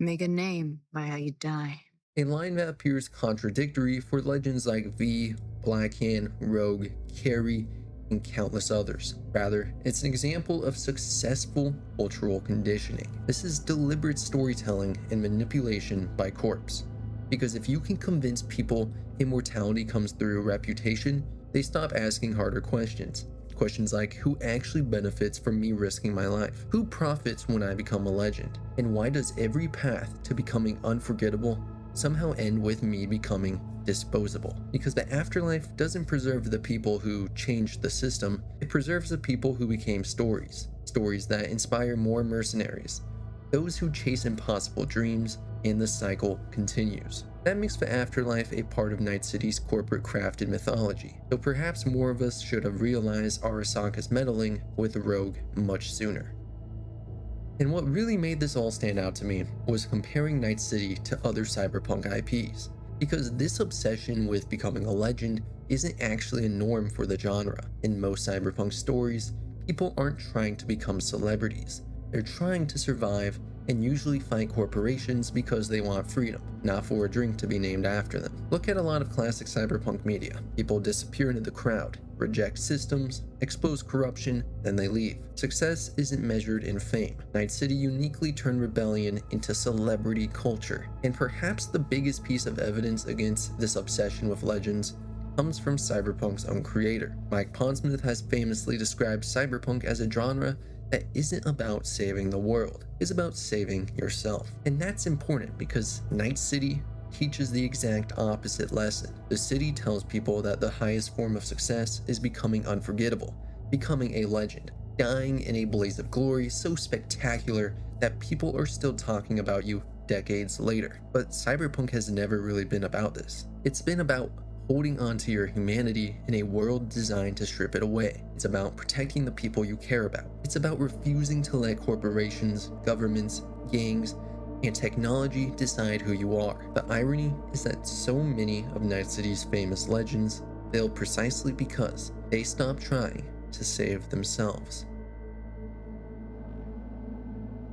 Make a name by how you die. A line that appears contradictory for legends like V, Blackhand, Rogue, Carrie, and countless others. Rather, it's an example of successful cultural conditioning. This is deliberate storytelling and manipulation by corpse. Because if you can convince people immortality comes through reputation, they stop asking harder questions. Questions like, who actually benefits from me risking my life? Who profits when I become a legend? And why does every path to becoming unforgettable somehow end with me becoming disposable? Because the afterlife doesn't preserve the people who changed the system, it preserves the people who became stories. Stories that inspire more mercenaries, those who chase impossible dreams, and the cycle continues. That makes the afterlife a part of Night City's corporate crafted mythology, though perhaps more of us should have realized Arasaka's meddling with Rogue much sooner. And what really made this all stand out to me was comparing Night City to other Cyberpunk IPs, because this obsession with becoming a legend isn't actually a norm for the genre. In most Cyberpunk stories, people aren't trying to become celebrities, they're trying to survive and usually fight corporations because they want freedom, not for a drink to be named after them. Look at a lot of classic Cyberpunk media. People disappear into the crowd, reject systems, expose corruption, then they leave. Success isn't measured in fame. Night City uniquely turned rebellion into celebrity culture, and perhaps the biggest piece of evidence against this obsession with legends comes from Cyberpunk's own creator. Mike Pondsmith has famously described Cyberpunk as a genre that isn't about saving the world, it's about saving yourself. And that's important because Night City teaches the exact opposite lesson. The city tells people that the highest form of success is becoming unforgettable, becoming a legend, dying in a blaze of glory so spectacular that people are still talking about you decades later. But Cyberpunk has never really been about this. It's been about holding on to your humanity in a world designed to strip it away. It's about protecting the people you care about. It's about refusing to let corporations, governments, gangs, and technology decide who you are. The irony is that so many of Night City's famous legends failed precisely because they stopped trying to save themselves.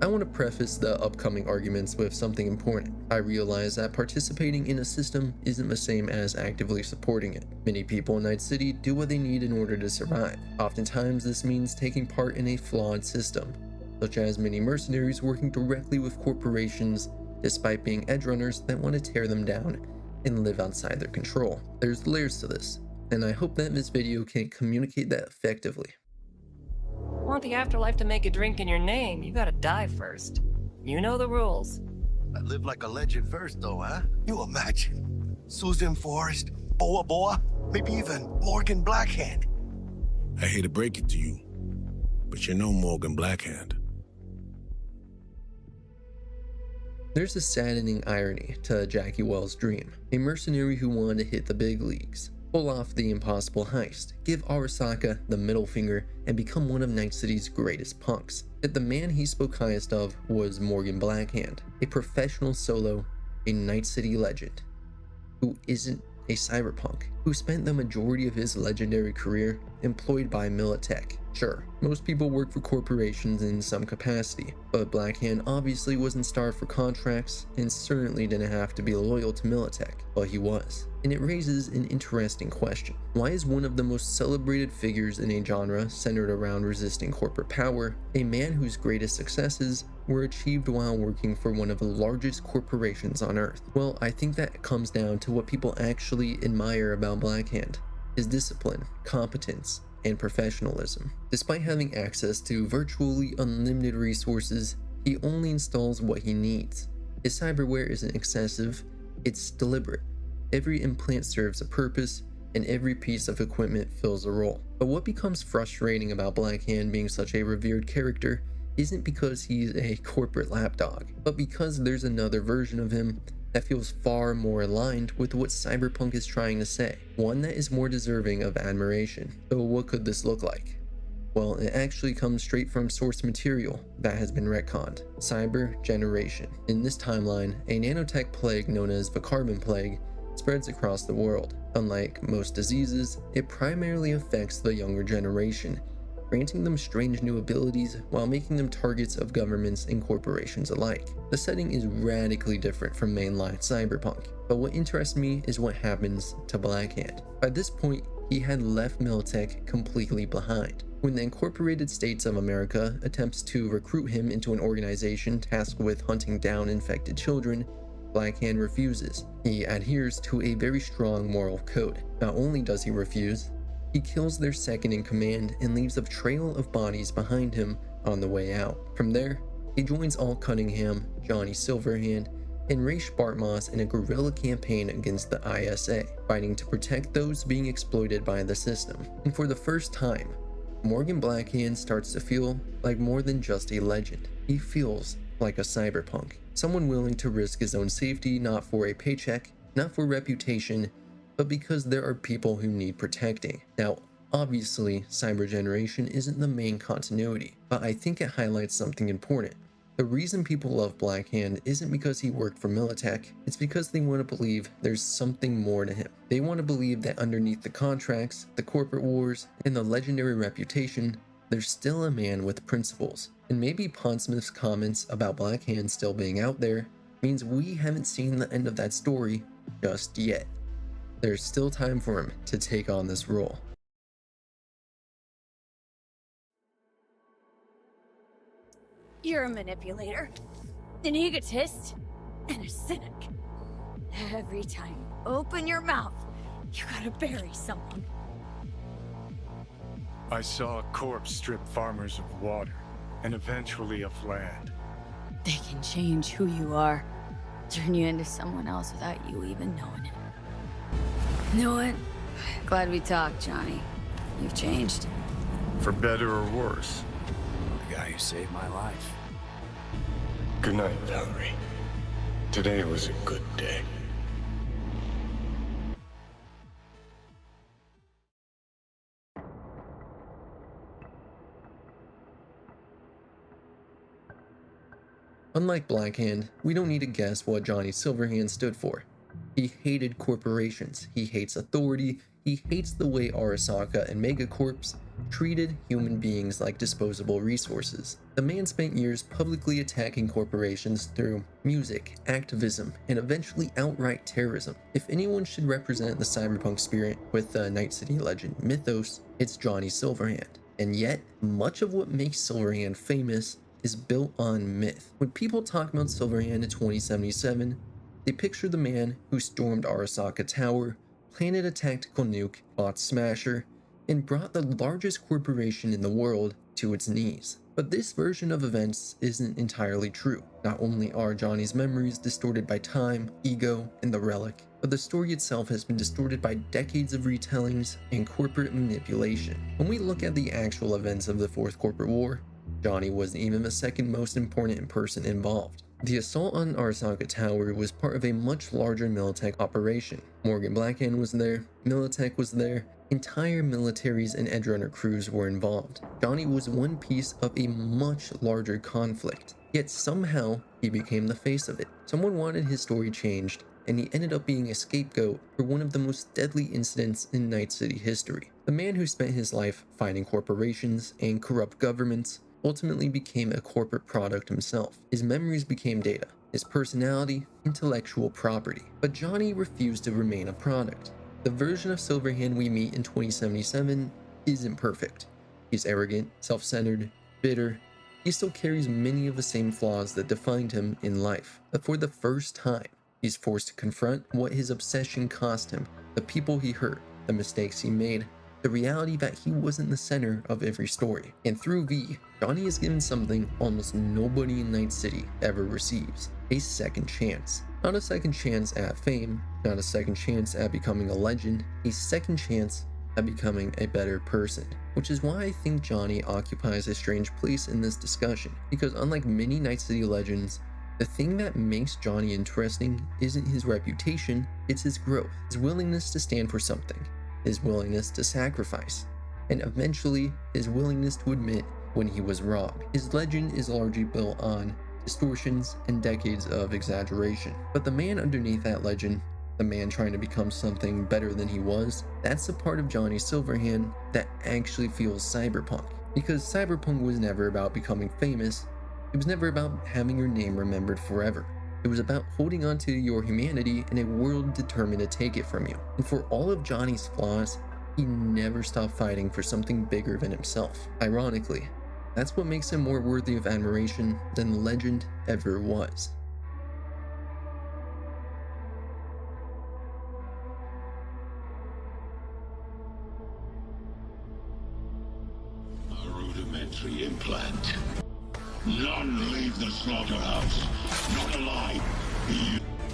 I want to preface the upcoming arguments with something important. I realize that participating in a system isn't the same as actively supporting it. Many people in Night City do what they need in order to survive. Oftentimes this means taking part in a flawed system, such as many mercenaries working directly with corporations despite being edge runners that want to tear them down and live outside their control. There's layers to this, and I hope that this video can communicate that effectively. Want the afterlife to make a drink in your name, you gotta die first. You know the rules. I live like a legend first, though, huh? You imagine. Susan Forrest, Boa Boa, maybe even Morgan Blackhand. I hate to break it to you, but you're no Morgan Blackhand. There's a saddening irony to Jackie Wells' dream. A mercenary who wanted to hit the big leagues, pull off the impossible heist, give Arasaka the middle finger, and become one of Night City's greatest punks. Yet the man he spoke highest of was Morgan Blackhand, a professional solo, a Night City legend, who isn't a cyberpunk, who spent the majority of his legendary career employed by Militech. Sure, most people work for corporations in some capacity, but Blackhand obviously wasn't starved for contracts and certainly didn't have to be loyal to Militech, but he was. And it raises an interesting question. Why is one of the most celebrated figures in a genre centered around resisting corporate power a man whose greatest successes were achieved while working for one of the largest corporations on Earth? Well, I think that comes down to what people actually admire about Blackhand: his discipline, competence, and professionalism. Despite having access to virtually unlimited resources, he only installs what he needs. His cyberware isn't excessive, it's deliberate. Every implant serves a purpose, and every piece of equipment fills a role. But what becomes frustrating about Blackhand being such a revered character isn't because he's a corporate lapdog, but because there's another version of him that feels far more aligned with what Cyberpunk is trying to say, one that is more deserving of admiration. So what could this look like? Well, it actually comes straight from source material that has been retconned: CyberGeneration. In this timeline, a nanotech plague known as the Carbon Plague spreads across the world. Unlike most diseases, it primarily affects the younger generation, granting them strange new abilities while making them targets of governments and corporations alike. The setting is radically different from mainline Cyberpunk, but what interests me is what happens to Blackhand. By this point, he had left Militech completely behind. When the Incorporated States of America attempts to recruit him into an organization tasked with hunting down infected children, Blackhand refuses. He adheres to a very strong moral code. Not only does he refuse, he kills their second in command and leaves a trail of bodies behind him on the way out. From there, he joins Alt Cunningham, Johnny Silverhand, and Rache Bartmoss in a guerrilla campaign against the ISA, fighting to protect those being exploited by the system. And for the first time, Morgan Blackhand starts to feel like more than just a legend. He feels like a cyberpunk, someone willing to risk his own safety, not for a paycheck, not for reputation, but because there are people who need protecting. Now, obviously, CyberGeneration isn't the main continuity, but I think it highlights something important. The reason people love Blackhand isn't because he worked for Militech, it's because they want to believe there's something more to him. They want to believe that underneath the contracts, the corporate wars, and the legendary reputation, there's still a man with principles. And maybe Pondsmith's comments about Blackhand still being out there means we haven't seen the end of that story just yet. There's still time for him to take on this role. You're a manipulator, an egotist, and a cynic. Every time you open your mouth, you gotta bury someone. I saw a corpse strip farmers of water, and eventually of land. They can change who you are, turn you into someone else without you even knowing it. You know what? Glad we talked, Johnny. You've changed. For better or worse. The guy who saved my life. Good night, Valerie. Today was a good day. Unlike Blackhand, we don't need to guess what Johnny Silverhand stood for. He hated corporations, he hates authority, he hates the way Arasaka and Megacorps treated human beings like disposable resources. The man spent years publicly attacking corporations through music, activism, and eventually outright terrorism. If anyone should represent the cyberpunk spirit with the Night City legend mythos, it's Johnny Silverhand. And yet, much of what makes Silverhand famous is built on myth. When people talk about Silverhand in 2077, they picture the man who stormed Arasaka Tower, planted a tactical nuke, fought Smasher, and brought the largest corporation in the world to its knees. But this version of events isn't entirely true. Not only are Johnny's memories distorted by time, ego, and the relic, but the story itself has been distorted by decades of retellings and corporate manipulation. When we look at the actual events of the Fourth Corporate War, Johnny wasn't even the second most important person involved. The assault on Arasaka Tower was part of a much larger Militech operation. Morgan Blackhand was there, Militech was there, entire militaries and Netrunner crews were involved. Johnny was one piece of a much larger conflict, yet somehow he became the face of it. Someone wanted his story changed, and he ended up being a scapegoat for one of the most deadly incidents in Night City history. The man who spent his life fighting corporations and corrupt governments ultimately became a corporate product himself. His memories became data, his personality, intellectual property. But Johnny refused to remain a product. The version of Silverhand we meet in 2077 isn't perfect. He's arrogant, self-centered, bitter. He still carries many of the same flaws that defined him in life. But for the first time, he's forced to confront what his obsession cost him, the people he hurt, the mistakes he made, the reality that he wasn't the center of every story. And through V, Johnny is given something almost nobody in Night City ever receives: a second chance. Not a second chance at fame, not a second chance at becoming a legend, a second chance at becoming a better person. Which is why I think Johnny occupies a strange place in this discussion, because unlike many Night City legends, the thing that makes Johnny interesting isn't his reputation, it's his growth, his willingness to stand for something, his willingness to sacrifice, and eventually his willingness to admit when he was wrong. His legend is largely built on distortions and decades of exaggeration. But the man underneath that legend, the man trying to become something better than he was, that's the part of Johnny Silverhand that actually feels cyberpunk. Because cyberpunk was never about becoming famous, it was never about having your name remembered forever. It was about holding on to your humanity in a world determined to take it from you. And for all of Johnny's flaws, he never stopped fighting for something bigger than himself. Ironically, that's what makes him more worthy of admiration than the legend ever was. A rudimentary implant. None leave the slaughterhouse. Not alive.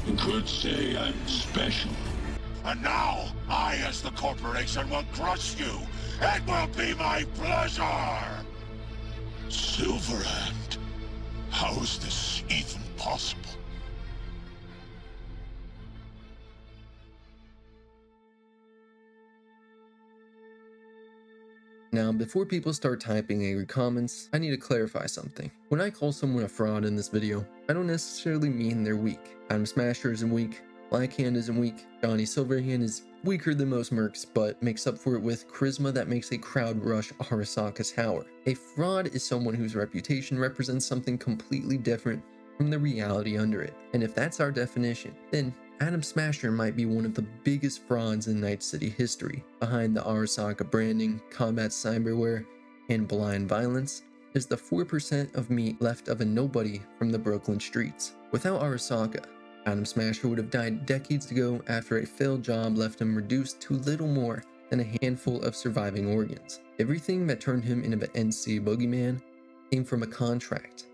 You could say I'm special. And now, I as the corporation will crush you. It will be my pleasure. Silverhand. How is this even possible? Now, before people start typing angry comments, I need to clarify something. When I call someone a fraud in this video, I don't necessarily mean they're weak. Adam Smasher isn't weak, Blackhand isn't weak, Johnny Silverhand is weaker than most mercs, but makes up for it with charisma that makes a crowd rush Arasaka's tower. A fraud is someone whose reputation represents something completely different from the reality under it. And if that's our definition, then Adam Smasher might be one of the biggest frauds in Night City history. Behind the Arasaka branding, combat cyberware, and blind violence is the 4% of meat left of a nobody from the Brooklyn streets. Without Arasaka, Adam Smasher would have died decades ago after a failed job left him reduced to little more than a handful of surviving organs. Everything that turned him into the NC boogeyman came from a contract.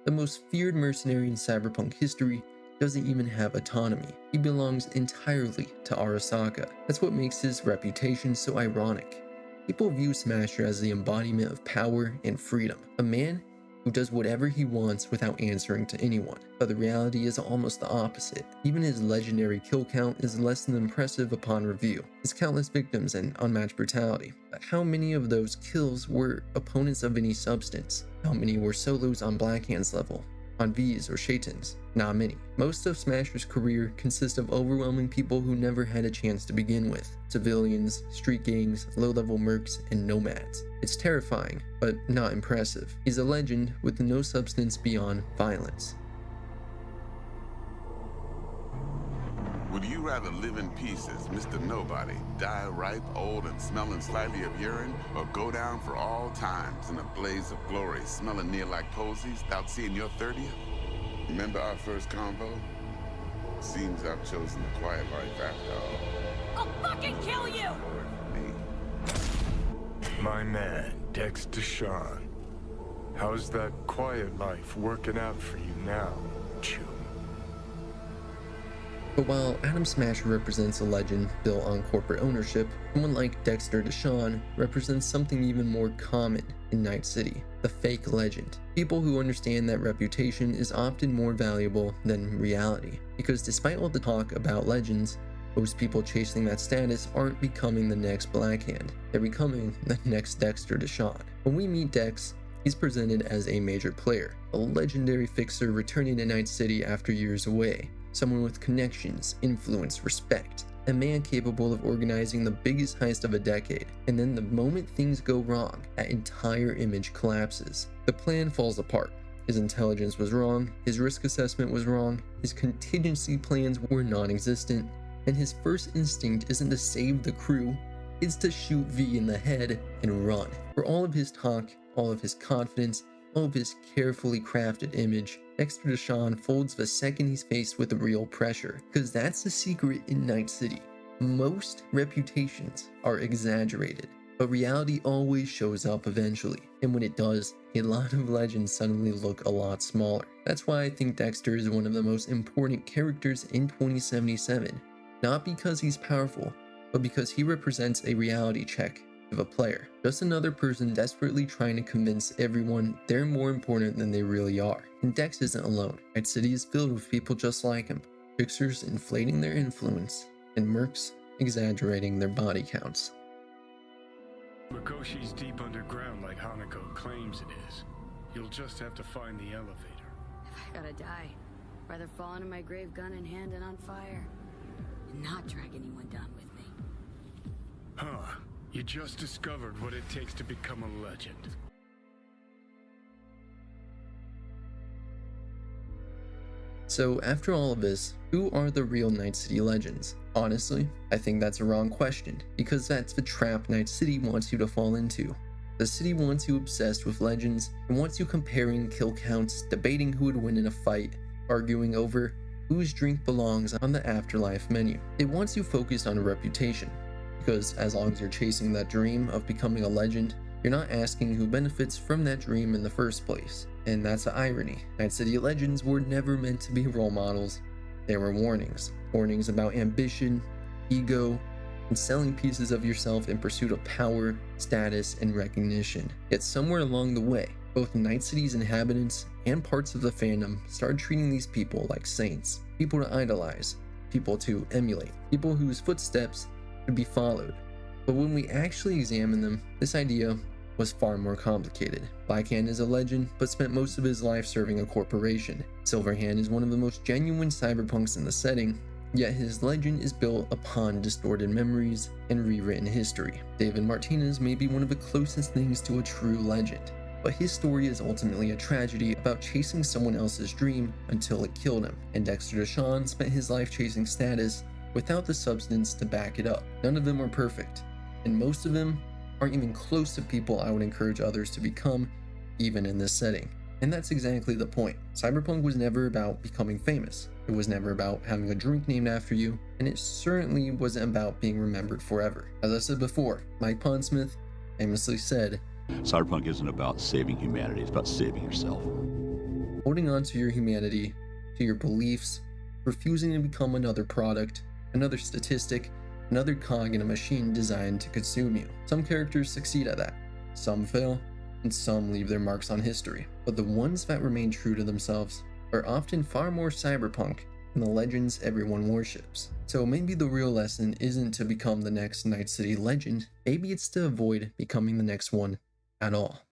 The most feared mercenary in cyberpunk history doesn't even have autonomy. He belongs entirely to Arasaka. That's what makes his reputation so ironic. People view Smasher as the embodiment of power and freedom, a man who does whatever he wants without answering to anyone. But the reality is almost the opposite. Even his legendary kill count is less than impressive upon review. His countless victims and unmatched brutality. But how many of those kills were opponents of any substance? How many were solos on Blackhand's level? On V's or Shaitan's? Not many. Most of Smasher's career consists of overwhelming people who never had a chance to begin with. Civilians, street gangs, low-level mercs, and nomads. It's terrifying, but not impressive. He's a legend with no substance beyond violence. Would you rather live in pieces, Mr. Nobody, die ripe, old, and smelling slightly of urine, or go down for all times in a blaze of glory, smelling near like posies, without seeing your 30th? Remember our first convo? Seems I've chosen the quiet life after all. I'll fucking kill you! My man, Dexter Shawn. How's that quiet life working out for you now, Chew? But while Adam Smasher represents a legend built on corporate ownership, someone like Dexter Deshawn represents something even more common in Night City, the fake legend. People who understand that reputation is often more valuable than reality, because despite all the talk about legends, most people chasing that status aren't becoming the next Blackhand, they're becoming the next Dexter Deshawn. When we meet Dex, he's presented as a major player, a legendary fixer returning to Night City after years away. Someone with connections, influence, respect. A man capable of organizing the biggest heist of a decade. And then the moment things go wrong, that entire image collapses. The plan falls apart. His intelligence was wrong, his risk assessment was wrong, his contingency plans were non-existent, and his first instinct isn't to save the crew, it's to shoot V in the head and run. For all of his talk, all of his confidence, all of his carefully crafted image, Dexter Deshawn folds the second he's faced with real pressure, because that's the secret in Night City. Most reputations are exaggerated. But reality always shows up eventually, and when it does, a lot of legends suddenly look a lot smaller. That's why I think Dexter is one of the most important characters in 2077, not because he's powerful, but because he represents a reality check of a player. Just another person desperately trying to convince everyone they're more important than they really are. And Dex isn't alone. Night City is filled with people just like him, tricksters inflating their influence, and mercs exaggerating their body counts. Mikoshi's deep underground like Hanako claims it is. You'll just have to find the elevator. If I gotta die, rather fall into my grave gun in hand and on fire, and not drag anyone down with me. Huh. You just discovered what it takes to become a legend. So after all of this, who are the real Night City legends? Honestly, I think that's a wrong question, because that's the trap Night City wants you to fall into. The city wants you obsessed with legends, and wants you comparing kill counts, debating who would win in a fight, arguing over whose drink belongs on the afterlife menu. It wants you focused on a reputation, because as long as you're chasing that dream of becoming a legend, you're not asking who benefits from that dream in the first place. And that's the irony. Night City legends were never meant to be role models. They were warnings. Warnings about ambition, ego, and selling pieces of yourself in pursuit of power, status, and recognition. Yet somewhere along the way, both Night City's inhabitants and parts of the fandom started treating these people like saints, people to idolize, people to emulate, people whose footsteps could be followed. But when we actually examine them, this idea was far more complicated. Blackhand is a legend, but spent most of his life serving a corporation. Silverhand is one of the most genuine cyberpunks in the setting, yet his legend is built upon distorted memories and rewritten history. David Martinez may be one of the closest things to a true legend, but his story is ultimately a tragedy about chasing someone else's dream until it killed him. And Dexter Deshawn spent his life chasing status without the substance to back it up. None of them are perfect, and most of them aren't even close to people I would encourage others to become, even in this setting. And that's exactly the point. Cyberpunk was never about becoming famous. It was never about having a drink named after you, and it certainly wasn't about being remembered forever. As I said before, Mike Pondsmith famously said, Cyberpunk isn't about saving humanity, it's about saving yourself. Holding on to your humanity, to your beliefs, refusing to become another product, another statistic, another cog in a machine designed to consume you. Some characters succeed at that, some fail, and some leave their marks on history. But the ones that remain true to themselves are often far more cyberpunk than the legends everyone worships. So maybe the real lesson isn't to become the next Night City legend, maybe it's to avoid becoming the next one at all.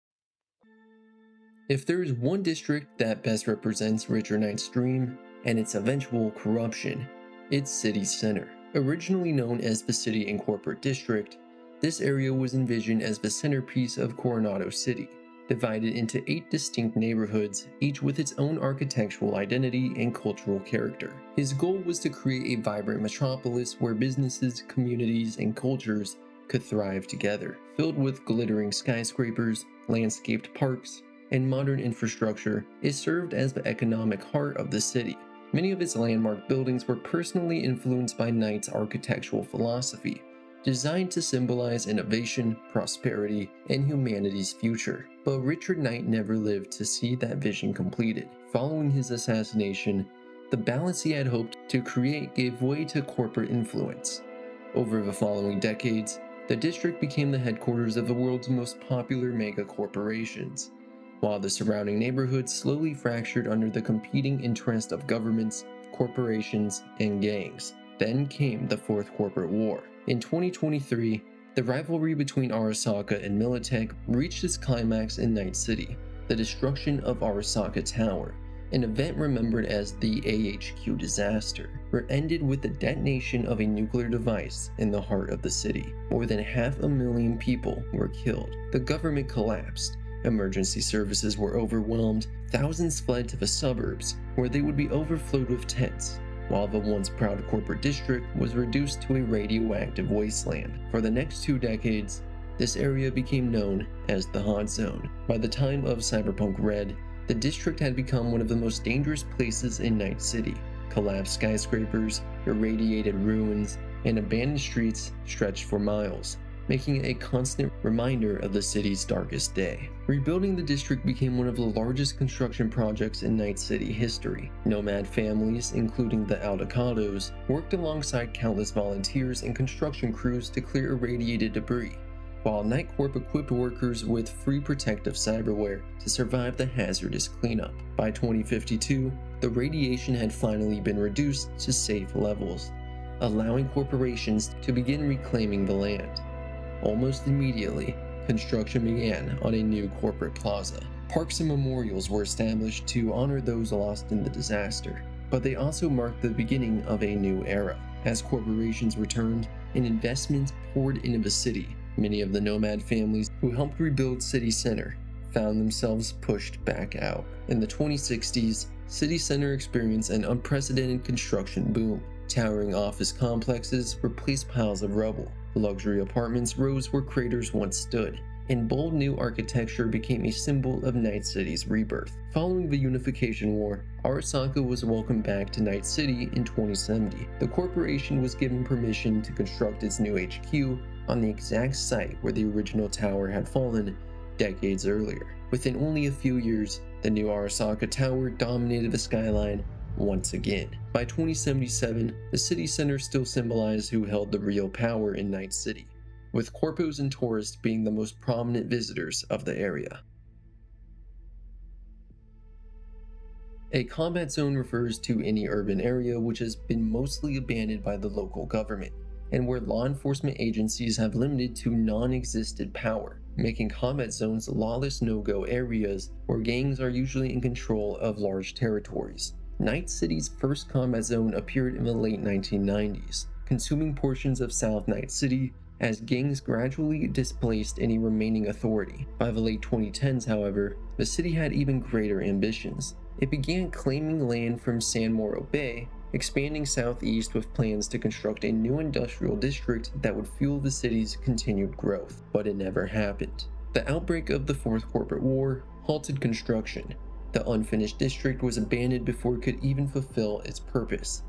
If there is one district that best represents Richard Knight's dream and its eventual corruption, it's City Center. Originally known as the City and Corporate District, this area was envisioned as the centerpiece of Coronado City, divided into 8 distinct neighborhoods, each with its own architectural identity and cultural character. His goal was to create a vibrant metropolis where businesses, communities, and cultures could thrive together, filled with glittering skyscrapers, landscaped parks, and modern infrastructure. It served as the economic heart of the city. Many of its landmark buildings were personally influenced by Knight's architectural philosophy, designed to symbolize innovation, prosperity, and humanity's future. But Richard Knight never lived to see that vision completed. Following his assassination, the balance he had hoped to create gave way to corporate influence. Over the following decades, the district became the headquarters of the world's most popular mega corporations, while the surrounding neighborhoods slowly fractured under the competing interest of governments, corporations, and gangs. Then came the Fourth Corporate War. In 2023, the rivalry between Arasaka and Militech reached its climax in Night City. The destruction of Arasaka Tower, an event remembered as the AHQ disaster, ended with the detonation of a nuclear device in the heart of the city. More than 500,000 people were killed. The government collapsed. Emergency services were overwhelmed. Thousands fled to the suburbs, where they would be overflowed with tents, while the once proud corporate district was reduced to a radioactive wasteland. For the next 2 decades, this area became known as the Hot Zone. By the time of Cyberpunk Red, the district had become one of the most dangerous places in Night City. Collapsed skyscrapers, irradiated ruins, and abandoned streets stretched for miles. making it a constant reminder of the city's darkest day. Rebuilding the district became one of the largest construction projects in Night City history. Nomad families, including the Aldecados, worked alongside countless volunteers and construction crews to clear irradiated debris, while Night Corp equipped workers with free protective cyberware to survive the hazardous cleanup. By 2052, the radiation had finally been reduced to safe levels, allowing corporations to begin reclaiming the land. Almost immediately, construction began on a new corporate plaza. Parks and memorials were established to honor those lost in the disaster, but they also marked the beginning of a new era. As corporations returned and investments poured into the city, many of the nomad families who helped rebuild City Center found themselves pushed back out. In the 2060s, City Center experienced an unprecedented construction boom. Towering office complexes replaced piles of rubble. Luxury apartments rose where craters once stood, and bold new architecture became a symbol of Night City's rebirth. Following the Unification War, Arasaka was welcomed back to Night City in 2070. The corporation was given permission to construct its new HQ on the exact site where the original tower had fallen decades earlier. Within only a few years, the new Arasaka Tower dominated the skyline once again. By 2077, the city center still symbolized who held the real power in Night City, with corpos and tourists being the most prominent visitors of the area. A combat zone refers to any urban area which has been mostly abandoned by the local government, and where law enforcement agencies have limited to non-existent power, making combat zones lawless no-go areas where gangs are usually in control of large territories. Night City's first combat zone appeared in the late 1990s, consuming portions of South Night City as gangs gradually displaced any remaining authority. By the late 2010s, however, the city had even greater ambitions. It began claiming land from San Moro Bay, expanding southeast with plans to construct a new industrial district that would fuel the city's continued growth, but it never happened. The outbreak of the Fourth Corporate War halted construction. The unfinished district was abandoned before it could even fulfill its purpose,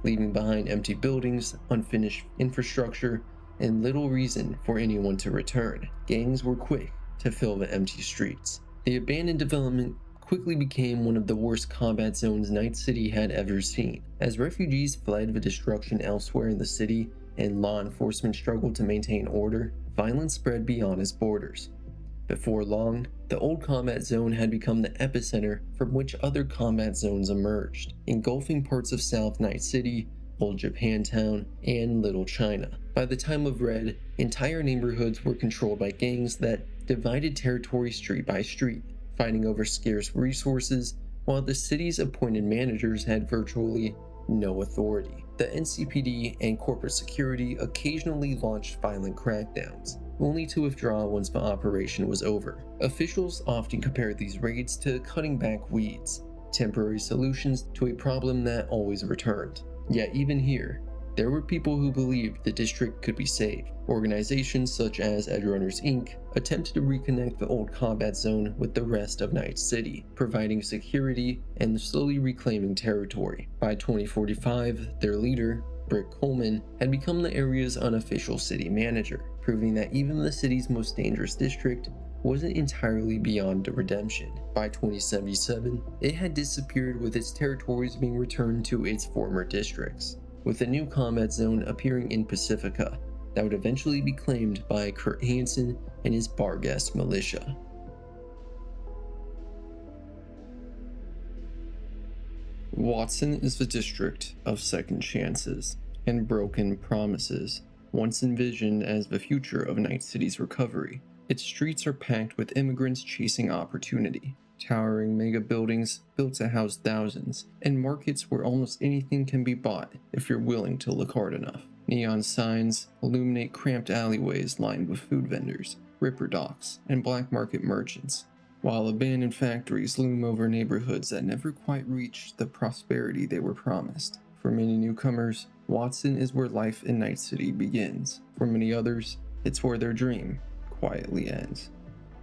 leaving behind empty buildings, unfinished infrastructure, and little reason for anyone to return. Gangs were quick to fill the empty streets. The abandoned development quickly became one of the worst combat zones Night City had ever seen. As refugees fled the destruction elsewhere in the city and law enforcement struggled to maintain order, violence spread beyond its borders. Before long, the old combat zone had become the epicenter from which other combat zones emerged, engulfing parts of South Night City, Old Japantown, and Little China. By the time of Red, entire neighborhoods were controlled by gangs that divided territory street by street, fighting over scarce resources, while the city's appointed managers had virtually no authority. The NCPD and corporate security occasionally launched violent crackdowns, only to withdraw once the operation was over. Officials often compared these raids to cutting back weeds, temporary solutions to a problem that always returned. Yet even here, there were people who believed the district could be saved. Organizations such as Edgerunners Inc. attempted to reconnect the old combat zone with the rest of Night City, providing security and slowly reclaiming territory. By 2045, their leader, Brick Coleman, had become the area's unofficial city manager, proving that even the city's most dangerous district wasn't entirely beyond redemption. By 2077, it had disappeared, with its territories being returned to its former districts, with a new combat zone appearing in Pacifica that would eventually be claimed by Kurt Hansen and his Barghest militia. Watson is the district of second chances and broken promises, once envisioned as the future of Night City's recovery. Its streets are packed with immigrants chasing opportunity, towering mega buildings built to house thousands, and markets where almost anything can be bought if you're willing to look hard enough. Neon signs illuminate cramped alleyways lined with food vendors, ripper docks, and black market merchants, while abandoned factories loom over neighborhoods that never quite reach the prosperity they were promised. For many newcomers, Watson is where life in Night City begins. For many others, it's where their dream quietly ends.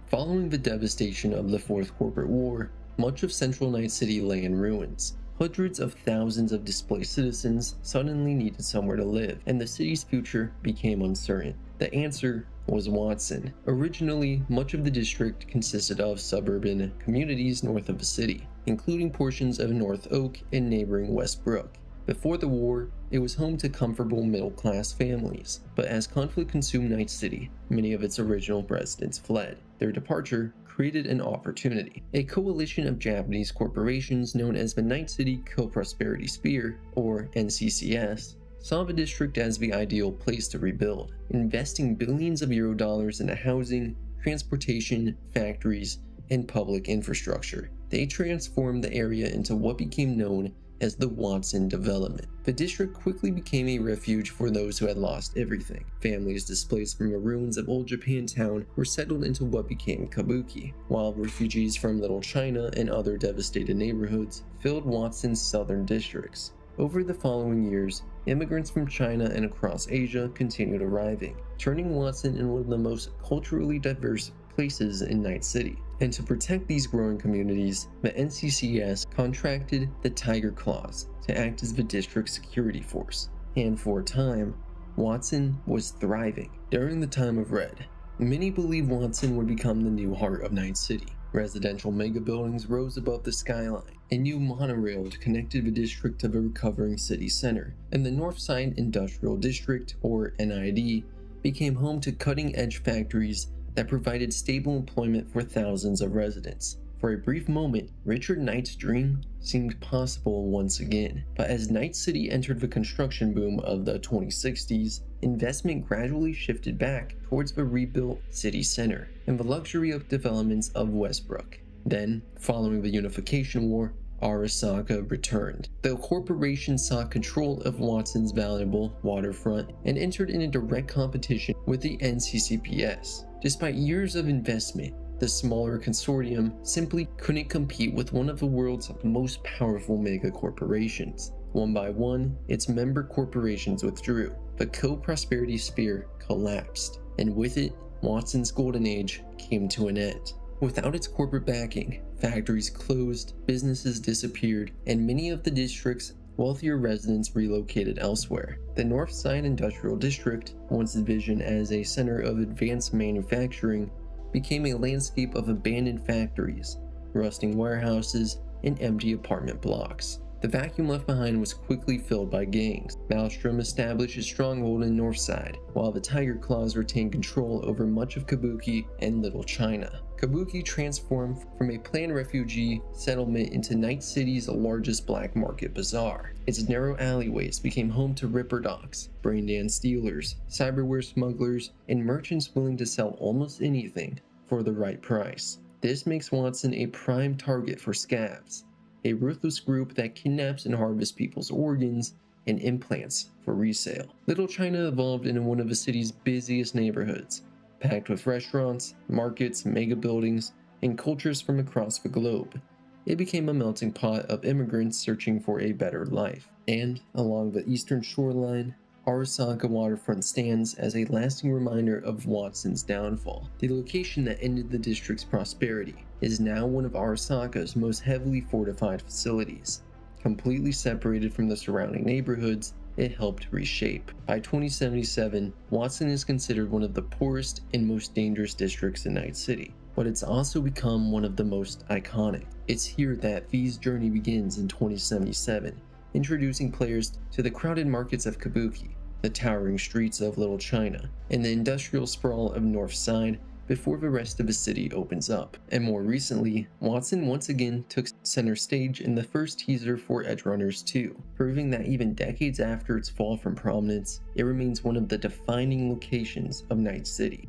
Following the devastation of the Fourth Corporate War, much of central Night City lay in ruins. Hundreds of thousands of displaced citizens suddenly needed somewhere to live, and the city's future became uncertain. The answer was Watson. Originally, much of the district consisted of suburban communities north of the city, including portions of North Oak and neighboring Westbrook. Before the war, it was home to comfortable middle-class families, but as conflict consumed Night City, many of its original residents fled. Their departure created an opportunity. A coalition of Japanese corporations known as the Night City Co-Prosperity Sphere, or NCCS, saw the district as the ideal place to rebuild, investing billions of euro dollars into housing, transportation, factories, and public infrastructure. They transformed the area into what became known as the Watson development. The district quickly became a refuge for those who had lost everything. Families displaced from the ruins of old Japantown were settled into what became Kabuki, while refugees from Little China and other devastated neighborhoods filled Watson's southern districts. Over the following years, immigrants from China and across Asia continued arriving, turning Watson into one of the most culturally diverse places in Night City. And to protect these growing communities, the NCCS contracted the Tiger Claws to act as the district's security force. And for a time, Watson was thriving. During the time of Red, many believed Watson would become the new heart of Night City. Residential megabuildings rose above the skyline. A new monorail connected the district to the recovering city center, and the Northside Industrial District, or NID, became home to cutting-edge factories that provided stable employment for thousands of residents. For a brief moment, Richard Knight's dream seemed possible once again, but as Night City entered the construction boom of the 2060s, investment gradually shifted back towards the rebuilt city center and the luxury of developments of Westbrook. Then, following the Unification War, Arasaka returned. The corporation sought control of Watson's valuable waterfront and entered in a direct competition with the NCCPS. Despite years of investment, the smaller consortium simply couldn't compete with one of the world's most powerful mega corporations. One by one, its member corporations withdrew. The Co-Prosperity Sphere collapsed, and with it, Watson's golden age came to an end. Without its corporate backing, factories closed, businesses disappeared, and many of the district's wealthier residents relocated elsewhere. The Northside Industrial District, once envisioned as a center of advanced manufacturing, became a landscape of abandoned factories, rusting warehouses, and empty apartment blocks. The vacuum left behind was quickly filled by gangs. Maelstrom established a stronghold in Northside, while the Tiger Claws retained control over much of Kabuki and Little China. Kabuki transformed from a planned refugee settlement into Night City's largest black market bazaar. Its narrow alleyways became home to ripper docks, brain dance dealers, cyberware smugglers, and merchants willing to sell almost anything for the right price. This makes Watson a prime target for scabs, a ruthless group that kidnaps and harvests people's organs and implants for resale. Little China evolved into one of the city's busiest neighborhoods, packed with restaurants, markets, mega buildings, and cultures from across the globe. It became a melting pot of immigrants searching for a better life. And along the eastern shoreline, Arasaka waterfront stands as a lasting reminder of Watson's downfall. The location that ended the district's prosperity is now one of Arasaka's most heavily fortified facilities. Completely separated from the surrounding neighborhoods, it helped reshape. By 2077, Watson is considered one of the poorest and most dangerous districts in Night City, but it's also become one of the most iconic. It's here that V's journey begins in 2077, introducing players to the crowded markets of Kabuki, the towering streets of Little China, and the industrial sprawl of Northside before the rest of the city opens up. And more recently, Watson once again took center stage in the first teaser for Edgerunners 2, proving that even decades after its fall from prominence, it remains one of the defining locations of Night City.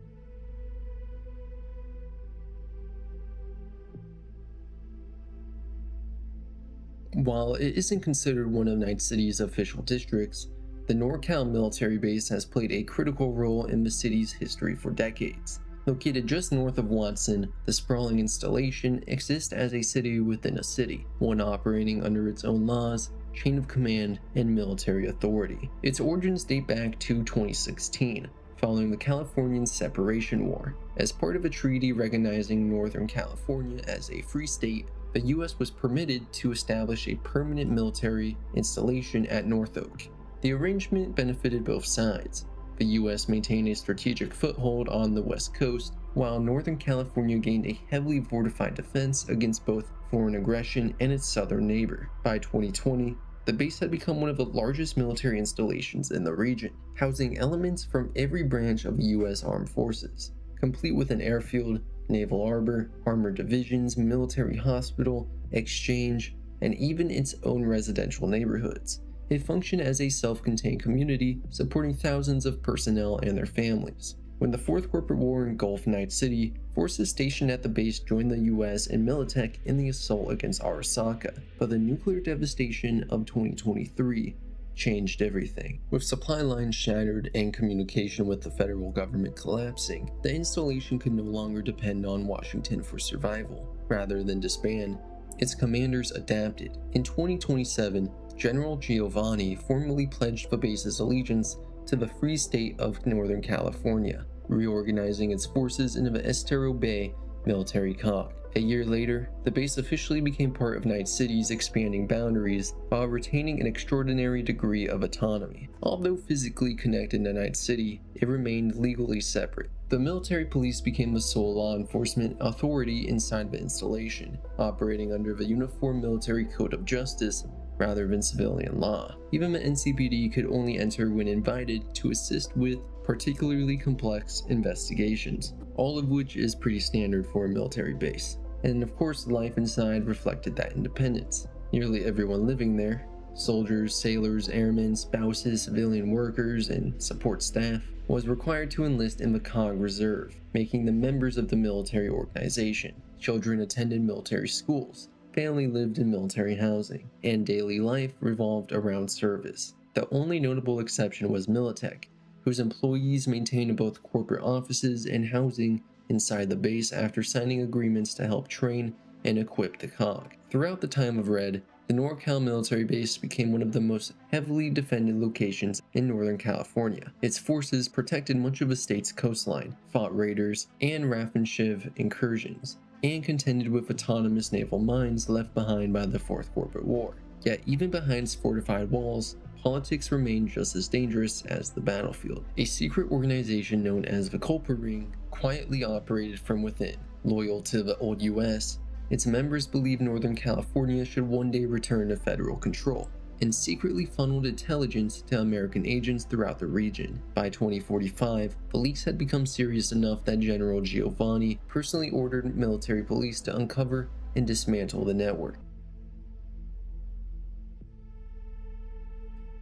While it isn't considered one of Night City's official districts, the NorCal military base has played a critical role in the city's history for decades. Located just north of Watson, the sprawling installation exists as a city within a city, one operating under its own laws, chain of command, and military authority. Its origins date back to 2016, following the Californian Separation War. As part of a treaty recognizing Northern California as a free state, the US was permitted to establish a permanent military installation at North Oak. The arrangement benefited both sides. The US maintained a strategic foothold on the West Coast, while Northern California gained a heavily fortified defense against both foreign aggression and its southern neighbor. By 2020, the base had become one of the largest military installations in the region, housing elements from every branch of the US Armed Forces, complete with an airfield, naval harbor, armored divisions, military hospital, exchange, and even its own residential neighborhoods. It functioned as a self-contained community, supporting thousands of personnel and their families. When the Fourth Corporate War engulfed Night City, forces stationed at the base joined the US and Militech in the assault against Arasaka, but the nuclear devastation of 2023 changed everything. With supply lines shattered and communication with the federal government collapsing, the installation could no longer depend on Washington for survival. Rather than disband, its commanders adapted. In 2027, General Giovanni formally pledged the base's allegiance to the Free State of Northern California, reorganizing its forces into the Estero Bay military cog. A year later, the base officially became part of Night City's expanding boundaries while retaining an extraordinary degree of autonomy. Although physically connected to Night City, it remained legally separate. The military police became the sole law enforcement authority inside the installation, operating under the Uniform Military Code of Justice rather than civilian law. Even the NCPD could only enter when invited to assist with particularly complex investigations, all of which is pretty standard for a military base. And of course, life inside reflected that independence. Nearly everyone living there, soldiers, sailors, airmen, spouses, civilian workers, and support staff, was required to enlist in the COG Reserve, making them members of the military organization. Children attended military schools, family lived in military housing, and daily life revolved around service. The only notable exception was Militech, whose employees maintained both corporate offices and housing inside the base after signing agreements to help train and equip the COG. Throughout the time of Red, the NorCal military base became one of the most heavily defended locations in Northern California. Its forces protected much of the state's coastline, fought raiders and Raffenshiv incursions, and contended with autonomous naval mines left behind by the Fourth Corporate War. Yet even behind its fortified walls, politics remained just as dangerous as the battlefield. A secret organization known as the Culper Ring quietly operated from within. Loyal to the old US, its members believed Northern California should one day return to federal control, and secretly funneled intelligence to American agents throughout the region. By 2045, the leaks had become serious enough that General Giovanni personally ordered military police to uncover and dismantle the network.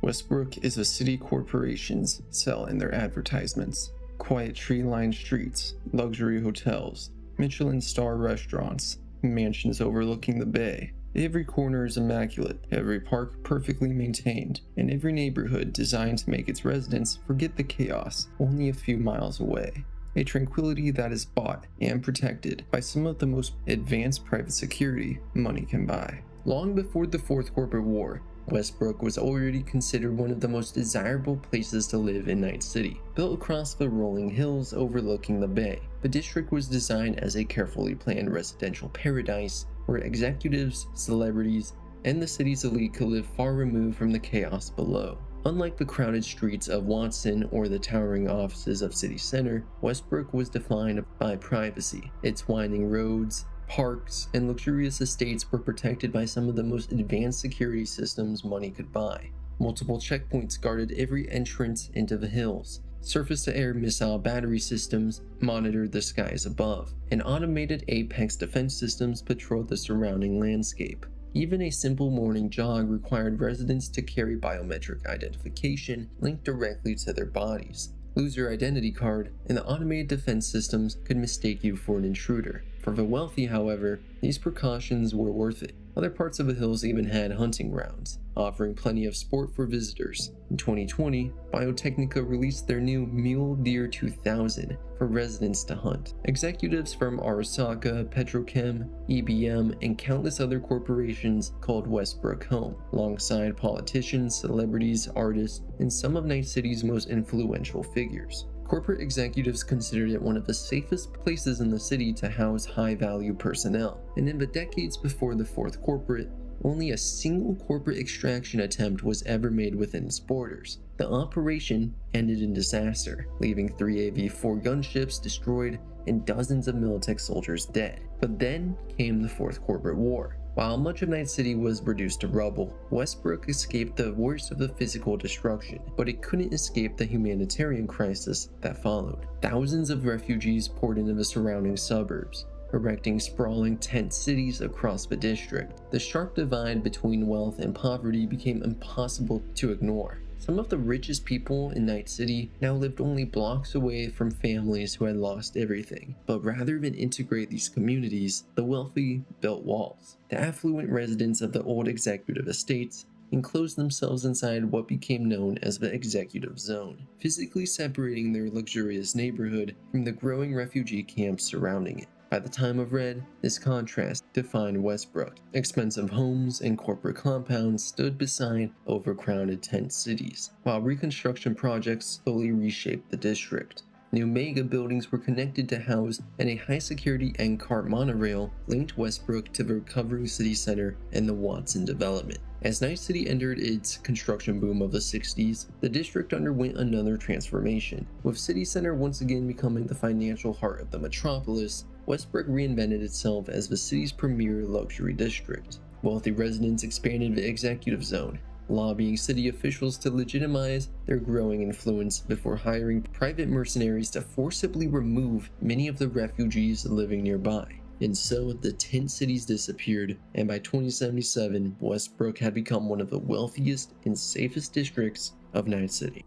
Westbrook is a city corporations sell in their advertisements. Quiet tree-lined streets, luxury hotels, Michelin star restaurants, mansions overlooking the bay. Every corner is immaculate, every park perfectly maintained, and every neighborhood designed to make its residents forget the chaos only a few miles away. A tranquility that is bought and protected by some of the most advanced private security money can buy. Long before the Fourth Corporate War, Westbrook was already considered one of the most desirable places to live in Night City. Built across the rolling hills overlooking the bay, the district was designed as a carefully planned residential paradise where executives, celebrities, and the city's elite could live far removed from the chaos below. Unlike the crowded streets of Watson or the towering offices of City Center, Westbrook was defined by privacy. Its winding roads, parks, and luxurious estates were protected by some of the most advanced security systems money could buy. Multiple checkpoints guarded every entrance into the hills. Surface-to-air missile battery systems monitored the skies above, and automated Apex defense systems patrolled the surrounding landscape. Even a simple morning jog required residents to carry biometric identification linked directly to their bodies. Lose your identity card, and the automated defense systems could mistake you for an intruder. For the wealthy, however, these precautions were worth it. Other parts of the hills even had hunting grounds, offering plenty of sport for visitors. In 2020, Biotechnica released their new Mule Deer 2000 for residents to hunt. Executives from Arasaka, Petrochem, EBM, and countless other corporations called Westbrook home, alongside politicians, celebrities, artists, and some of Night City's most influential figures. Corporate executives considered it one of the safest places in the city to house high-value personnel, and in the decades before the Fourth Corporate, only a single corporate extraction attempt was ever made within its borders. The operation ended in disaster, leaving 3 AV-4 gunships destroyed and dozens of Militech soldiers dead. But then came the Fourth Corporate War. While much of Night City was reduced to rubble, Westbrook escaped the worst of the physical destruction, but it couldn't escape the humanitarian crisis that followed. Thousands of refugees poured into the surrounding suburbs, erecting sprawling tent cities across the district. The sharp divide between wealth and poverty became impossible to ignore. Some of the richest people in Night City now lived only blocks away from families who had lost everything. But rather than integrate these communities, the wealthy built walls. The affluent residents of the old executive estates enclosed themselves inside what became known as the Executive Zone, physically separating their luxurious neighborhood from the growing refugee camps surrounding it. By the time of Red, this contrast defined Westbrook. Expensive homes and corporate compounds stood beside overcrowded tent cities, while reconstruction projects slowly reshaped the district. New mega buildings were connected to house, and a high-security end-cart monorail linked Westbrook to the recovering city center and the Watson development. As Night City entered its construction boom of the 60s, the district underwent another transformation. With City Center once again becoming the financial heart of the metropolis, Westbrook reinvented itself as the city's premier luxury district. Wealthy residents expanded the Executive Zone, lobbying city officials to legitimize their growing influence before hiring private mercenaries to forcibly remove many of the refugees living nearby. And so the tent cities disappeared, and by 2077, Westbrook had become one of the wealthiest and safest districts of Night City.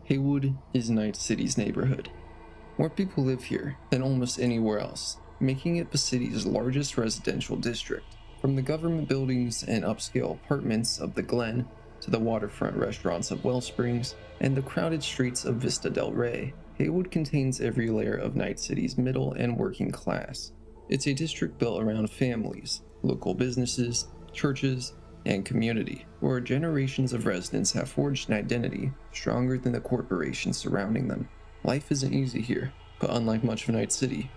Haywood is Night City's neighborhood. More people live here than almost anywhere else, making it the city's largest residential district. From the government buildings and upscale apartments of the Glen to the waterfront restaurants of Wellsprings and the crowded streets of Vista del Rey, Haywood contains every layer of Night City's middle and working class. It's a district built around families, local businesses, churches, and community, where generations of residents have forged an identity stronger than the corporations surrounding them. Life isn't easy here, but unlike much of Night City,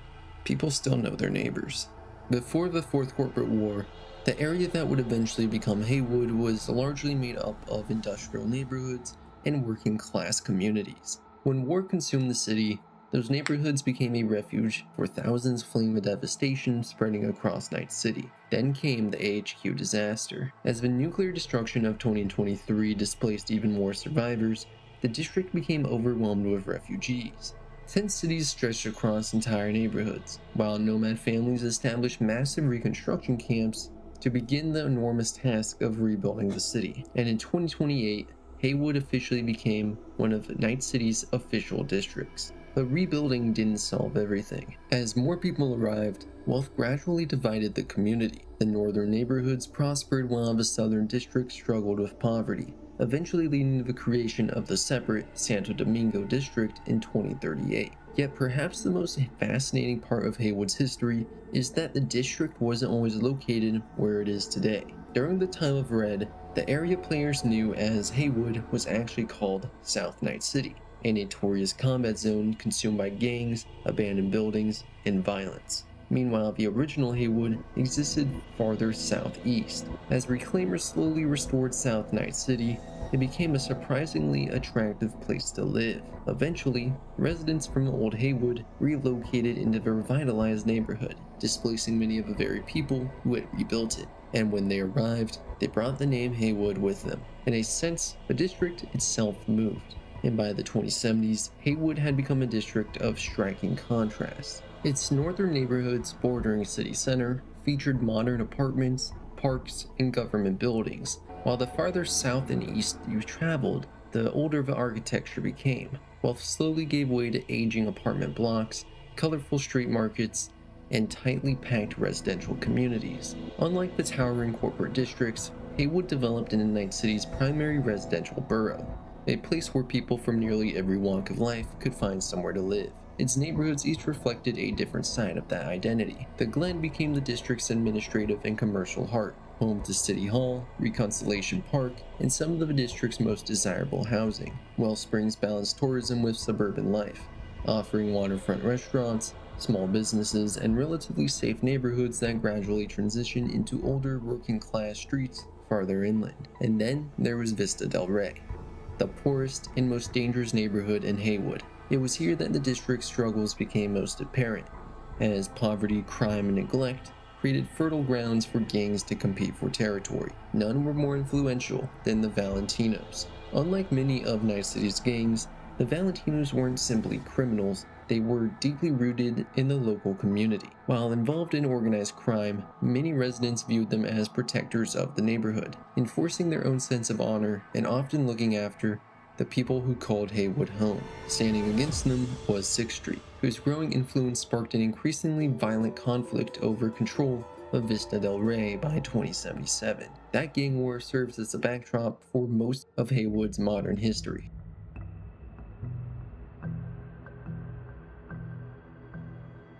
people still know their neighbors. Before the Fourth Corporate War, the area that would eventually become Haywood was largely made up of industrial neighborhoods and working class communities. When war consumed the city, those neighborhoods became a refuge for thousands fleeing the devastation spreading across Night City. Then came the AHQ disaster. As the nuclear destruction of 2023 displaced even more survivors, the district became overwhelmed with refugees. Tent cities stretched across entire neighborhoods, while nomad families established massive reconstruction camps to begin the enormous task of rebuilding the city. And in 2028, Haywood officially became one of Night City's official districts. But rebuilding didn't solve everything. As more people arrived, wealth gradually divided the community. The northern neighborhoods prospered while the southern district struggled with poverty, eventually leading to the creation of the separate Santo Domingo district in 2038. Yet perhaps the most fascinating part of Haywood's history is that the district wasn't always located where it is today. During the time of Red, the area players knew as Haywood was actually called South Night City, a notorious combat zone consumed by gangs, abandoned buildings, and violence. Meanwhile, the original Haywood existed farther southeast. As reclaimers slowly restored South Night City, it became a surprisingly attractive place to live. Eventually, residents from Old Haywood relocated into the revitalized neighborhood, displacing many of the very people who had rebuilt it. And when they arrived, they brought the name Haywood with them. In a sense, the district itself moved. And by the 2070s, Haywood had become a district of striking contrast. Its northern neighborhoods bordering city center featured modern apartments, parks, and government buildings, while the farther south and east you traveled, the older the architecture became. Wealth slowly gave way to aging apartment blocks, colorful street markets, and tightly packed residential communities. Unlike the towering corporate districts, Haywood developed into Night City's primary residential borough, a place where people from nearly every walk of life could find somewhere to live. Its neighborhoods each reflected a different side of that identity. The Glen became the district's administrative and commercial heart, home to City Hall, Reconciliation Park, and some of the district's most desirable housing. Wellsprings balanced tourism with suburban life, offering waterfront restaurants, small businesses, and relatively safe neighborhoods that gradually transitioned into older working-class streets farther inland. And then there was Vista del Rey, the poorest and most dangerous neighborhood in Haywood. It was here that the district's struggles became most apparent, as poverty, crime, and neglect created fertile grounds for gangs to compete for territory. None were more influential than the Valentinos. Unlike many of Night City's gangs, the Valentinos weren't simply criminals, they were deeply rooted in the local community. While involved in organized crime, many residents viewed them as protectors of the neighborhood, enforcing their own sense of honor and often looking after the people who called Haywood home. Standing against them was 6th Street, whose growing influence sparked an increasingly violent conflict over control of Vista del Rey by 2077. That gang war serves as the backdrop for most of Haywood's modern history.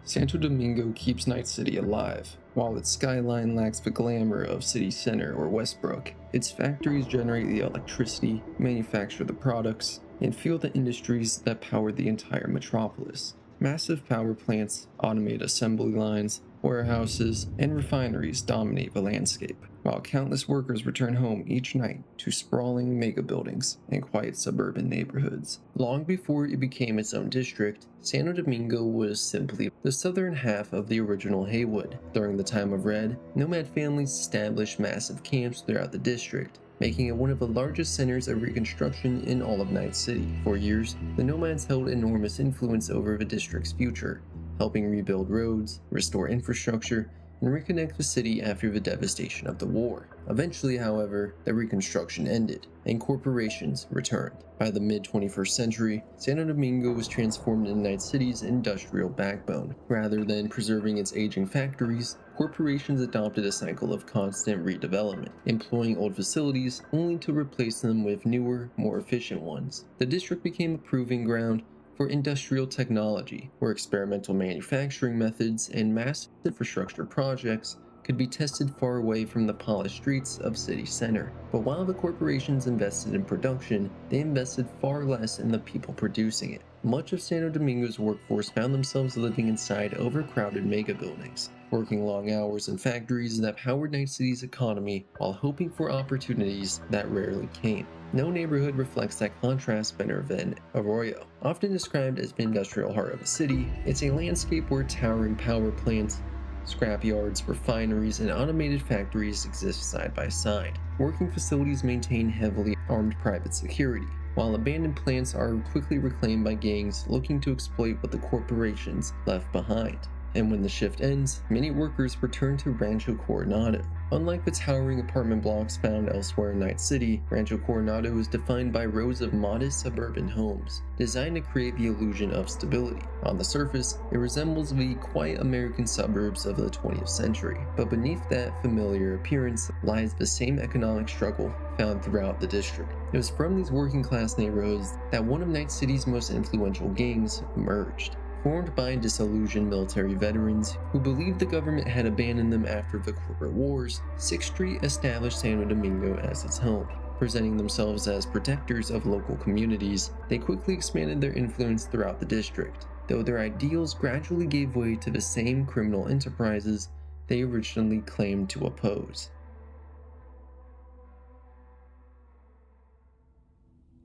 Santo Domingo keeps Night City alive. While its skyline lacks the glamour of City Center or Westbrook, its factories generate the electricity, manufacture the products, and fuel the industries that power the entire metropolis. Massive power plants, automated assembly lines, warehouses, and refineries dominate the landscape, while countless workers return home each night to sprawling mega buildings and quiet suburban neighborhoods. Long before it became its own district, Santo Domingo was simply the southern half of the original Haywood. During the time of Red, nomad families established massive camps throughout the district, making it one of the largest centers of reconstruction in all of Night City. For years, the nomads held enormous influence over the district's future, helping rebuild roads, restore infrastructure, and reconnect the city after the devastation of the war. Eventually, however, the reconstruction ended, and corporations returned. By the mid-21st century, Santo Domingo was transformed into Night City's industrial backbone. Rather than preserving its aging factories, corporations adopted a cycle of constant redevelopment, employing old facilities only to replace them with newer, more efficient ones. The district became a proving ground for industrial technology, where experimental manufacturing methods and massive infrastructure projects could be tested far away from the polished streets of City Center. But while the corporations invested in production, they invested far less in the people producing it. Much of Santo Domingo's workforce found themselves living inside overcrowded mega buildings, working long hours in factories that powered Night City's economy while hoping for opportunities that rarely came. No neighborhood reflects that contrast better than Arroyo. Often described as the industrial heart of a city, it's a landscape where towering power plants, scrapyards, refineries, and automated factories exist side by side. Working facilities maintain heavily armed private security, while abandoned plants are quickly reclaimed by gangs looking to exploit what the corporations left behind. And when the shift ends, many workers return to Rancho Coronado. Unlike the towering apartment blocks found elsewhere in Night City, Rancho Coronado is defined by rows of modest suburban homes, designed to create the illusion of stability. On the surface, it resembles the quiet American suburbs of the 20th century, but beneath that familiar appearance lies the same economic struggle found throughout the district. It was from these working-class neighborhoods that one of Night City's most influential gangs emerged. Formed by disillusioned military veterans who believed the government had abandoned them after the corporate wars, 6th Street established Santo Domingo as its home. Presenting themselves as protectors of local communities, they quickly expanded their influence throughout the district, though their ideals gradually gave way to the same criminal enterprises they originally claimed to oppose.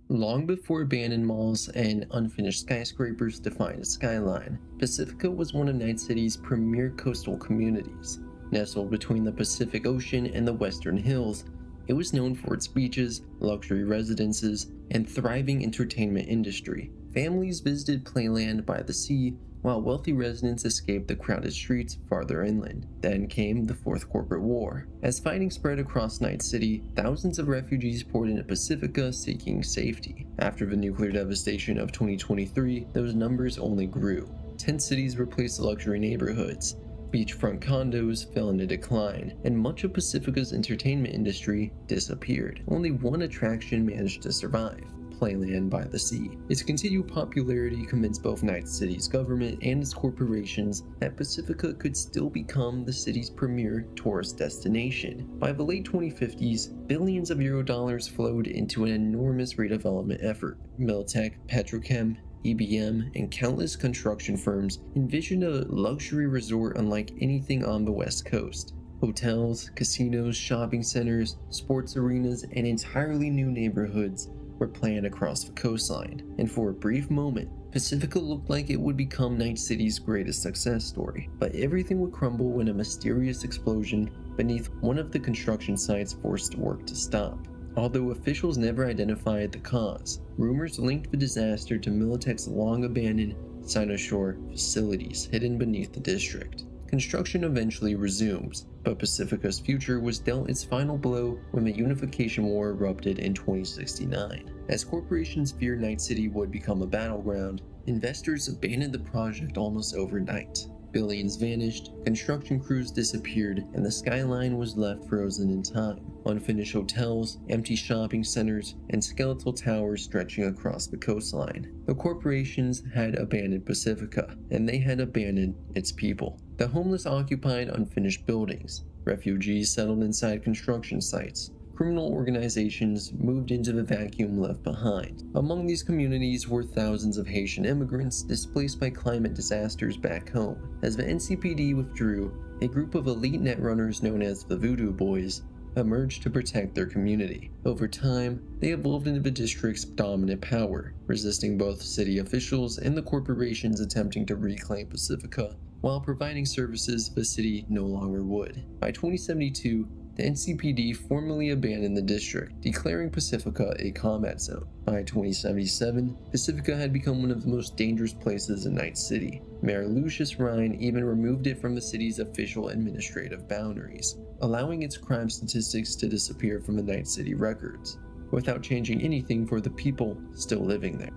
Long before abandoned malls and unfinished skyscrapers defined a skyline, Pacifica was one of Night City's premier coastal communities. Nestled between the Pacific Ocean and the Western Hills, it was known for its beaches, luxury residences, and thriving entertainment industry. Families visited Playland by the sea, while wealthy residents escaped the crowded streets farther inland. Then came the Fourth Corporate War. As fighting spread across Night City, thousands of refugees poured into Pacifica seeking safety. After the nuclear devastation of 2023, those numbers only grew. Tent cities replaced luxury neighborhoods, beachfront condos fell into decline, and much of Pacifica's entertainment industry disappeared. Only one attraction managed to survive: Playland by the Sea. Its continued popularity convinced both Night City's government and its corporations that Pacifica could still become the city's premier tourist destination. By the late 2050s, billions of euro dollars flowed into an enormous redevelopment effort. Militech, petrochem, EBM, and countless construction firms envisioned a luxury resort unlike anything on the West Coast. Hotels, casinos, shopping centers, sports arenas, and entirely new neighborhoods were planned across the coastline, and for a brief moment, Pacifica looked like it would become Night City's greatest success story. But everything would crumble when a mysterious explosion beneath one of the construction sites forced work to stop. Although officials never identified the cause, rumors linked the disaster to Militech's long-abandoned Sinoshore facilities hidden beneath the district. Construction eventually resumes, but Pacifica's future was dealt its final blow when the Unification War erupted in 2069. As corporations feared Night City would become a battleground, investors abandoned the project almost overnight. Billions vanished, construction crews disappeared, and the skyline was left frozen in time. Unfinished hotels, empty shopping centers, and skeletal towers stretching across the coastline. The corporations had abandoned Pacifica, and they had abandoned its people. The homeless occupied unfinished buildings. Refugees settled inside construction sites. Criminal organizations moved into the vacuum left behind. Among these communities were thousands of Haitian immigrants displaced by climate disasters back home. As the NCPD withdrew, a group of elite netrunners known as the Voodoo Boys emerged to protect their community. Over time, they evolved into the district's dominant power, resisting both city officials and the corporations attempting to reclaim Pacifica while providing services the city no longer would. By 2072, the NCPD formally abandoned the district, declaring Pacifica a combat zone. By 2077, Pacifica had become one of the most dangerous places in Night City. Mayor Lucius Rhine even removed it from the city's official administrative boundaries, allowing its crime statistics to disappear from the Night City records, without changing anything for the people still living there.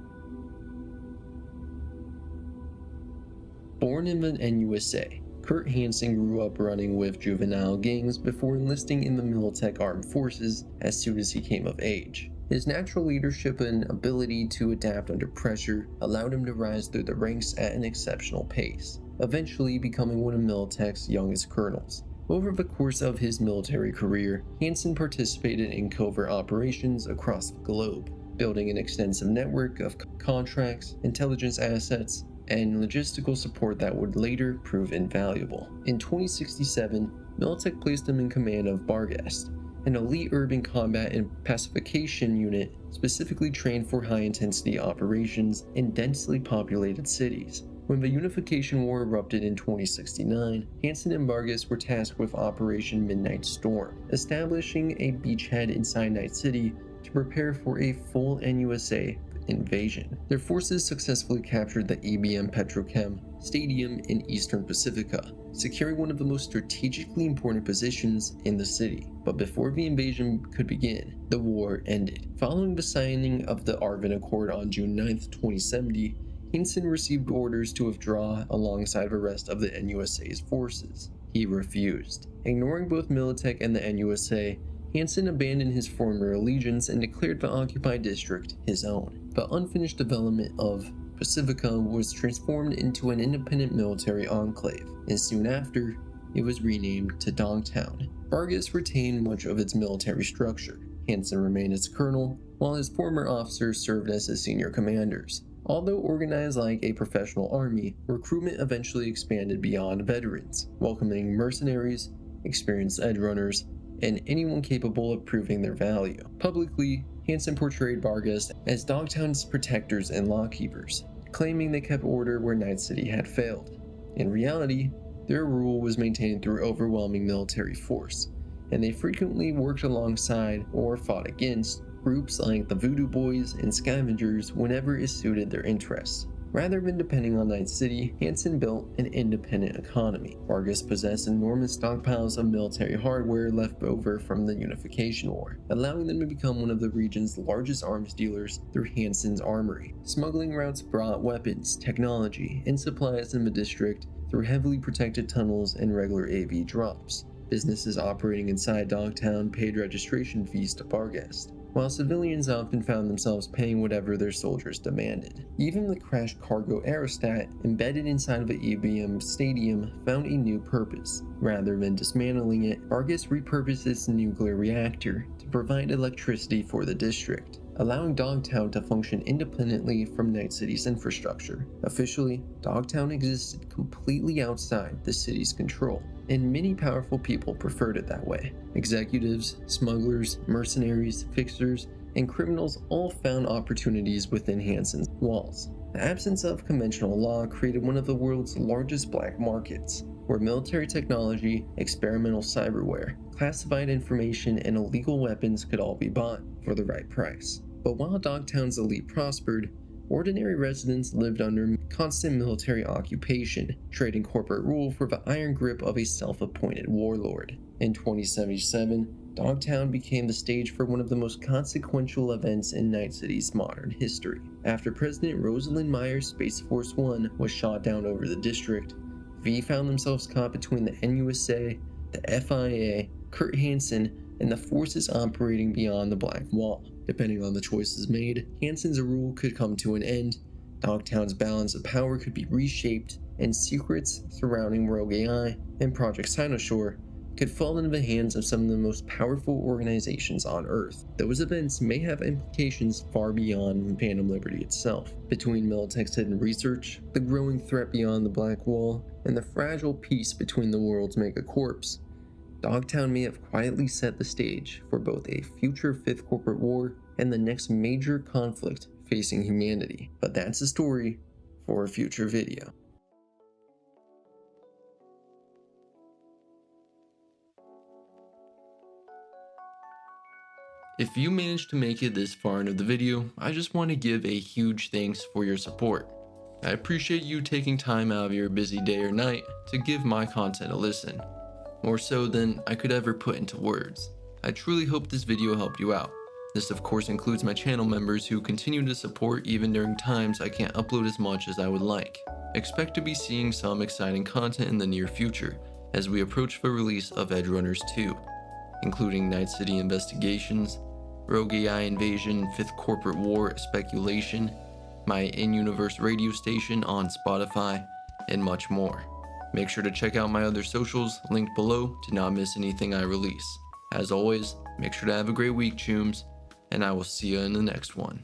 Born in the NUSA, Kurt Hansen grew up running with juvenile gangs before enlisting in the Militech Armed Forces as soon as he came of age. His natural leadership and ability to adapt under pressure allowed him to rise through the ranks at an exceptional pace, eventually becoming one of Militech's youngest colonels. Over the course of his military career, Hansen participated in covert operations across the globe, building an extensive network of contracts, intelligence assets, and logistical support that would later prove invaluable. In 2067, Militech placed him in command of Barghest, an elite urban combat and pacification unit specifically trained for high-intensity operations in densely populated cities. When the Unification War erupted in 2069, Hansen and Barghest were tasked with Operation Midnight Storm, establishing a beachhead inside Night City to prepare for a full NUSA invasion. Their forces successfully captured the EBM Petrochem Stadium in eastern Pacifica, securing one of the most strategically important positions in the city. But before the invasion could begin, the war ended. Following the signing of the Arvin Accord on June 9, 2070, Hansen received orders to withdraw alongside the rest of the NUSA's forces. He refused. Ignoring both Militech and the NUSA, Hansen abandoned his former allegiance and declared the occupied district his own. The unfinished development of Pacifica was transformed into an independent military enclave, and soon after, it was renamed to Dogtown. Barghest retained much of its military structure. Hansen remained its colonel, while his former officers served as his senior commanders. Although organized like a professional army, recruitment eventually expanded beyond veterans, welcoming mercenaries, experienced edgerunners, and anyone capable of proving their value. Publicly, Hansen portrayed Barghest as Dogtown's protectors and lawkeepers, claiming they kept order where Night City had failed. In reality, their rule was maintained through overwhelming military force, and they frequently worked alongside or fought against groups like the Voodoo Boys and Scavengers whenever it suited their interests. Rather than depending on Night City, Hansen built an independent economy. Barghest possessed enormous stockpiles of military hardware left over from the Unification War, allowing them to become one of the region's largest arms dealers through Hansen's armory. Smuggling routes brought weapons, technology, and supplies in the district through heavily protected tunnels and regular AV drops. Businesses operating inside Dogtown paid registration fees to bar guests, while civilians often found themselves paying whatever their soldiers demanded. Even the crashed cargo aerostat embedded inside of the EBM stadium found a new purpose. Rather than dismantling it, Vargas repurposed its nuclear reactor to provide electricity for the district, allowing Dogtown to function independently from Night City's infrastructure. Officially, Dogtown existed completely outside the city's control, and many powerful people preferred it that way. Executives, smugglers, mercenaries, fixers, and criminals all found opportunities within Hansen's walls. The absence of conventional law created one of the world's largest black markets, where military technology, experimental cyberware, classified information, and illegal weapons could all be bought for the right price. But while Dogtown's elite prospered, ordinary residents lived under constant military occupation, trading corporate rule for the iron grip of a self-appointed warlord. In 2077, Dogtown became the stage for one of the most consequential events in Night City's modern history. After President Rosalind Meyer's Space Force One was shot down over the district, V found themselves caught between the NUSA, the FIA, Kurt Hansen, and the forces operating beyond the Black Wall. Depending on the choices made, Hansen's rule could come to an end, Dogtown's balance of power could be reshaped, and secrets surrounding Rogue AI and Project Cynosaur could fall into the hands of some of the most powerful organizations on Earth. Those events may have implications far beyond Phantom Liberty itself. Between Militech's hidden research, the growing threat beyond the Black Wall, and the fragile peace between the world's megacorps, Dogtown may have quietly set the stage for both a future Fifth Corporate War and the next major conflict facing humanity. But that's a story for a future video. If you managed to make it this far into the video, I just want to give a huge thanks for your support. I appreciate you taking time out of your busy day or night to give my content a listen. More so than I could ever put into words. I truly hope this video helped you out. This of course includes my channel members who continue to support even during times I can't upload as much as I would like. Expect to be seeing some exciting content in the near future as we approach the release of Edge Runners 2, including Night City Investigations, Rogue AI Invasion, Fifth Corporate War Speculation, my in-universe radio station on Spotify, and much more. Make sure to check out my other socials linked below to not miss anything I release. As always, make sure to have a great week, chooms, and I will see you in the next one.